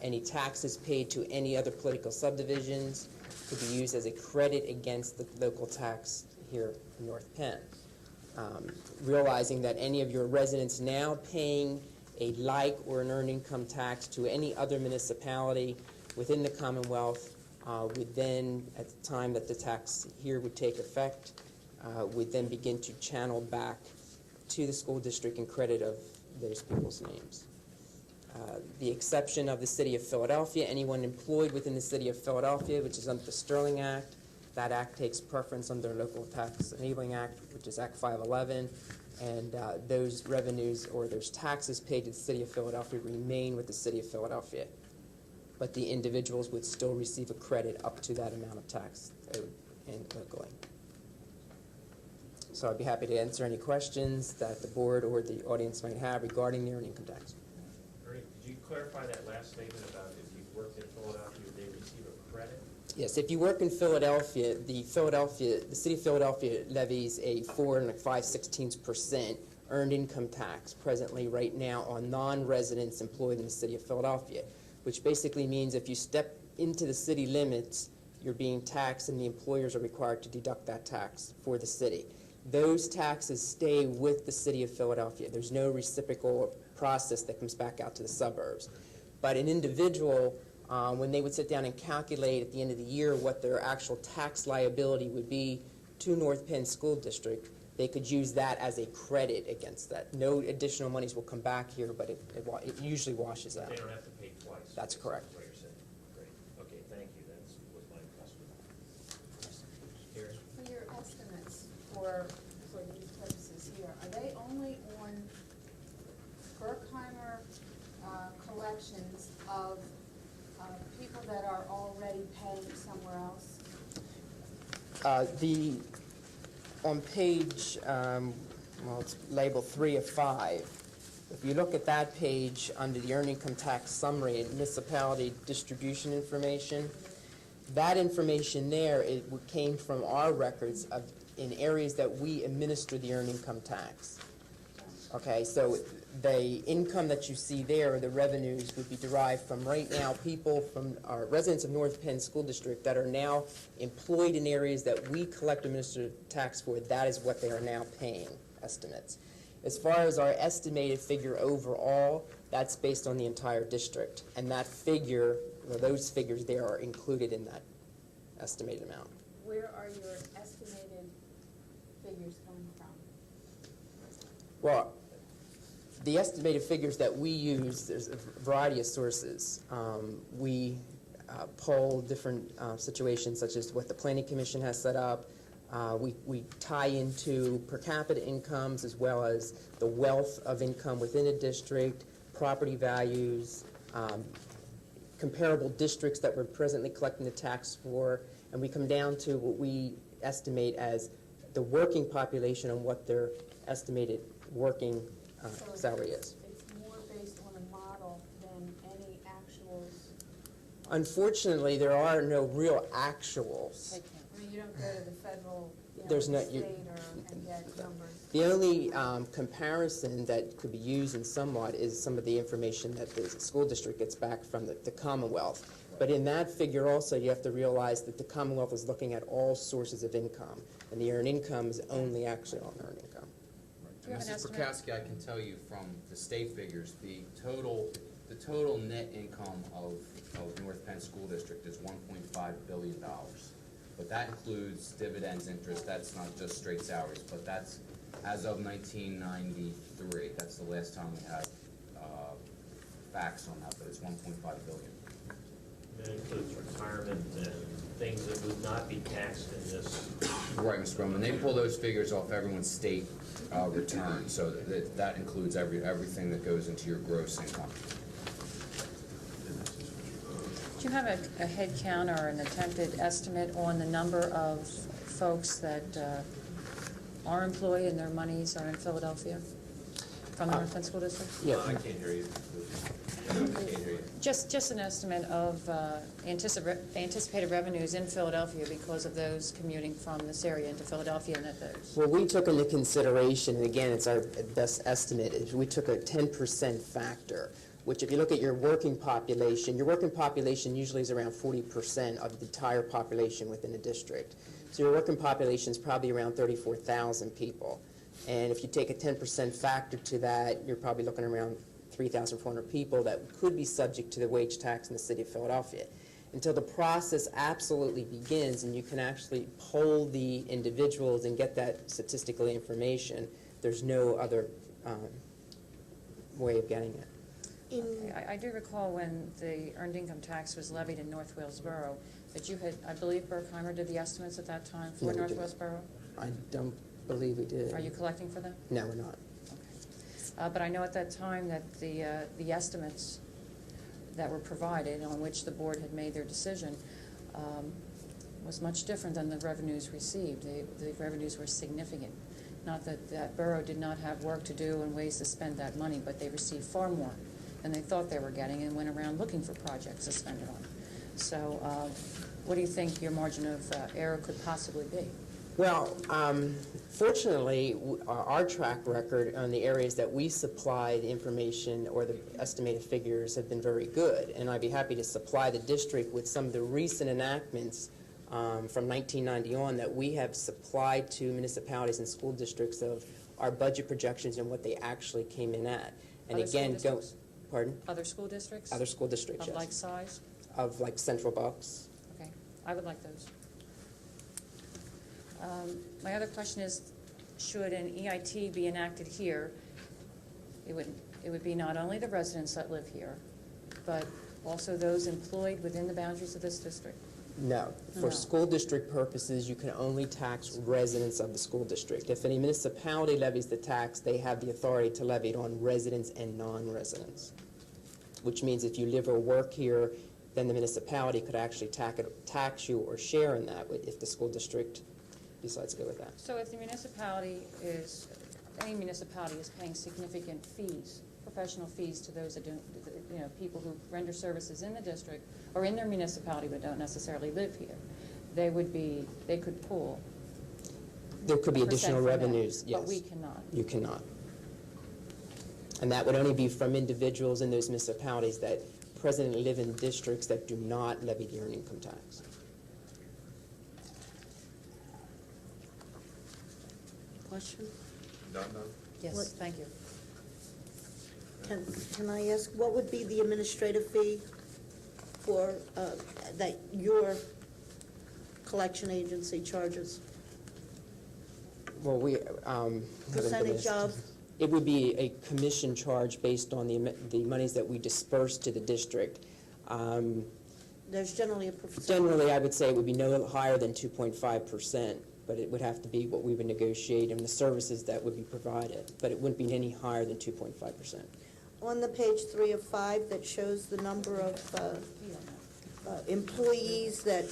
any taxes paid to any other political subdivisions could be used as a credit against the local tax here in North Penn. Realizing that any of your residents now paying a like or an earned income tax to any other municipality within the Commonwealth would then, at the time that the tax here would take effect, would then begin to channel back to the school district in credit of those people's names. The exception of the City of Philadelphia, anyone employed within the City of Philadelphia, which is under the Sterling Act, that act takes preference under Local Tax Enabling Act, which is Act 511, and those revenues or those taxes paid to the City of Philadelphia remain with the City of Philadelphia. But the individuals would still receive a credit up to that amount of tax owed locally. So I'd be happy to answer any questions that the board or the audience might have regarding the earned income tax. Ernie, did you clarify that last statement about if you worked in Philadelphia, would they receive a credit? Yes, if you work in Philadelphia, the City of Philadelphia levies a 4 5/16% earned income tax presently right now on non-residents employed in the City of Philadelphia, which basically means if you step into the city limits, you're being taxed and the employers are required to deduct that tax for the city. Those taxes stay with the City of Philadelphia. There's no reciprocal process that comes back out to the suburbs. But an individual, when they would sit down and calculate at the end of the year what their actual tax liability would be to North Penn School District, they could use that as a credit against that. No additional monies will come back here, but it usually washes out. They don't have to pay twice. That's correct. That's what you're saying. Great. Okay, thank you. That was my question. Here. For your estimates for these purposes here, are they only on Berkheimer collections of people that are already paying somewhere else? On page, well, it's labeled 3 of 5. If you look at that page under the earned income tax summary and municipality distribution information, that information there, it came from our records in areas that we administer the earned income tax. Okay, so the income that you see there, or the revenues, would be derived from right now people from our residents of North Penn School District that are now employed in areas that we collect administrative tax for. That is what they are now paying estimates. As far as our estimated figure overall, that's based on the entire district, and that figure, or those figures there, are included in that estimated amount. Where are your estimated figures coming from? Well, the estimated figures that we use, there's a variety of sources. We poll different situations, such as what the Planning Commission has set up. We tie into per capita incomes as well as the wealth of income within a district, property values, comparable districts that we're presently collecting the tax for, and we come down to what we estimate as the working population and what their estimated working salary is. It's more based on a model than any actuals. Unfortunately, there are no real actuals. I mean, you don't go to the federal, There's no- state and get numbers. The only comparison that could be used in somewhat is some of the information that the school district gets back from the Commonwealth. But in that figure also, you have to realize that the Commonwealth is looking at all sources of income, and the earned income is only actually on earned income. Do you have an Mrs. estimate? Prokowski, I can tell you from the state figures, the total net income of North Penn School District is $1.5 billion. But that includes dividends, interest, that's not just straight salaries, but that's as of 1993. That's the last time we had facts on that, but it's 1.5 billion. That includes retirement and things that would not be taxed in this. Right, Mr. Roman, they pull those figures off everyone's state return, so that includes everything that goes into your gross income. Do you have a head count or an attempted estimate on the number of folks that are employed and their monies are in Philadelphia from the North Penn School District? Yeah. I can't hear you. I can't hear you. Just an estimate of anticipated revenues in Philadelphia because of those commuting from this area into Philadelphia and at those. Well, we took into consideration, and again, it's our best estimate, is we took a 10% factor, which if you look at your working population usually is around 40% of the entire population within a district. So your working population is probably around 34,000 people. And if you take a 10% factor to that, you're probably looking around 3,400 people that could be subject to the wage tax in the city of Philadelphia. Until the process absolutely begins and you can actually poll the individuals and get that statistical information, there's no other way of getting it. I do recall when the earned income tax was levied in North Wales Borough, that you had, I believe Berkheimer did the estimates at that time for No, we North didn't. Wales Borough? I don't believe we did. Are you collecting for them? No, we're not. But I know at that time that the estimates that were provided on which the board had made their decision was much different than the revenues received. The revenues were significant. Not that that borough did not have work to do and ways to spend that money, but they received far more than they thought they were getting and went around looking for projects to spend it on. So what do you think your margin of error could possibly be? Well, fortunately, our track record on the areas that we supplied information or the estimated figures have been very good, and I'd be happy to supply the district with some of the recent enactments from 1990 on that we have supplied to municipalities and school districts of our budget projections and what they actually came in at. And Other school again, districts? Pardon? Other school districts? Other school districts, Of yes. like size? Of like Central Bucks. Okay, I would like those. My other question is, should an EIT be enacted here, it would be not only the residents that live here, but also those employed within the boundaries of this district? No. For school district purposes, you can only tax residents of the school district. If any municipality levies the tax, they have the authority to levy it on residents and non-residents, which means if you live or work here, then the municipality could actually tax you or share in that if the school district decides to go with that. So if the municipality is, any municipality is paying significant fees, professional fees to those that do, people who render services in the district or in their municipality but don't necessarily live here, they could pool. There could be additional percent from that, revenues, yes. But we cannot. You cannot. And that would only be from individuals in those municipalities that presently live in districts that do not levy the earned income tax. Question? No. Yes, What- thank you. Can I ask, what would be the administrative fee for, that your collection agency charges? Well, we haven't been Percentage asked. of? It would be a commission charge based on the monies that we disperse to the district. There's generally a percentage. Generally, I would say it would be no higher than 2.5%, but it would have to be what we would negotiate and the services that would be provided. But it wouldn't be any higher than 2.5%. On the page 3 of 5 that shows the number of employees that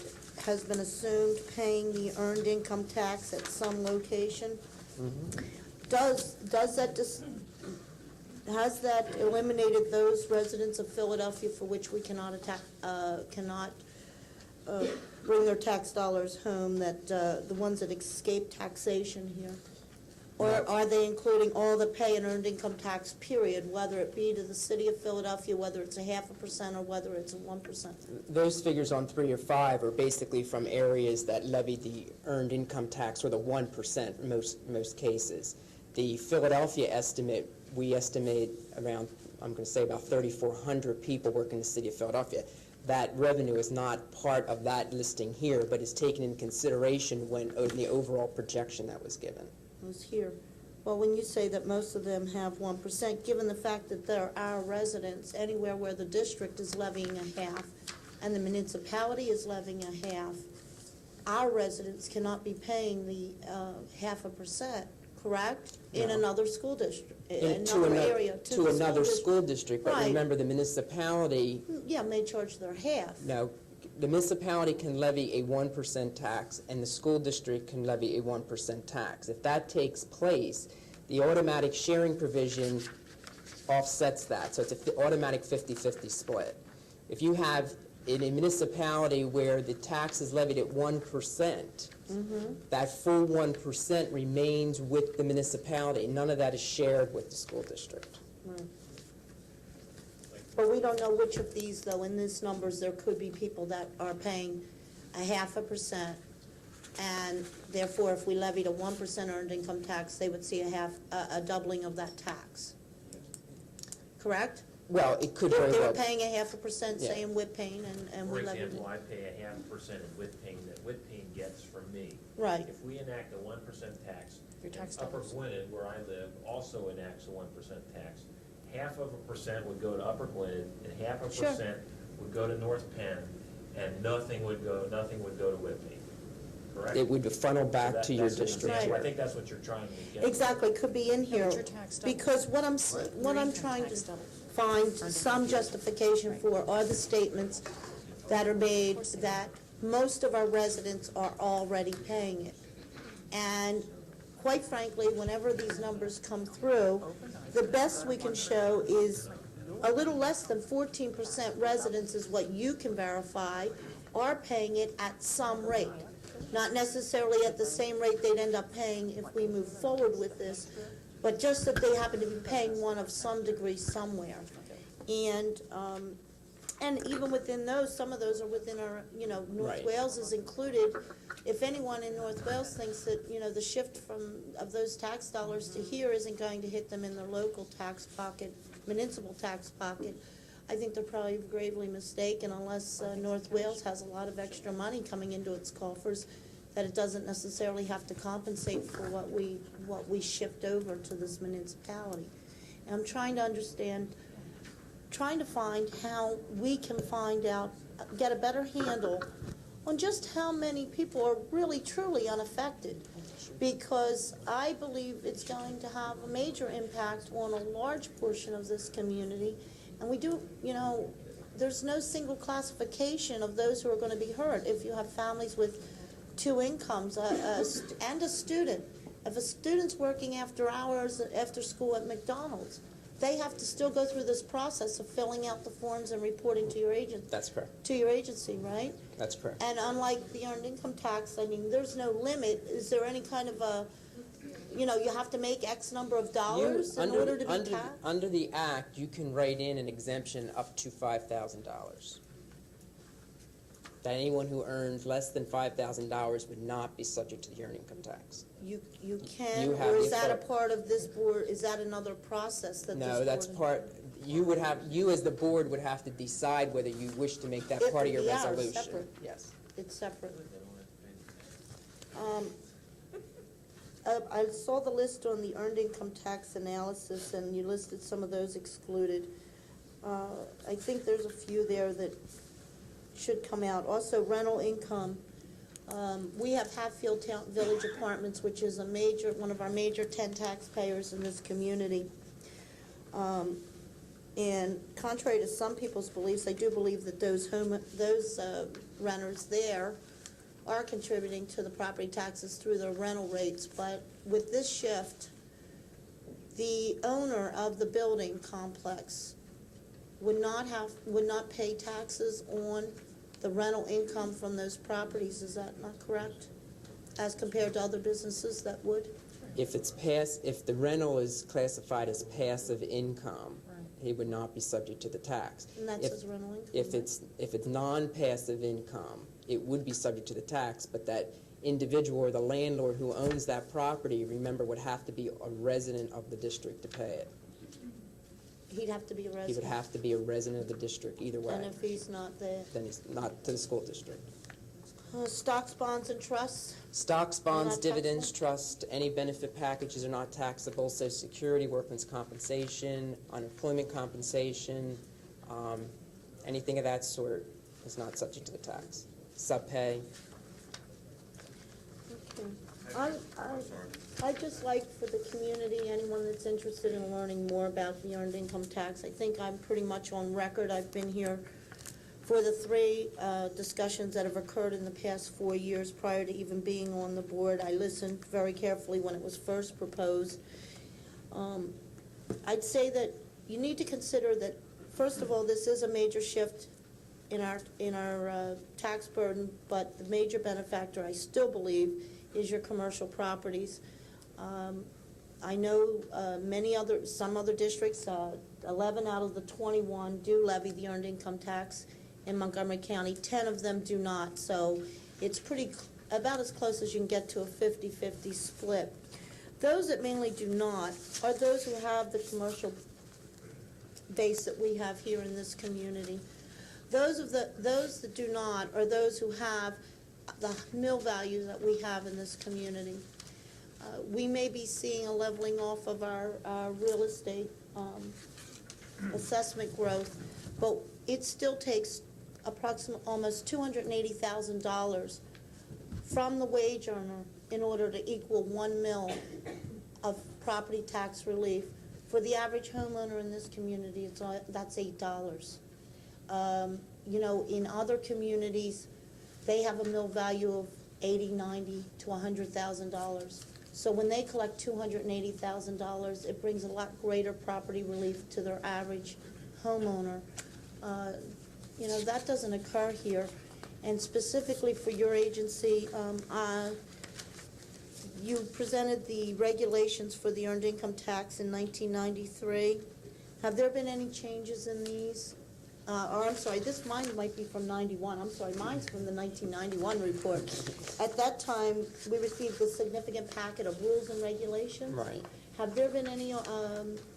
has been assumed paying the earned income tax at some location, has that eliminated those residents of Philadelphia for which we cannot bring their tax dollars home, that the ones that escape taxation here? Or are they including all the pay and earned income tax, period, whether it be to the city of Philadelphia, whether it's a 0.5% or whether it's a 1%? Those figures on 3 or 5 are basically from areas that levy the earned income tax, or the 1% in most cases. The Philadelphia estimate, we estimate around, I'm going to say about 3,400 people work in the city of Philadelphia. That revenue is not part of that listing here, but is taken into consideration when in the overall projection that was given. Was here. Well, when you say that most of them have 1%, given the fact that they're our residents, anywhere where the district is levying a half and the municipality is levying a half, our residents cannot be paying the 0.5%, correct? In another school district, another area. To another school district, but Right. remember the municipality. Yeah, may charge their half. No, the municipality can levy a 1% tax, and the school district can levy a 1% tax. If that takes place, the automatic sharing provision offsets that, so it's an automatic 50-50 split. If you have in a municipality where the tax is levied at 1%, that full 1% remains with the municipality. None of that is shared with the school district. Right. But we don't know which of these, though, in these numbers, there could be people that are paying a 0.5%, and therefore, if we levied a 1% earned income tax, they would see a doubling of that tax. Correct? Well, it could If very they were well. paying a 0.5%, Yeah. say in WIPPAIN, and For we levied example, it. I pay a 0.5% in WIPPAIN that WIPPAIN gets from me. Right. If we enact a 1% tax, Your tax Upper dollars. Gwinnett, where I live, also enacts a 1% tax. 0.5% would go to Upper Gwinnett, and 0.5% would go to North Penn, and nothing would go to WIPPAIN. Correct? It would funnel back So to your that's an district. example. I think that's what you're trying to get. Exactly, could be in here, your tax dollars. because what I'm trying to find some justification for are the statements that are made that most of our residents are already paying it. And quite frankly, whenever these numbers come through, the best we can show is a little less than 14% residents is what you can verify are paying it at some rate. Not necessarily at the same rate they'd end up paying if we move forward with this, but just that they happen to be paying one of some degree somewhere. And even within those, some of those are within our, North Right. Wales is included. If anyone in North Wales thinks that, the shift of those tax dollars to here isn't going to hit them in their local tax pocket, municipal tax pocket, I think they're probably gravely mistaken, unless North Wales has a lot of extra money coming into its coffers, that it doesn't necessarily have to compensate for what we shift over to this municipality. And I'm trying to understand, trying to find how we can find out, get a better handle on just how many people are really truly unaffected, because I believe it's going to have a major impact on a large portion of this community. And we do, there's no single classification of those who are going to be hurt. If you have families with 2 incomes and a student, if a student's working after hours, after school at McDonald's, they have to still go through this process of filling out the forms and reporting to your agent. That's correct. To your agency, right? That's correct. And unlike the earned income tax, I mean, there's no limit. Is there any kind of a, you have to make X number of dollars in order to be taxed? Under the Act, you can write in an exemption up to $5,000. That anyone who earns less than $5,000 would not be subject to the earned income tax. You can, You have or the is that a authority. part of this board, is that another process that this board? No, that's part, you as the board would have to decide whether you wish to make that It part of would your be ours, resolution. separate. Yes. It's separate. I saw the list on the earned income tax analysis, and you listed some of those excluded. I think there's a few there that should come out. Also, rental income. We have Hatfield Village Apartments, which is one of our major 10 taxpayers in this community. And contrary to some people's beliefs, I do believe that those renters there are contributing to the property taxes through their rental rates. But with this shift, the owner of the building complex would not pay taxes on the rental income from those properties, is that not correct? As compared to other businesses that would? If the rental is classified as passive income, he would not be subject to the tax. And that's his rental income, If it's non-passive income, it would be subject to the tax, but that individual or the landlord who owns that property, remember, would have to be a resident of the district to pay it. He'd have to be a resident? He would have to be a resident of the district either way. And if he's not there? Then he's not to the school district. Stocks, bonds, and trusts? Stocks, bonds, Not dividends, trust, any benefit packages are not taxable. Social Security, workman's compensation, unemployment compensation, anything of that sort is not subject to the tax. Subpay. Okay. I'd just like for the community, anyone that's interested in learning more about the earned income tax, I think I'm pretty much on record. I've been here for the 3 discussions that have occurred in the past 4 years prior to even being on the board. I listened very carefully when it was first proposed. I'd say that you need to consider that, first of all, this is a major shift in our tax burden, but the major benefactor, I still believe, is your commercial properties. I know some other districts, 11 out of the 21 do levy the earned income tax in Montgomery County. 10 of them do not, so it's about as close as you can get to a 50-50 split. Those that mainly do not are those who have the commercial base that we have here in this community. Those that do not are those who have the mill values that we have in this community. We may be seeing a leveling off of our real estate assessment growth, but it still takes almost $280,000 from the wage earner in order to equal 1 mil of property tax relief. For the average homeowner in this community, that's $8. In other communities, they have a mill value of $80,000, $90,000 to $100,000. So when they collect $280,000, it brings a lot greater property relief to their average homeowner. That doesn't occur here. And specifically for your agency, you presented the regulations for the earned income tax in 1993. Have there been any changes in these? Mine might be from 91. I'm sorry, mine's from the 1991 report. At that time, we received a significant packet of rules and regulations. Right. Have there been any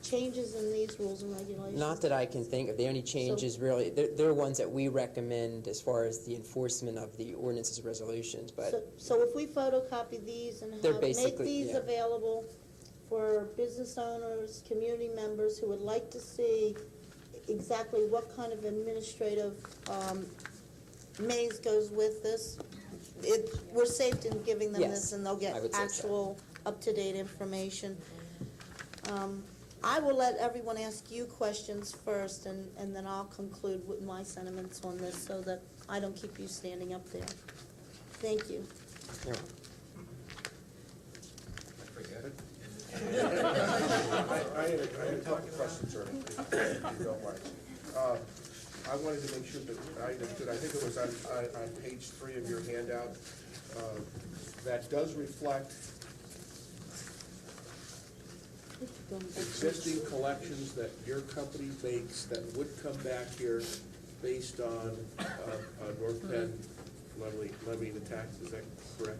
changes in these rules and regulations? Not that I can think of. The only changes really, they're ones that we recommend as far as the enforcement of the ordinances and resolutions, but So if we photocopy these and make these available for business owners, community members who would like to see exactly what kind of administrative maze goes with this, we're safe in giving them this, and they'll get actual up-to-date information. I will let everyone ask you questions first, and then I'll conclude with my sentiments on this so that I don't keep you standing up there. Thank you. Forget it. I had a couple questions, sir, if you don't mind. I wanted to make sure that I understood, I think it was on page 3 of your handout, that does reflect existing collections that your company makes that would come back here based on North Penn levying the tax, is that correct?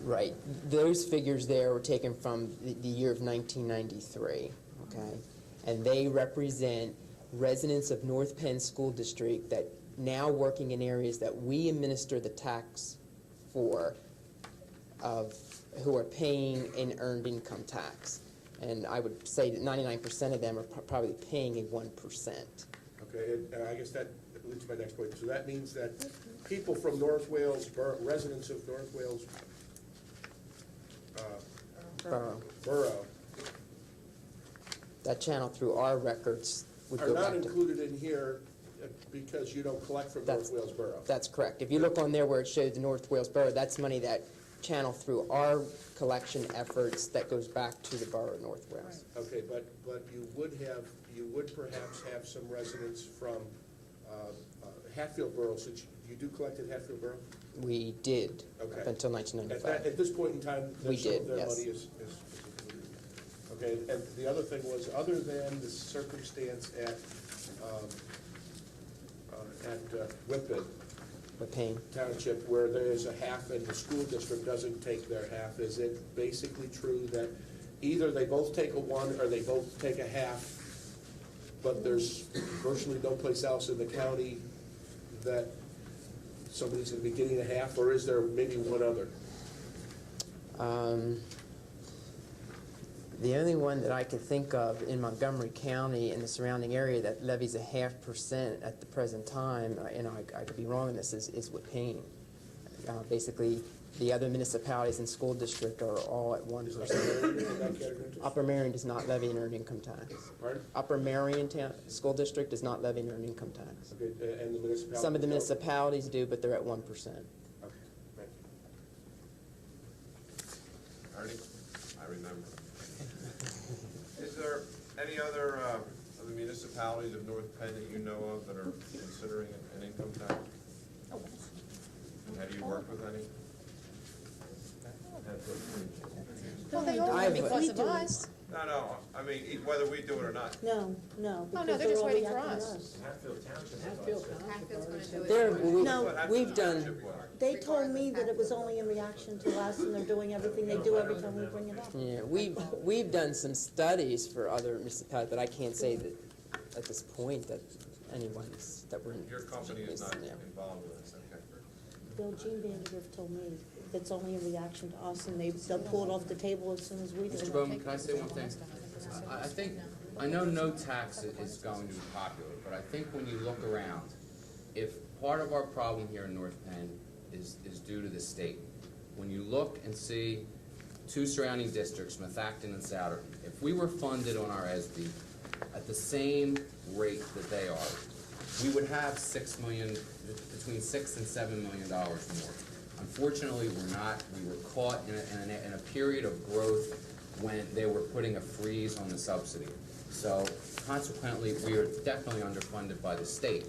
right. Those figures there were taken from the year of 1993, okay? And they represent residents of North Penn School District that now working in areas that we administer the tax for, who are paying an earned income tax. And I would say that 99% of them are probably paying a 1%. Okay, and I guess that leads to my next point. So that means that people from North Wales, residents of North Wales Borough, that channel through our records would are go not back to... included in here because you don't collect from North Wales Borough. That's correct. If you look on there where it shows the North Wales Borough, that's money that channel through our collection efforts that goes back to the borough of North Wales. Okay, but you would perhaps have some residents from Hatfield Borough, since you do collect at Hatfield Borough? We did, Okay. up until 1995. At this point in time, We some did, of their yes. money is okay, and the other thing was, other than the circumstance at Whippane Township, where there is a half and the school district doesn't take their half, is it basically true that either they both take a one or they both take a half, but there's virtually no place else in the county that somebody's gonna be getting a half, or is there maybe one other? The only one that I can think of in Montgomery County and the surrounding area that levies 0.5% at the present time, I could be wrong on this, is Whippane. Basically, the other municipalities and school district are all at 1%. Upper Marion does not levy an earned income tax. Pardon? Upper Marion School District does not levy an earned income tax. Okay, and the municipalities? Some of the municipalities do, but they're at 1%. Okay, thank you. Ernie, I remember. Is there any other of the municipalities of North Penn that you know of that are considering an income tax? And have you worked with any? Well, they all I've- do because We of do. us. No, I mean, whether we do it or not. No, Oh, because no, they're just all waiting for reacting to us. Hatfield Township. Hatfield Hatfield's gonna do it. There, No. we've done, They told me that it was only in reaction to us, and they're doing everything they do every time we bring it up. yeah, we've done some studies for other municipalities, but I can't say that at this point that anyone's, that we're in. Your company is not Yeah. involved with this, okay? Bill Jean Vandergrift told me it's only in reaction to us, and they'll pull it off the table as soon as we do. Mr. Bowman, can I say one thing? I think, I know no tax is going to be popular, but I think when you look around, if part of our problem here in North Penn is due to the state, when you look and see two surrounding districts, Methacton and Souderton, if we were funded on our SB at the same rate that they are, we would have between $6 and $7 million more. Unfortunately, we're not. We were caught in a period of growth when they were putting a freeze on the subsidy. So consequently, we are definitely underfunded by the state.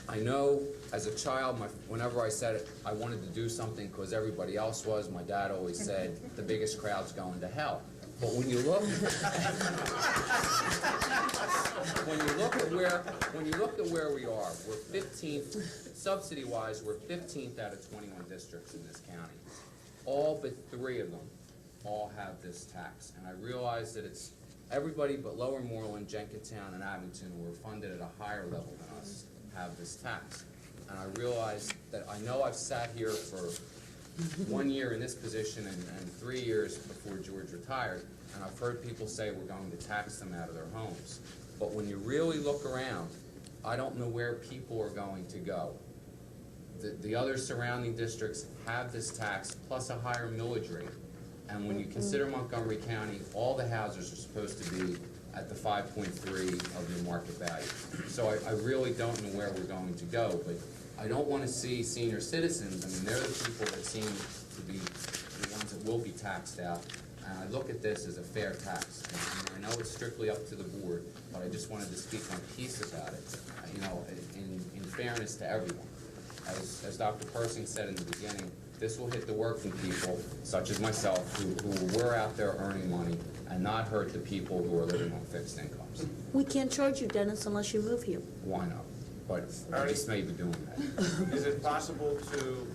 I know as a child, whenever I said I wanted to do something because everybody else was, my dad always said, the biggest crowd's going to hell. But when you look, when you look at where we are, we're 15th, subsidy-wise, we're 15th out of 21 districts in this county. All but 3 of them all have this tax. And I realize that it's everybody but Lower Moreland, Jenkintown, and Abington, who are funded at a higher level than us, have this tax. And I realize that I know I've sat here for 1 year in this position and 3 years before George retired, and I've heard people say we're going to tax them out of their homes. But when you really look around, I don't know where people are going to go. The other surrounding districts have this tax plus a higher millage rate. And when you consider Montgomery County, all the houses are supposed to be at the 5.3 of the market value. So I really don't know where we're going to go, but I don't want to see senior citizens, I mean, they're the people that seem to be the ones that will be taxed out. And I look at this as a fair tax. And I know it's strictly up to the board, but I just wanted to speak my piece about it, you know, in fairness to everyone. As Dr. Persing said in the beginning, this will hit the working people, such as myself, who were out there earning money, and not hurt the people who are living on fixed incomes. We can't charge you, Dennis, unless you move here. Why not? But I just may be doing that. Is it possible to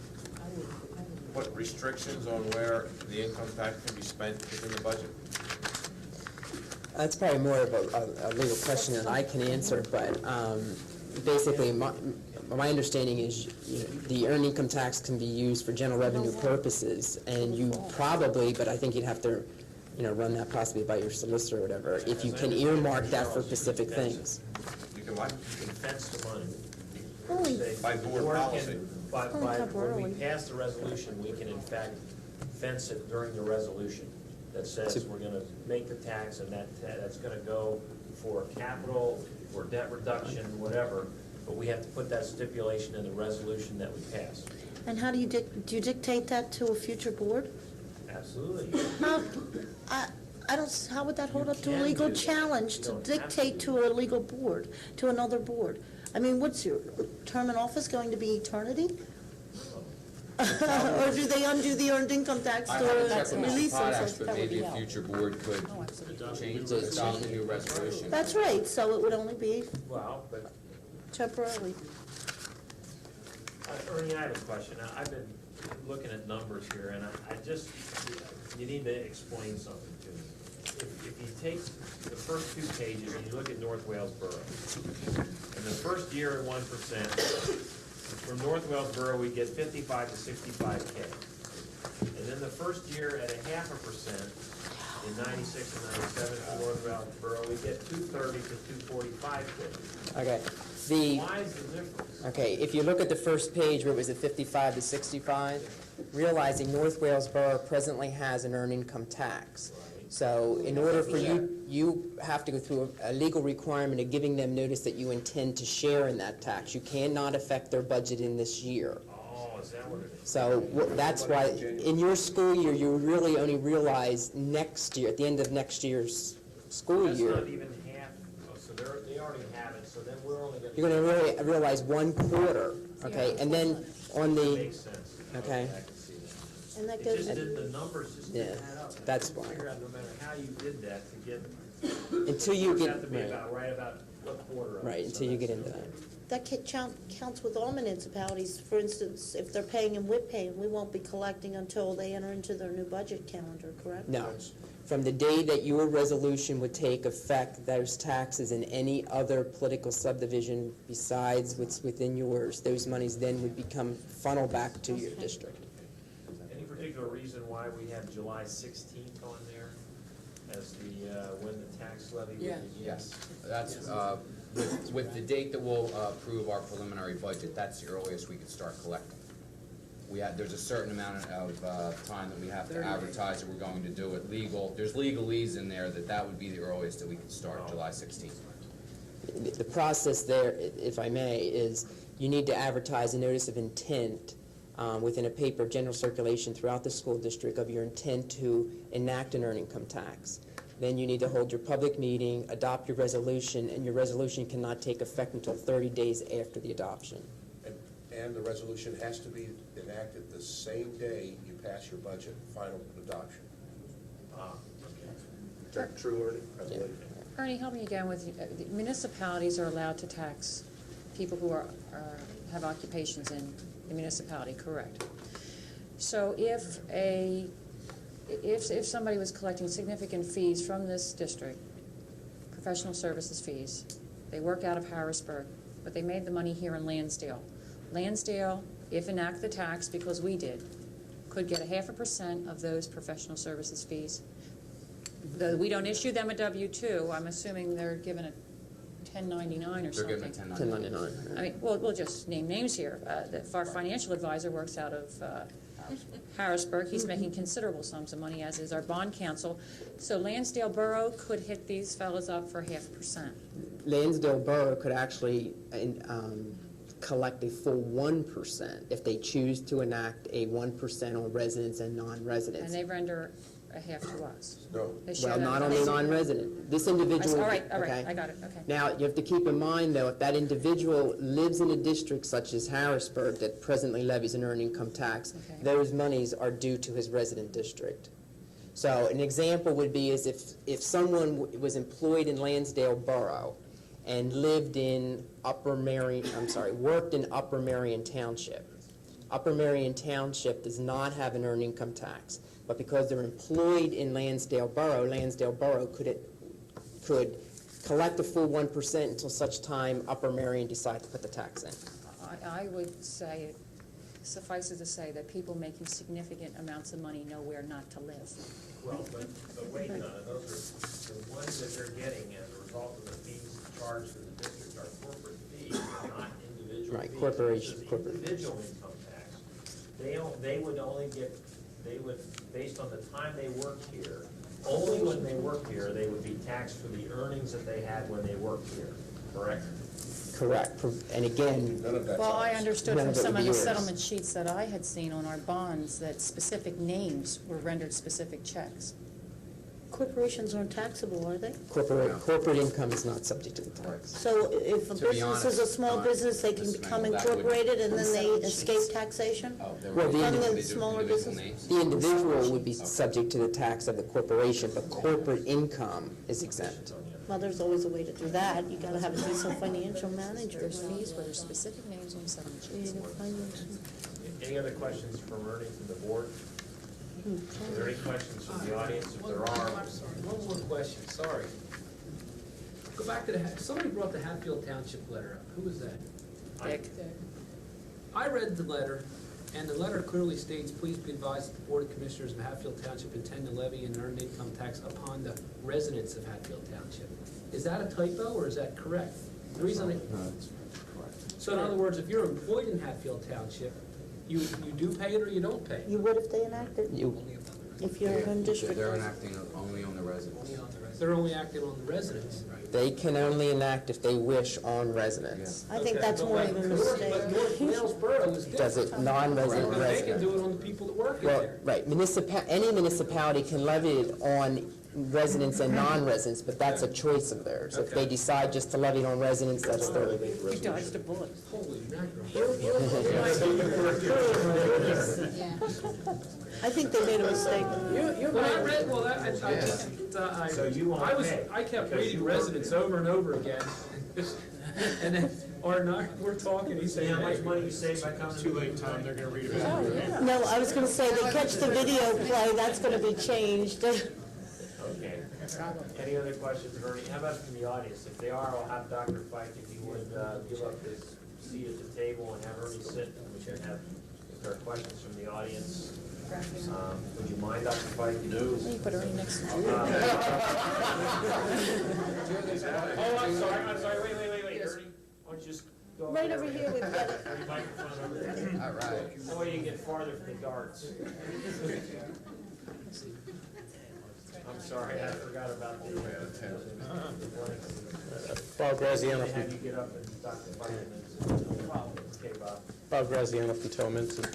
put restrictions on where the income tax can be spent within the budget? That's probably more of a legal question than I can answer, but basically, my understanding is the earned income tax can be used for general revenue purposes, and you probably, but I think you'd have to, run that possibly by your solicitor or whatever, if you can earmark that for specific things. You can what? You can fence the money. By board policy. When we pass the resolution, we can in fact fence it during the resolution that says we're gonna make the tax and that's gonna go for capital, for debt reduction, whatever, but we have to put that stipulation in the resolution that we pass. And how do you dictate that to a future board? Absolutely. I don't, how would that hold You up to a can legal do that. challenge You to don't have dictate to a legal board, to another board? I mean, what's your term in office going to be eternity? Or do they undo the earned income tax I or would check with Mr. release them? Potash, but maybe a future board could change, adopt a new resolution. That's right, so it would only be Well, but temporarily. Ernie, I have a question. Now, I've been looking at numbers here, and I just, you need to explain something to me. If you take the first 2 pages and you look at North Wales Borough, in the first year at 1%, from North Wales Borough, we get 55 to 65K. And then the first year at 0.5%, in 96 and 97 from North Wales Borough, we get 230 to 245K. Okay. Why is the difference? Okay, if you look at the first page where it was at 55 to 65, realizing North Wales Borough presently has an earned income tax. So in order for you have to go through a legal requirement of giving them notice that you intend to share in that tax. You cannot affect their budget in this year. Oh, is that what it is? So that's why in your school year, you really only realize next year, at the end of next year's school year. That's not even half, oh, so they already have it, so then we're only gonna. You're going to really realize 1 quarter, okay? And then on That the, makes sense. okay? I can see that. And that It goes, just did, the numbers just didn't Yeah, add up. that's I couldn't why. figure out no matter how you did that to get. Until you It get, have to be right. about, right about what quarter of it. Right, so until you get that's- into that. that counts with all municipalities. For instance, if they're paying in WIP pay, we won't be collecting until they enter into their new budget calendar, correct? No. From the day that your resolution would take effect, those taxes in any other political subdivision besides what's within yours, those monies then would become funneled back to your district. Any particular reason why we have July 16th on there as the, when the tax levy would begin? Yes, that's, with the date that we'll approve our preliminary budget, that's the earliest we could start collecting. There's a certain amount of time that we have to advertise that we're going to do it legal. There's legalese in there that would be the earliest that we could start, July 16th. The process there, if I may, is you need to advertise a notice of intent within a paper of general circulation throughout the school district of your intent to enact an earned income tax. Then you need to hold your public meeting, adopt your resolution, and your resolution cannot take effect until 30 days after the adoption. And the resolution has to be enacted the same day you pass your budget, final adoption. Is that true, Ernie? I believe. Ernie, help me again with, municipalities are allowed to tax people who have occupations in the municipality, correct? So if somebody was collecting significant fees from this district, professional services fees, they work out of Harrisburg, but they made the money here in Lansdale. Lansdale, if enact the tax, because we did, could get 0.5% of those professional services fees. Though we don't issue them a W-2, I'm assuming they're given a 1099 or something. They're given a 1099. I mean, we'll just name names here. Our financial advisor works out of Harrisburg. He's making considerable sums of money, as is our bond counsel. So Lansdale Borough could hit these fellows up for 0.5%. Lansdale Borough could actually collect a full 1% if they choose to enact a 1% on residents and non-residents. And they render a half to us. No. They share Well, that not with on the us. non-resident. This individual. All right, okay? I got it, okay. Now, you have to keep in mind, though, if that individual lives in a district such as Harrisburg that presently levies an earned income tax, Okay. those monies are due to his resident district. So an example would be is if someone was employed in Lansdale Borough and lived in worked in Upper Marion Township. Upper Marion Township does not have an earned income tax, but because they're employed in Lansdale Borough could collect a full 1% until such time Upper Marion decides to put the tax in. I would say, suffice it to say, that people making significant amounts of money know where not to live. Well, but wait, those are, the ones that they're getting as a result of the fees charged to the district are corporate fees, not individual Right, fees. corporation, This is corporate. individual income tax. They would only get, based on the time they worked here, only when they worked here, they would be taxed for the earnings that they had when they worked here, correct? Correct. And again, Well, I understood none from of it some would of be the yours. settlement sheets that I had seen on our bonds that specific names were rendered specific checks. Corporations aren't taxable, are they? Corporate income is not subject to the tax. So if a To be business is a honest, small business, they can Ms. become Mengel, that would- incorporated and then they escape taxation? Oh, there Well, were the individual smaller individual business? names? The individual would be subject to the tax of the corporation, but corporate income is exempt. Well, there's always a way to do that. You gotta have a decent financial manager. There's fees where there's specific names on settlement sheets. Any other questions from Ernie to the board? Are there any questions from the audience? If there are, One more question, sorry. Go back to somebody brought the Hatfield Township letter up. Who was that? Dick? I read the letter, and the letter clearly states, please be advised that the Board of Commissioners of Hatfield Township intend to levy an earned income tax upon the residents of Hatfield Township. Is that a typo, or is that correct? The reason So in other words, if you're employed in Hatfield Township, you do pay it or you don't pay it? You would if they enacted, if you're in district. They're enacting only on the residents. They're only acting on the residents. They can only enact if they wish on residents. I think that's more of a mistake. But North Wales Borough is different. Does it non-resident They can resident? do it on the people that work in Well, there. right, any municipality can levy it on residents and non-residents, but that's a choice of theirs. If they decide just to levy it on residents, that's their. You dodged a bullet. Holy mackerel. I think they made a mistake. When I read, well, I kept reading residents over and over again. And then, we're talking, he's saying, how much money you save by coming? Too late, Tom, they're gonna read it. No, I was gonna say, they catch the video play, that's gonna be changed. Okay. Any other questions, Ernie? How about from the audience? If they are, I'll have Dr. Fike, if you would give up his seat at the table and have Ernie sit, and we can have, if there are questions from the audience. Would you mind, Dr. Fike? No. You put Ernie next to you. Oh, I'm sorry, wait, Ernie, why don't you just go over Right there? over here, we've got it. Your microphone over there. All right. That way you get farther from the darts. I'm sorry, I forgot about the Bob Graziano Have from, you get up and Dr. Fike and then, okay, Bob. Bob Graziano from Tillmanton.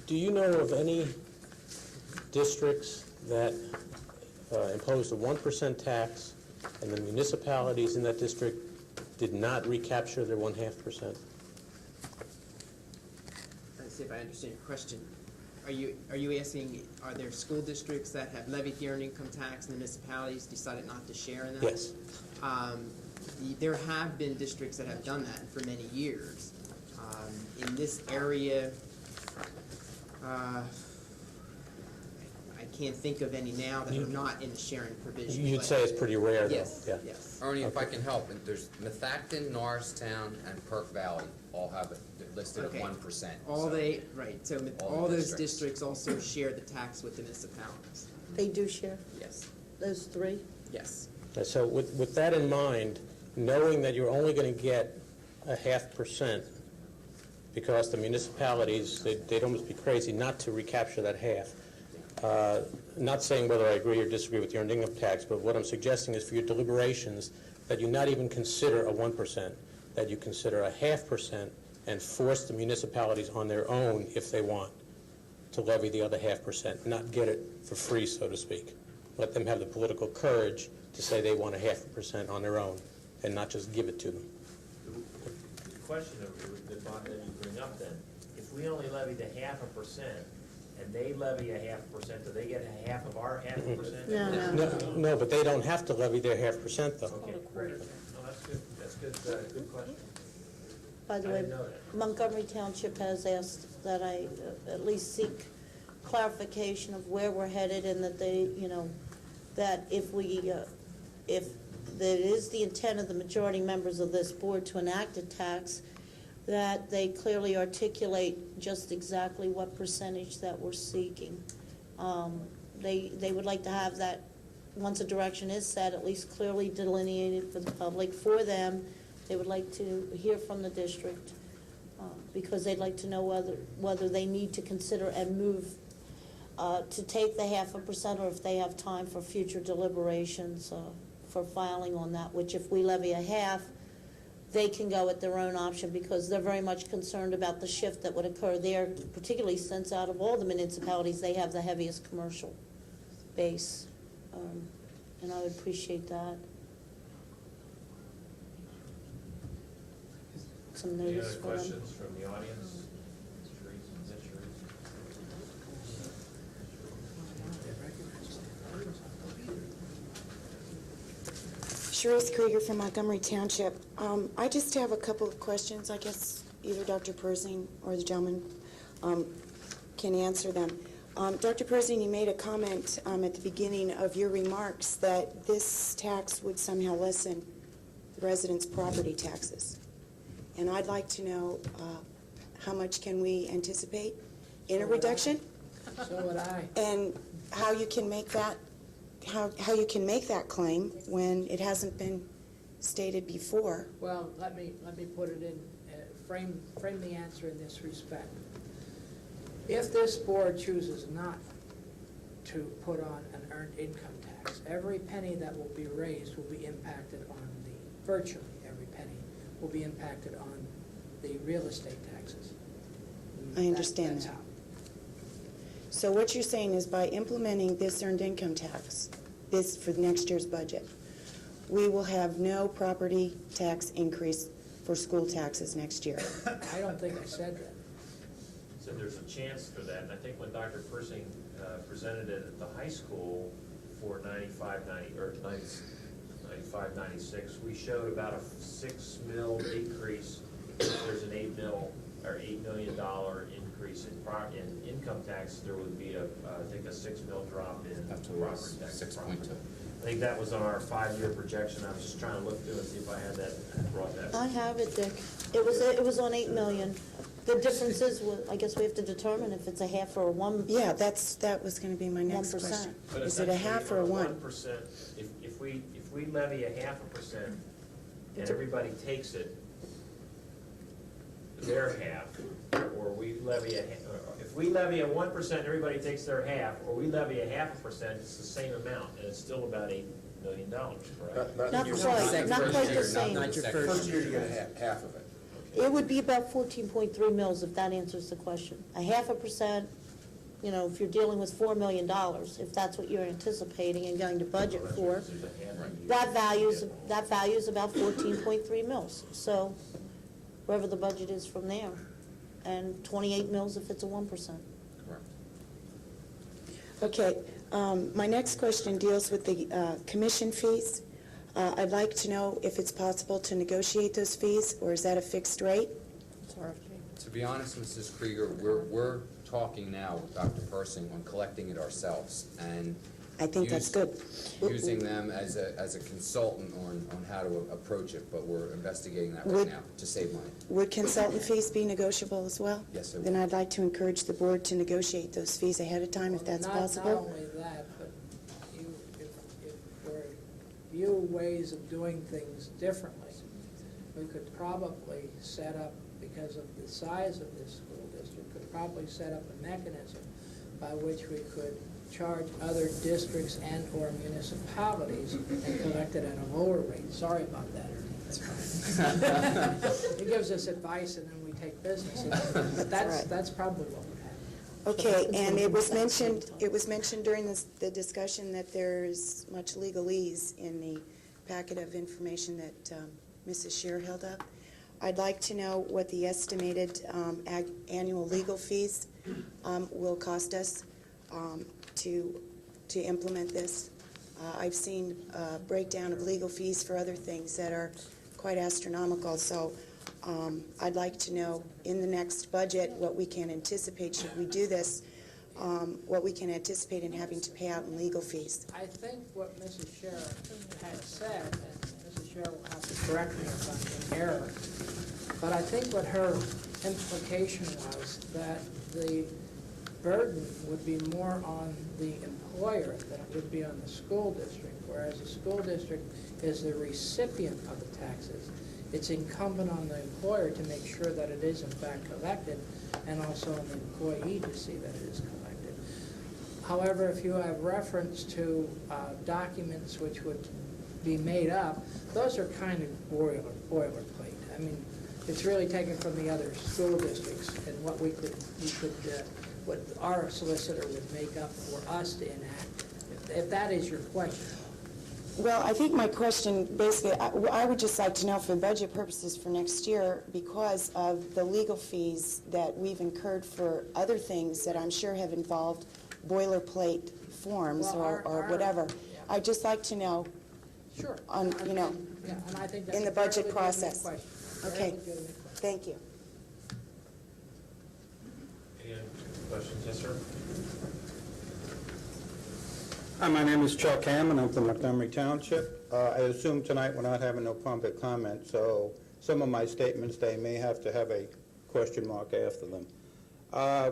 Do you know of any districts that imposed a 1% tax and the municipalities in that district did not recapture their 0.5%? Let's see if I understand your question. Are you asking, are there school districts that have levied the earned income tax and the municipalities decided not to share in that? Yes. There have been districts that have done that for many years. In this area, I can't think of any now that are not in the sharing provision. You'd but- say it's pretty rare, though? Yes, Yeah. yes. Ernie, if I can help, there's Methacton, Norristown, and Perk Valley all have it listed at Okay. 1%. So all those districts also share the tax with the municipalities. They do share, Yes, those three? yes. So with that in mind, knowing that you're only going to get a 0.5%, because the municipalities, they'd almost be crazy not to recapture that half. Not saying whether I agree or disagree with the earned income tax, but what I'm suggesting is for your deliberations, that you not even consider a 1%, that you consider a 0.5% and force the municipalities on their own, if they want, to levy the other 0.5%, not get it for free, so to speak. Let them have the political courage to say they want a 0.5% on their own and not just give it to them. The question that you bring up then, if we only levy the 0.5% and they levy a 0.5%, do they get half of our 0.5%? No, but they don't have to levy their 0.5%, though. Okay, great. No, that's good, good question. By the I way, didn't know that. Montgomery Township has asked that I at least seek clarification of where we're headed and that they, that if it is the intent of the majority members of this board to enact a tax, that they clearly articulate just exactly what percentage that we're seeking. They would like to have that, once a direction is set, at least clearly delineated for the public, for them. They would like to hear from the district, because they'd like to know whether they need to consider and move to take the 0.5%, or if they have time for future deliberations for filing on that, which if we levy a half, they can go at their own option because they're very much concerned about the shift that would occur there, particularly since out of all the municipalities, they have the heaviest commercial base. And I would appreciate that. Some Any notice other for them. questions from the audience? Sharice Krieger from Montgomery Township. I just have a couple of questions. I guess either Dr. Persing or the gentleman can answer them. Dr. Persing, you made a comment at the beginning of your remarks that this tax would somehow lessen the residents' property taxes. And I'd like to know how much can we anticipate in a reduction? So would I. And how you can make that how you can make that claim when it hasn't been stated before. Well, let me put it in, frame the answer in this respect. If this board chooses not to put on an earned income tax, every penny that will be raised will be impacted on virtually every penny will be impacted on the real estate taxes. I understand That's that. how. So what you're saying is by implementing this earned income tax, this for next year's budget, we will have no property tax increase for school taxes next year. I don't think I said that. So there's a chance for that, and I think when Dr. Persing presented it at the high school for 95, 96, we showed about a 6 mil increase. There's an $8 million increase in income tax. There would be I think a 6 mil drop in property tax. 6.2. I think that was on our 5-year projection. I was just trying to look through and see if I had that, brought that. I have it, Dick. It was on 8 million. The difference is, I guess we have to determine if it's a half or a 1. Yeah, that was going to be my next 1%. question. But Is it a half or a 1? 1%, if we levy a 0.5% and everybody takes it, their half, or we levy if we levy a 1% and everybody takes their half, or we levy a 0.5%, it's the same amount, and it's still about $8 million, correct? Not quite, not quite the same. Not your First year you get half of it. It would be about 14.3 mils if that answers the question. A 0.5%, if you're dealing with $4 million, if that's what you're anticipating and going to budget for, that value's about 14.3 mils. So wherever the budget is from there, and 28 mils if it's a 1%. Correct. Okay, my next question deals with the commission fees. I'd like to know if it's possible to negotiate those fees, or is that a fixed rate? To be honest, Mrs. Krieger, we're talking now with Dr. Persing on collecting it ourselves and I think that's good. Using them as a consultant on how to approach it, but we're investigating that right Would- now to save money. Would consultant fees be negotiable as well? Yes, it Then would. I'd like to encourage the board to negotiate those fees ahead of time if that's Not possible. only that, but if we view ways of doing things differently, we could probably set up, because of the size of this school district, could probably set up a mechanism by which we could charge other districts and/or municipalities and collect it at a lower rate. Sorry about that, Ernie. That's fine. He gives us advice and then we take business. But that's probably what would happen. Okay, and it was mentioned during the discussion that there's much legalese in the packet of information that Mrs. Scheer held up. I'd like to know what the estimated annual legal fees will cost us to implement this. I've seen a breakdown of legal fees for other things that are quite astronomical, so I'd like to know in the next budget what we can anticipate, should we do this, what we can anticipate in having to pay out in legal fees. I think what Mrs. Scheer had said, and Mrs. Scheer will have to correct me if I'm in error, but I think what her implication was that the burden would be more on the employer than it would be on the school district, whereas the school district is the recipient of the taxes. It's incumbent on the employer to make sure that it is in fact collected, and also on the employee to see that it is collected. However, if you have reference to documents which would be made up, those are kind of boilerplate. mean, it's really taken from the other school districts and what what our solicitor would make up for us to enact, if that is your question. Well, I think my question, basically, I would just like to know for budget purposes for next year, because of the legal fees that we've incurred for other things that I'm sure have involved boilerplate forms or whatever. I'd just like to know, Sure. on, you know, Yeah, and I think that's in the a very budget legitimate process. question. Okay, Very legitimate question. thank you. Any other questions? Yes, sir? Hi, my name is Chuck Hammond. I'm from Montgomery Township. I assume tonight we're not having no public comment, so some of my statements, they may have to have a question mark after them.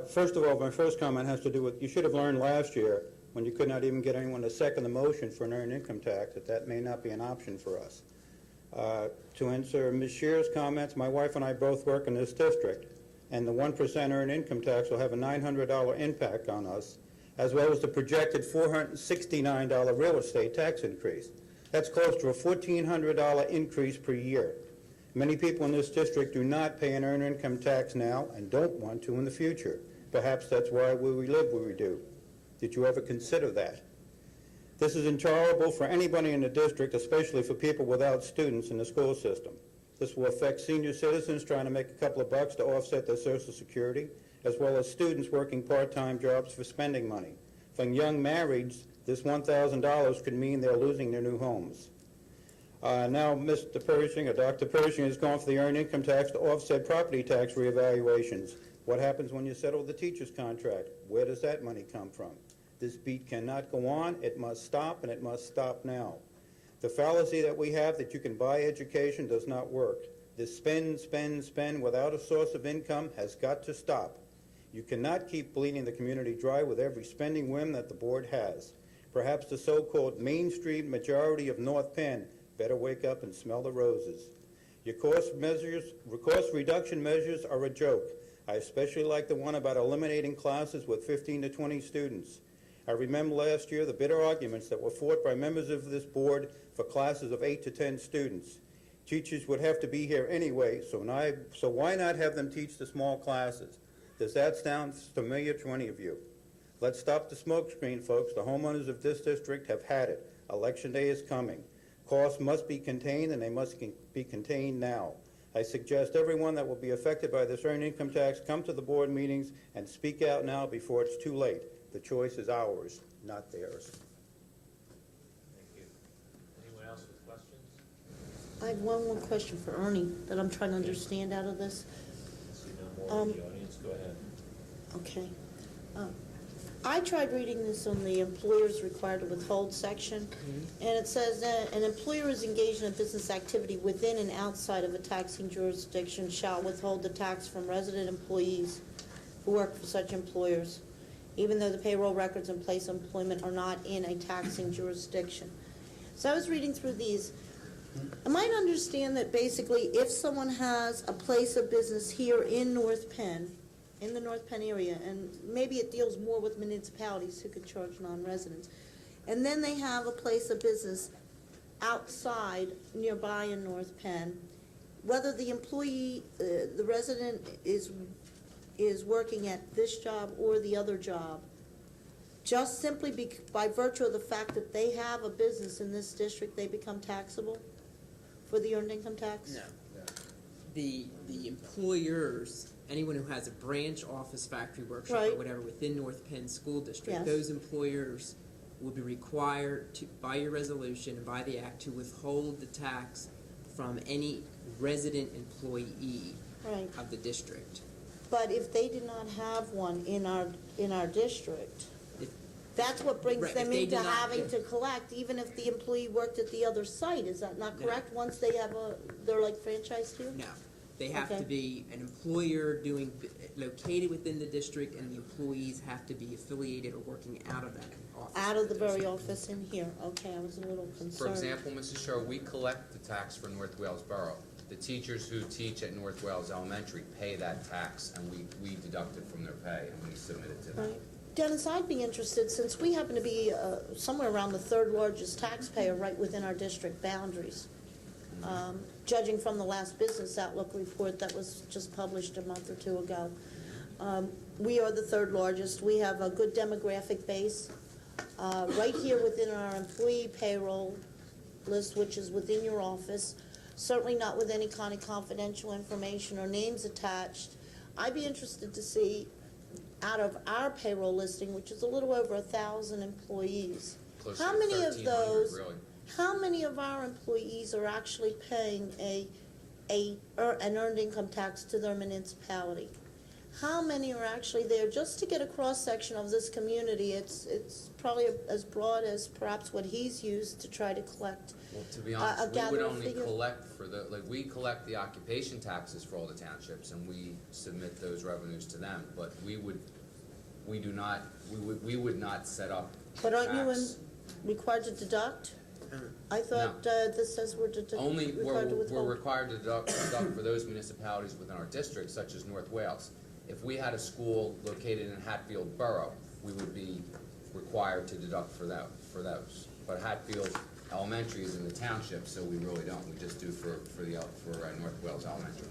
First of all, my first comment has to do with, you should have learned last year when you could not even get anyone to second the motion for an earned income tax, that may not be an option for us. To answer Ms. Shear's comments, my wife and I both work in this district, and the 1% earned income tax will have a $900 impact on us, as well as the projected $469 real estate tax increase. That's close to a $1,400 increase per year. Many people in this district do not pay an earned income tax now and don't want to in the future. Perhaps that's why we live where we do. Did you ever consider that? This is intolerable for anybody in the district, especially for people without students in the school system. This will affect senior citizens trying to make a couple of bucks to offset their Social Security, as well as students working part-time jobs for spending money. For young marrieds, this $1,000 could mean they're losing their new homes. Now, Mr. Pershing, or Dr. Pershing, has gone for the earned income tax to offset property tax reevaluations. What happens when you settle the teacher's contract? Where does that money come from? This beat cannot go on. It must stop, and it must stop now. The fallacy that we have that you can buy education does not work. This spend, spend, spend without a source of income has got to stop. You cannot keep bleeding the community dry with every spending whim that the board has. Perhaps the so-called mainstream majority of North Penn better wake up and smell the roses. Your cost reduction measures are a joke. I especially like the one about eliminating classes with 15 to 20 students. I remember last year the bitter arguments that were fought by members of this board for classes of 8 to 10 students. Teachers would have to be here anyway, so why not have them teach the small classes? Does that sound familiar to any of you? Let's stop the smokescreen, folks. The homeowners of this district have had it. Election day is coming. Costs must be contained, and they must be contained now. I suggest everyone that will be affected by this earned income tax come to the board meetings and speak out now before it's too late. The choice is ours, not theirs. Thank you. Anyone else with questions? I have one more question for Ernie that I'm trying to understand out of this. See no more in the audience. Go ahead. Okay. I tried reading this on the employers required to withhold section, and it says that an employer is engaged in a business activity within and outside of a taxing jurisdiction shall withhold the tax from resident employees who work for such employers, even though the payroll records and place of employment are not in a taxing jurisdiction. So I was reading through these. Am I to understand that basically if someone has a place of business here in North Penn, in the North Penn area, and maybe it deals more with municipalities who could charge non-residents, and then they have a place of business outside, nearby in North Penn, whether the employee, the resident is working at this job or the other job, just simply by virtue of the fact that they have a business in this district, they become taxable for the earned income tax? No. The employers, anyone who has a branch, office, factory, workshop, Right. or whatever within North Penn School District, Yes. those employers will be required to, by your resolution and by the act, to withhold the tax from any resident employee Right. of the district. But if they did not have one in our district, that's what brings Right, them if they into did not- having to collect, even if the employee worked at the other site. Is that not correct? Once they have they're like franchised here? No. They have Okay. to be an employer located within the district, and the employees have to be affiliated or working out of that office. Out of the very office in here. Okay, I was a little concerned. For example, Mrs. Sher, we collect the tax for North Wales Borough. The teachers who teach at North Wales Elementary pay that tax, and we deduct it from their pay, and we submit it to them. Right. Dennis, I'd be interested, since we happen to be somewhere around the third largest taxpayer right within our district boundaries, judging from the last Business Outlook report that was just published a month or two ago. We are the third largest. We have a good demographic base. Right here within our employee payroll list, which is within your office, certainly not with any kind of confidential information or names attached. I'd be interested to see, out of our payroll listing, which is a little over 1,000 employees, Closer how to many of 1,300, those, really. how many of our employees are actually paying an earned income tax to their municipality? How many are actually there just to get a cross-section of this community? It's probably as broad as perhaps what he's used to try to collect. Well, to be honest, we would gathering only figure. collect for the, like, we collect the occupation taxes for all the townships, and we submit those revenues to them, but we would not set up But aren't you tax. required to deduct? I thought this says we're Only, required to we're withhold. required to deduct for those municipalities within our district, such as North Wales. If we had a school located in Hatfield Borough, we would be required to deduct for those. But Hatfield Elementary is in the township, so we really don't. We just do for North Wales Elementary.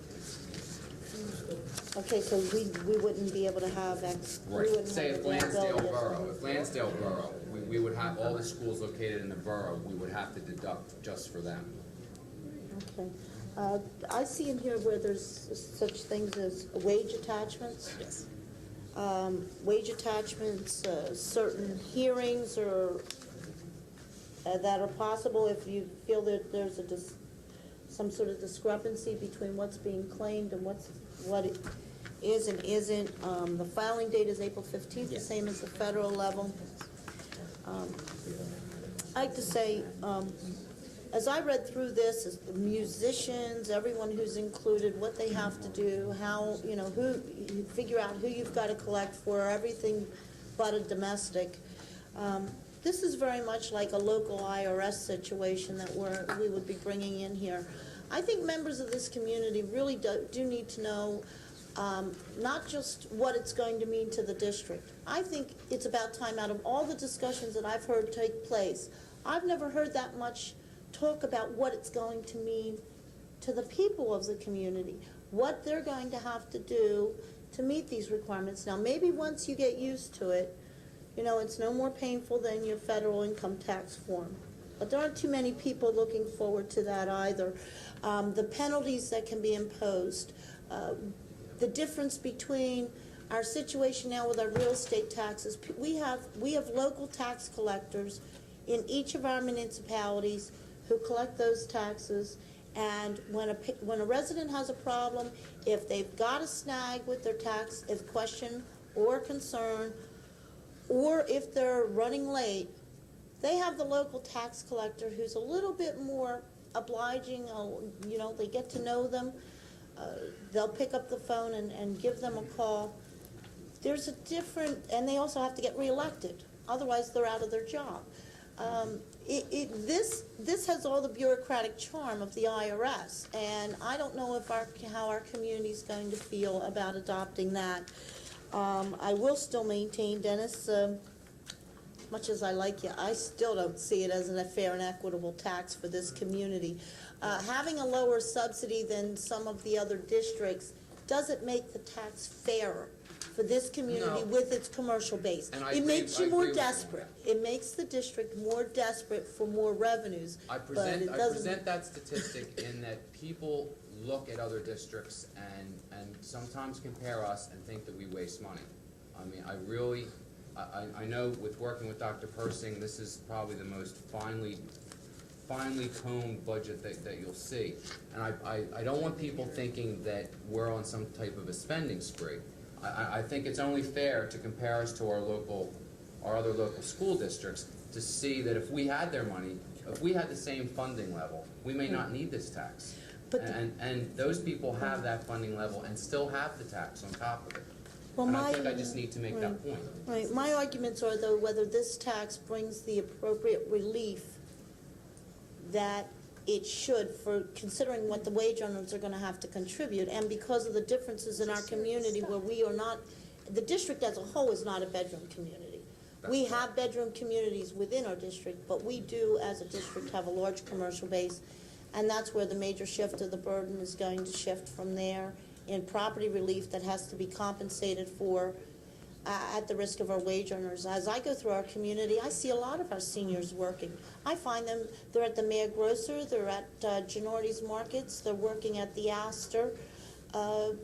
Okay, so we wouldn't be able to have X. we Right. wouldn't Say have if the Lansdale ability. Borough, we would have all the schools located in the borough, we would have to deduct just for them. Okay. I see in here where there's such things as wage attachments. Yes. Wage attachments, certain hearings or that are possible if you feel that there's some sort of discrepancy between what's being claimed and what it is and isn't. The filing date is April 15th, the Yes. same as the federal level. I'd like to say, as I read through this, as the musicians, everyone who's included, what they have to do, how, who, you figure out who you've got to collect for, everything but a domestic. This is very much like a local IRS situation that we would be bringing in here. I think members of this community really do need to know not just what it's going to mean to the district. I think it's about time, out of all the discussions that I've heard take place, I've never heard that much talk about what it's going to mean to the people of the community, what they're going to have to do to meet these requirements. Now, maybe once you get used to it, it's no more painful than your federal income tax form. But there aren't too many people looking forward to that either. The penalties that can be imposed, the difference between our situation now with our real estate taxes, we have local tax collectors in each of our municipalities who collect those taxes, and when a resident has a problem, if they've got a snag with their tax, if question or concern, or if they're running late, they have the local tax collector who's a little bit more obliging. They get to know them. They'll pick up the phone and give them a call. There's a different, and they also have to get reelected. Otherwise, they're out of their job. This has all the bureaucratic charm of the IRS, and I don't know how our community is going to feel about adopting that. I will still maintain, Dennis, much as I like you, I still don't see it as a fair and equitable tax for this community. Having a lower subsidy than some of the other districts doesn't make the tax fairer for this community with its commercial base. It makes you more desperate. It makes the district more desperate for more revenues. I present that statistic in that people look at other districts and sometimes compare us and think that we waste money. I mean, I know with working with Dr. Persing, this is probably the most finely combed budget that you'll see. And I don't want people thinking that we're on some type of a spending spree. I think it's only fair to compare us to our other local school districts to see that if we had their money, if we had the same funding level, we may not need this tax. And those people have that funding level and still have the tax on top of it. Well, and I think I just need to make that point. Right. My arguments are, though, whether this tax brings the appropriate relief that it should, for considering what the wage earners are going to have to contribute, and because of the differences in our community where we are not, the district as a whole is not a bedroom community. We have bedroom communities within our district, but we do, as a district, have a large commercial base. And that's where the major shift of the burden is going to shift from there in property relief that has to be compensated for at the risk of our wage earners. As I go through our community, I see a lot of our seniors working. I find them, they're at the Mayor Grocer, they're at Ginordi's Markets, they're working at the Astor. I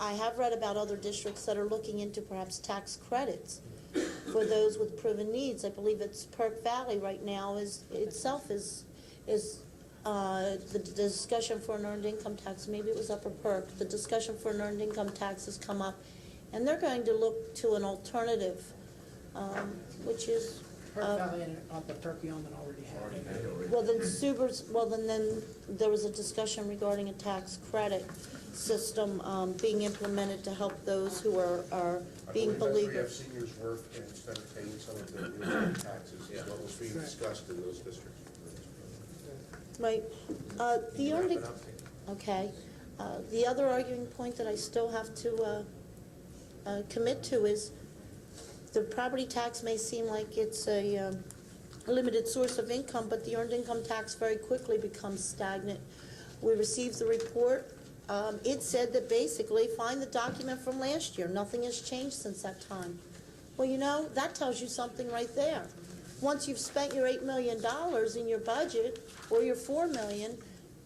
have read about other districts that are looking into perhaps tax credits for those with proven needs. I believe it's Perk Valley right now is the discussion for an earned income tax, maybe it was Upper Perk, the discussion for an earned income tax has come up, and they're going to look to an alternative, which is Perk Valley and Upper Perkiomen already have it. well, then there was a discussion regarding a tax credit system being implemented to help those who are being beleaguered. I believe seniors work instead of paying some of their real estate taxes, is what was being discussed in those districts. Right. Okay. The other arguing point that I still have to commit to is the property tax may seem like it's a limited source of income, but the earned income tax very quickly becomes stagnant. We received the report. It said that basically, find the document from last year. Nothing has changed since that time. Well, you know, that tells you something right there. Once you've spent your $8 million in your budget, or your $4 million,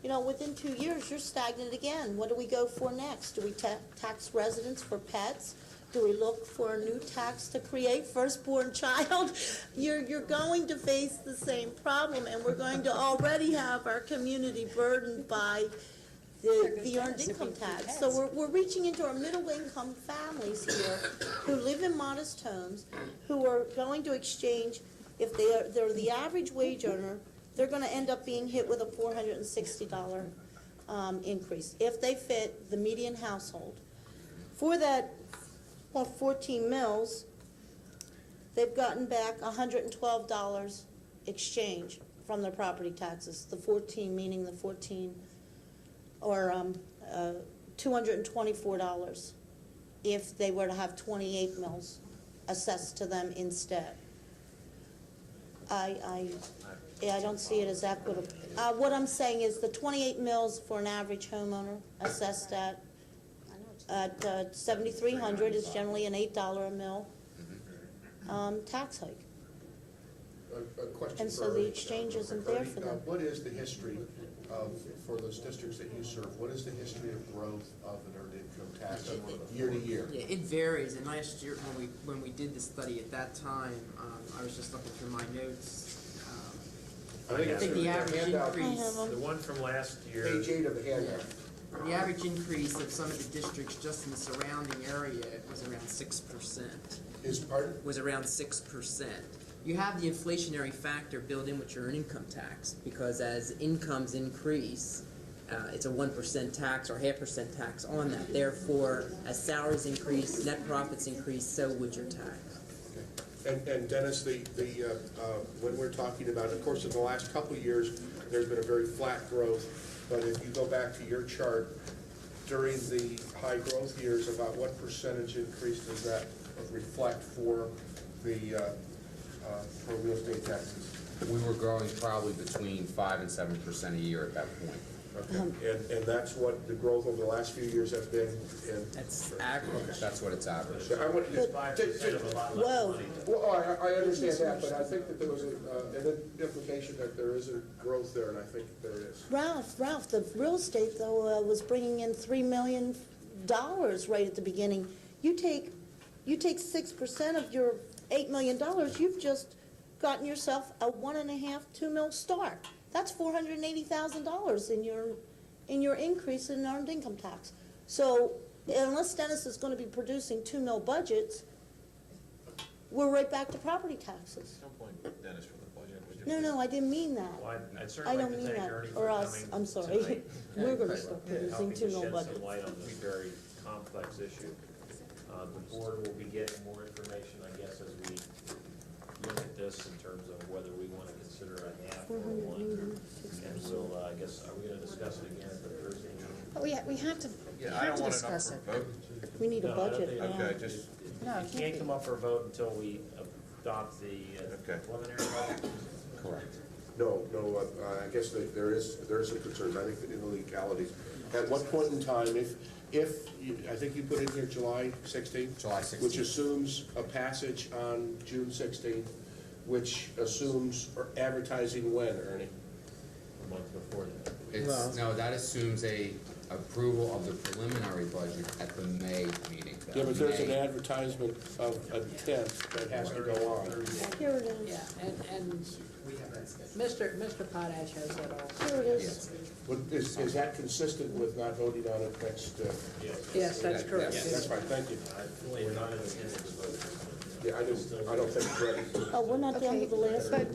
you know, within 2 years, you're stagnant again. What do we go for next? Do we tax residents for pets? Do we look for a new tax to create firstborn child? You're going to face the same problem, and we're going to already have our community burdened by the earned income tax. So we're reaching into our middle income families here who live in modest homes, who are going to exchange, if they're the average wage earner, they're going to end up being hit with a $460 increase if they fit the median household. For that 14 mills, they've gotten back $112 exchange from their property taxes. The 14 meaning the 14, or $224 if they were to have 28 mills assessed to them instead. I don't see it as equitable. What I'm saying is the 28 mills for an average homeowner assessed at $7,300 is generally an $8 a mill tax hike. A question And so for the Ernie. exchange isn't there for them. What is the history for those districts that you serve, what is the history of growth of an earned income tax year to year? Yeah, it varies, and last year when we did the study at that time, I was just looking through my notes. I think the average increase. The one from last year. Page 8 of the handout. The average increase of some of the districts just in the surrounding area was around 6%. Pardon? Was around 6%. You have the inflationary factor built in with your income tax, because as incomes increase, it's a 1% tax or 0.5% tax on that. Therefore, as salaries increase, net profits increase, so would your tax. And Dennis, when we're talking about, of course, in the last couple of years, there's been a very flat growth, but if you go back to your chart, during the high growth years, about what percentage increase does that reflect for real estate taxes? We were growing probably between 5% and 7% a year at that point. Okay, and that's what the growth over the last few years has been in? That's average. That's what it's averaged. I want to 5% of a lot less Whoa. money. Well, I understand that, but I think that there was an implication that there is a growth there, and I think there is. Ralph, the real estate, though, was bringing in $3 million right at the beginning. You take 6% of your $8 million, you've just gotten yourself a 1.5, 2 mil start. That's $480,000 in your increase in earned income tax. So unless Dennis is going to be producing 2 mil budgets, we're right back to property taxes. Don't blame Dennis for the budget, would you? No, I didn't mean that. Well, I'd I certainly don't like to mean thank that, Ernie or for us, coming I'm sorry. tonight We're going to and start helping producing to 2 mil shed budgets. some light on this very complex issue. The board will be getting more information, I guess, as we look at this in terms of whether we want to consider a half or one. And we'll, I guess, are we going to discuss it again at the Thursday meeting? But we have to, Yeah, I don't want it up discuss for it. a vote. We need a No, I don't budget think- now. Okay, just, No, It can't come up for a vote until we adopt the Okay. preliminary budget. Correct. No, I guess there is some concerns, I think, in the legalities. At what point in time, I think you put in here July 16th? July 16th. Which assumes a passage on June 16th, which assumes advertising when, Ernie? A month before that. No, that assumes a approval of the preliminary budget at the May meeting. Yeah, but there's an May. advertisement of intent that has to go on. Here it is. Yeah, and Mr. Potash has that all. Here it is. But is that consistent with not voting on it next? Yes, that's correct. That's fine, thank you. We're not in attendance to vote. Yeah, I don't think it's ready. Oh, we're not down to the last one? But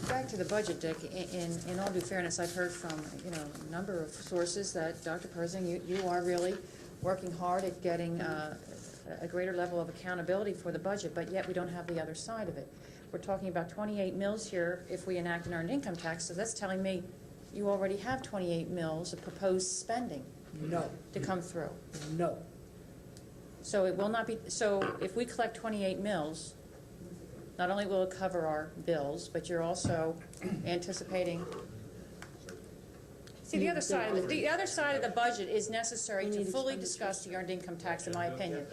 back to the budget, Dick, in all due fairness, I've heard from, a number of sources that, Dr. Persing, you are really working hard at getting a greater level of accountability for the budget, but yet we don't have the other side of it. We're talking about 28 mills here if we enact an earned income tax, so that's telling me you already have 28 mills of proposed spending No, to come through. no. So it will not be, so if we collect 28 mills, not only will it cover our bills, but you're also anticipating. See, the other side of the budget is necessary to fully discuss the earned income tax, in my opinion.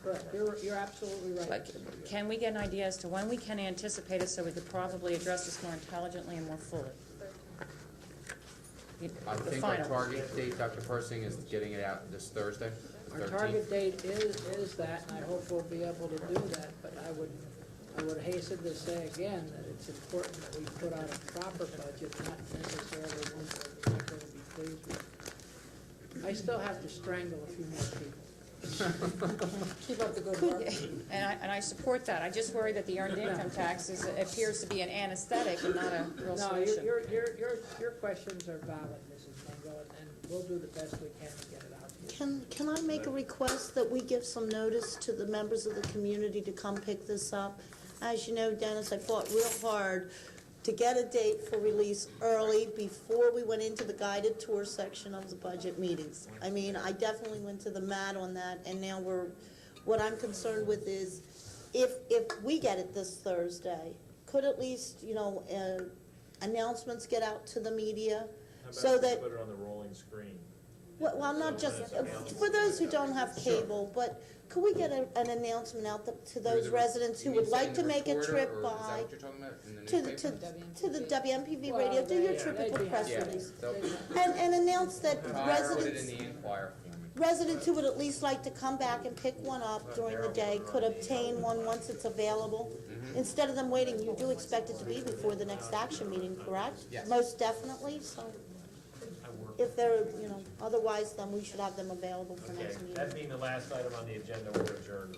Correct, you're absolutely right. But can we get an idea as to when we can anticipate it so we could probably address this more intelligently and more fully? I The think our final. target date, Dr. Persing, is getting it out this Thursday, the Our 13th. target date is that, and I hope we'll be able to do that, but I would hasten to say again that it's important that we put out a proper budget, not necessarily one that we're not going to be pleased with. I still have to strangle a few more people. Keep up the good work. And I support that. I just worry that the earned income tax appears to be an anesthetic and not a real No, solution. your questions are valid, Mrs. Mingo, and we'll do the best we can to get it out to you. Can I make a request that we give some notice to the members of the community to come pick this up? As you know, Dennis, I fought real hard to get a date for release early before we went into the guided tour section of the budget meetings. I mean, I definitely went to the mat on that, and now what I'm concerned with is if we get it this Thursday, could at least, announcements get out to the media so that. Put it on the rolling screen. Well, not just, for those who don't have cable, but could we get an announcement out to those residents who would like to make a trip by to the WMPV radio, do your typical press release, and announce that residents who would at least like to come back and pick one up during the day could obtain one once it's available, instead of them waiting. You do expect it to be before the next action meeting, correct? Yes. Most definitely, so if they're, otherwise, then we should have them available for Okay, next meeting. that being the last item on the agenda, we're adjourned.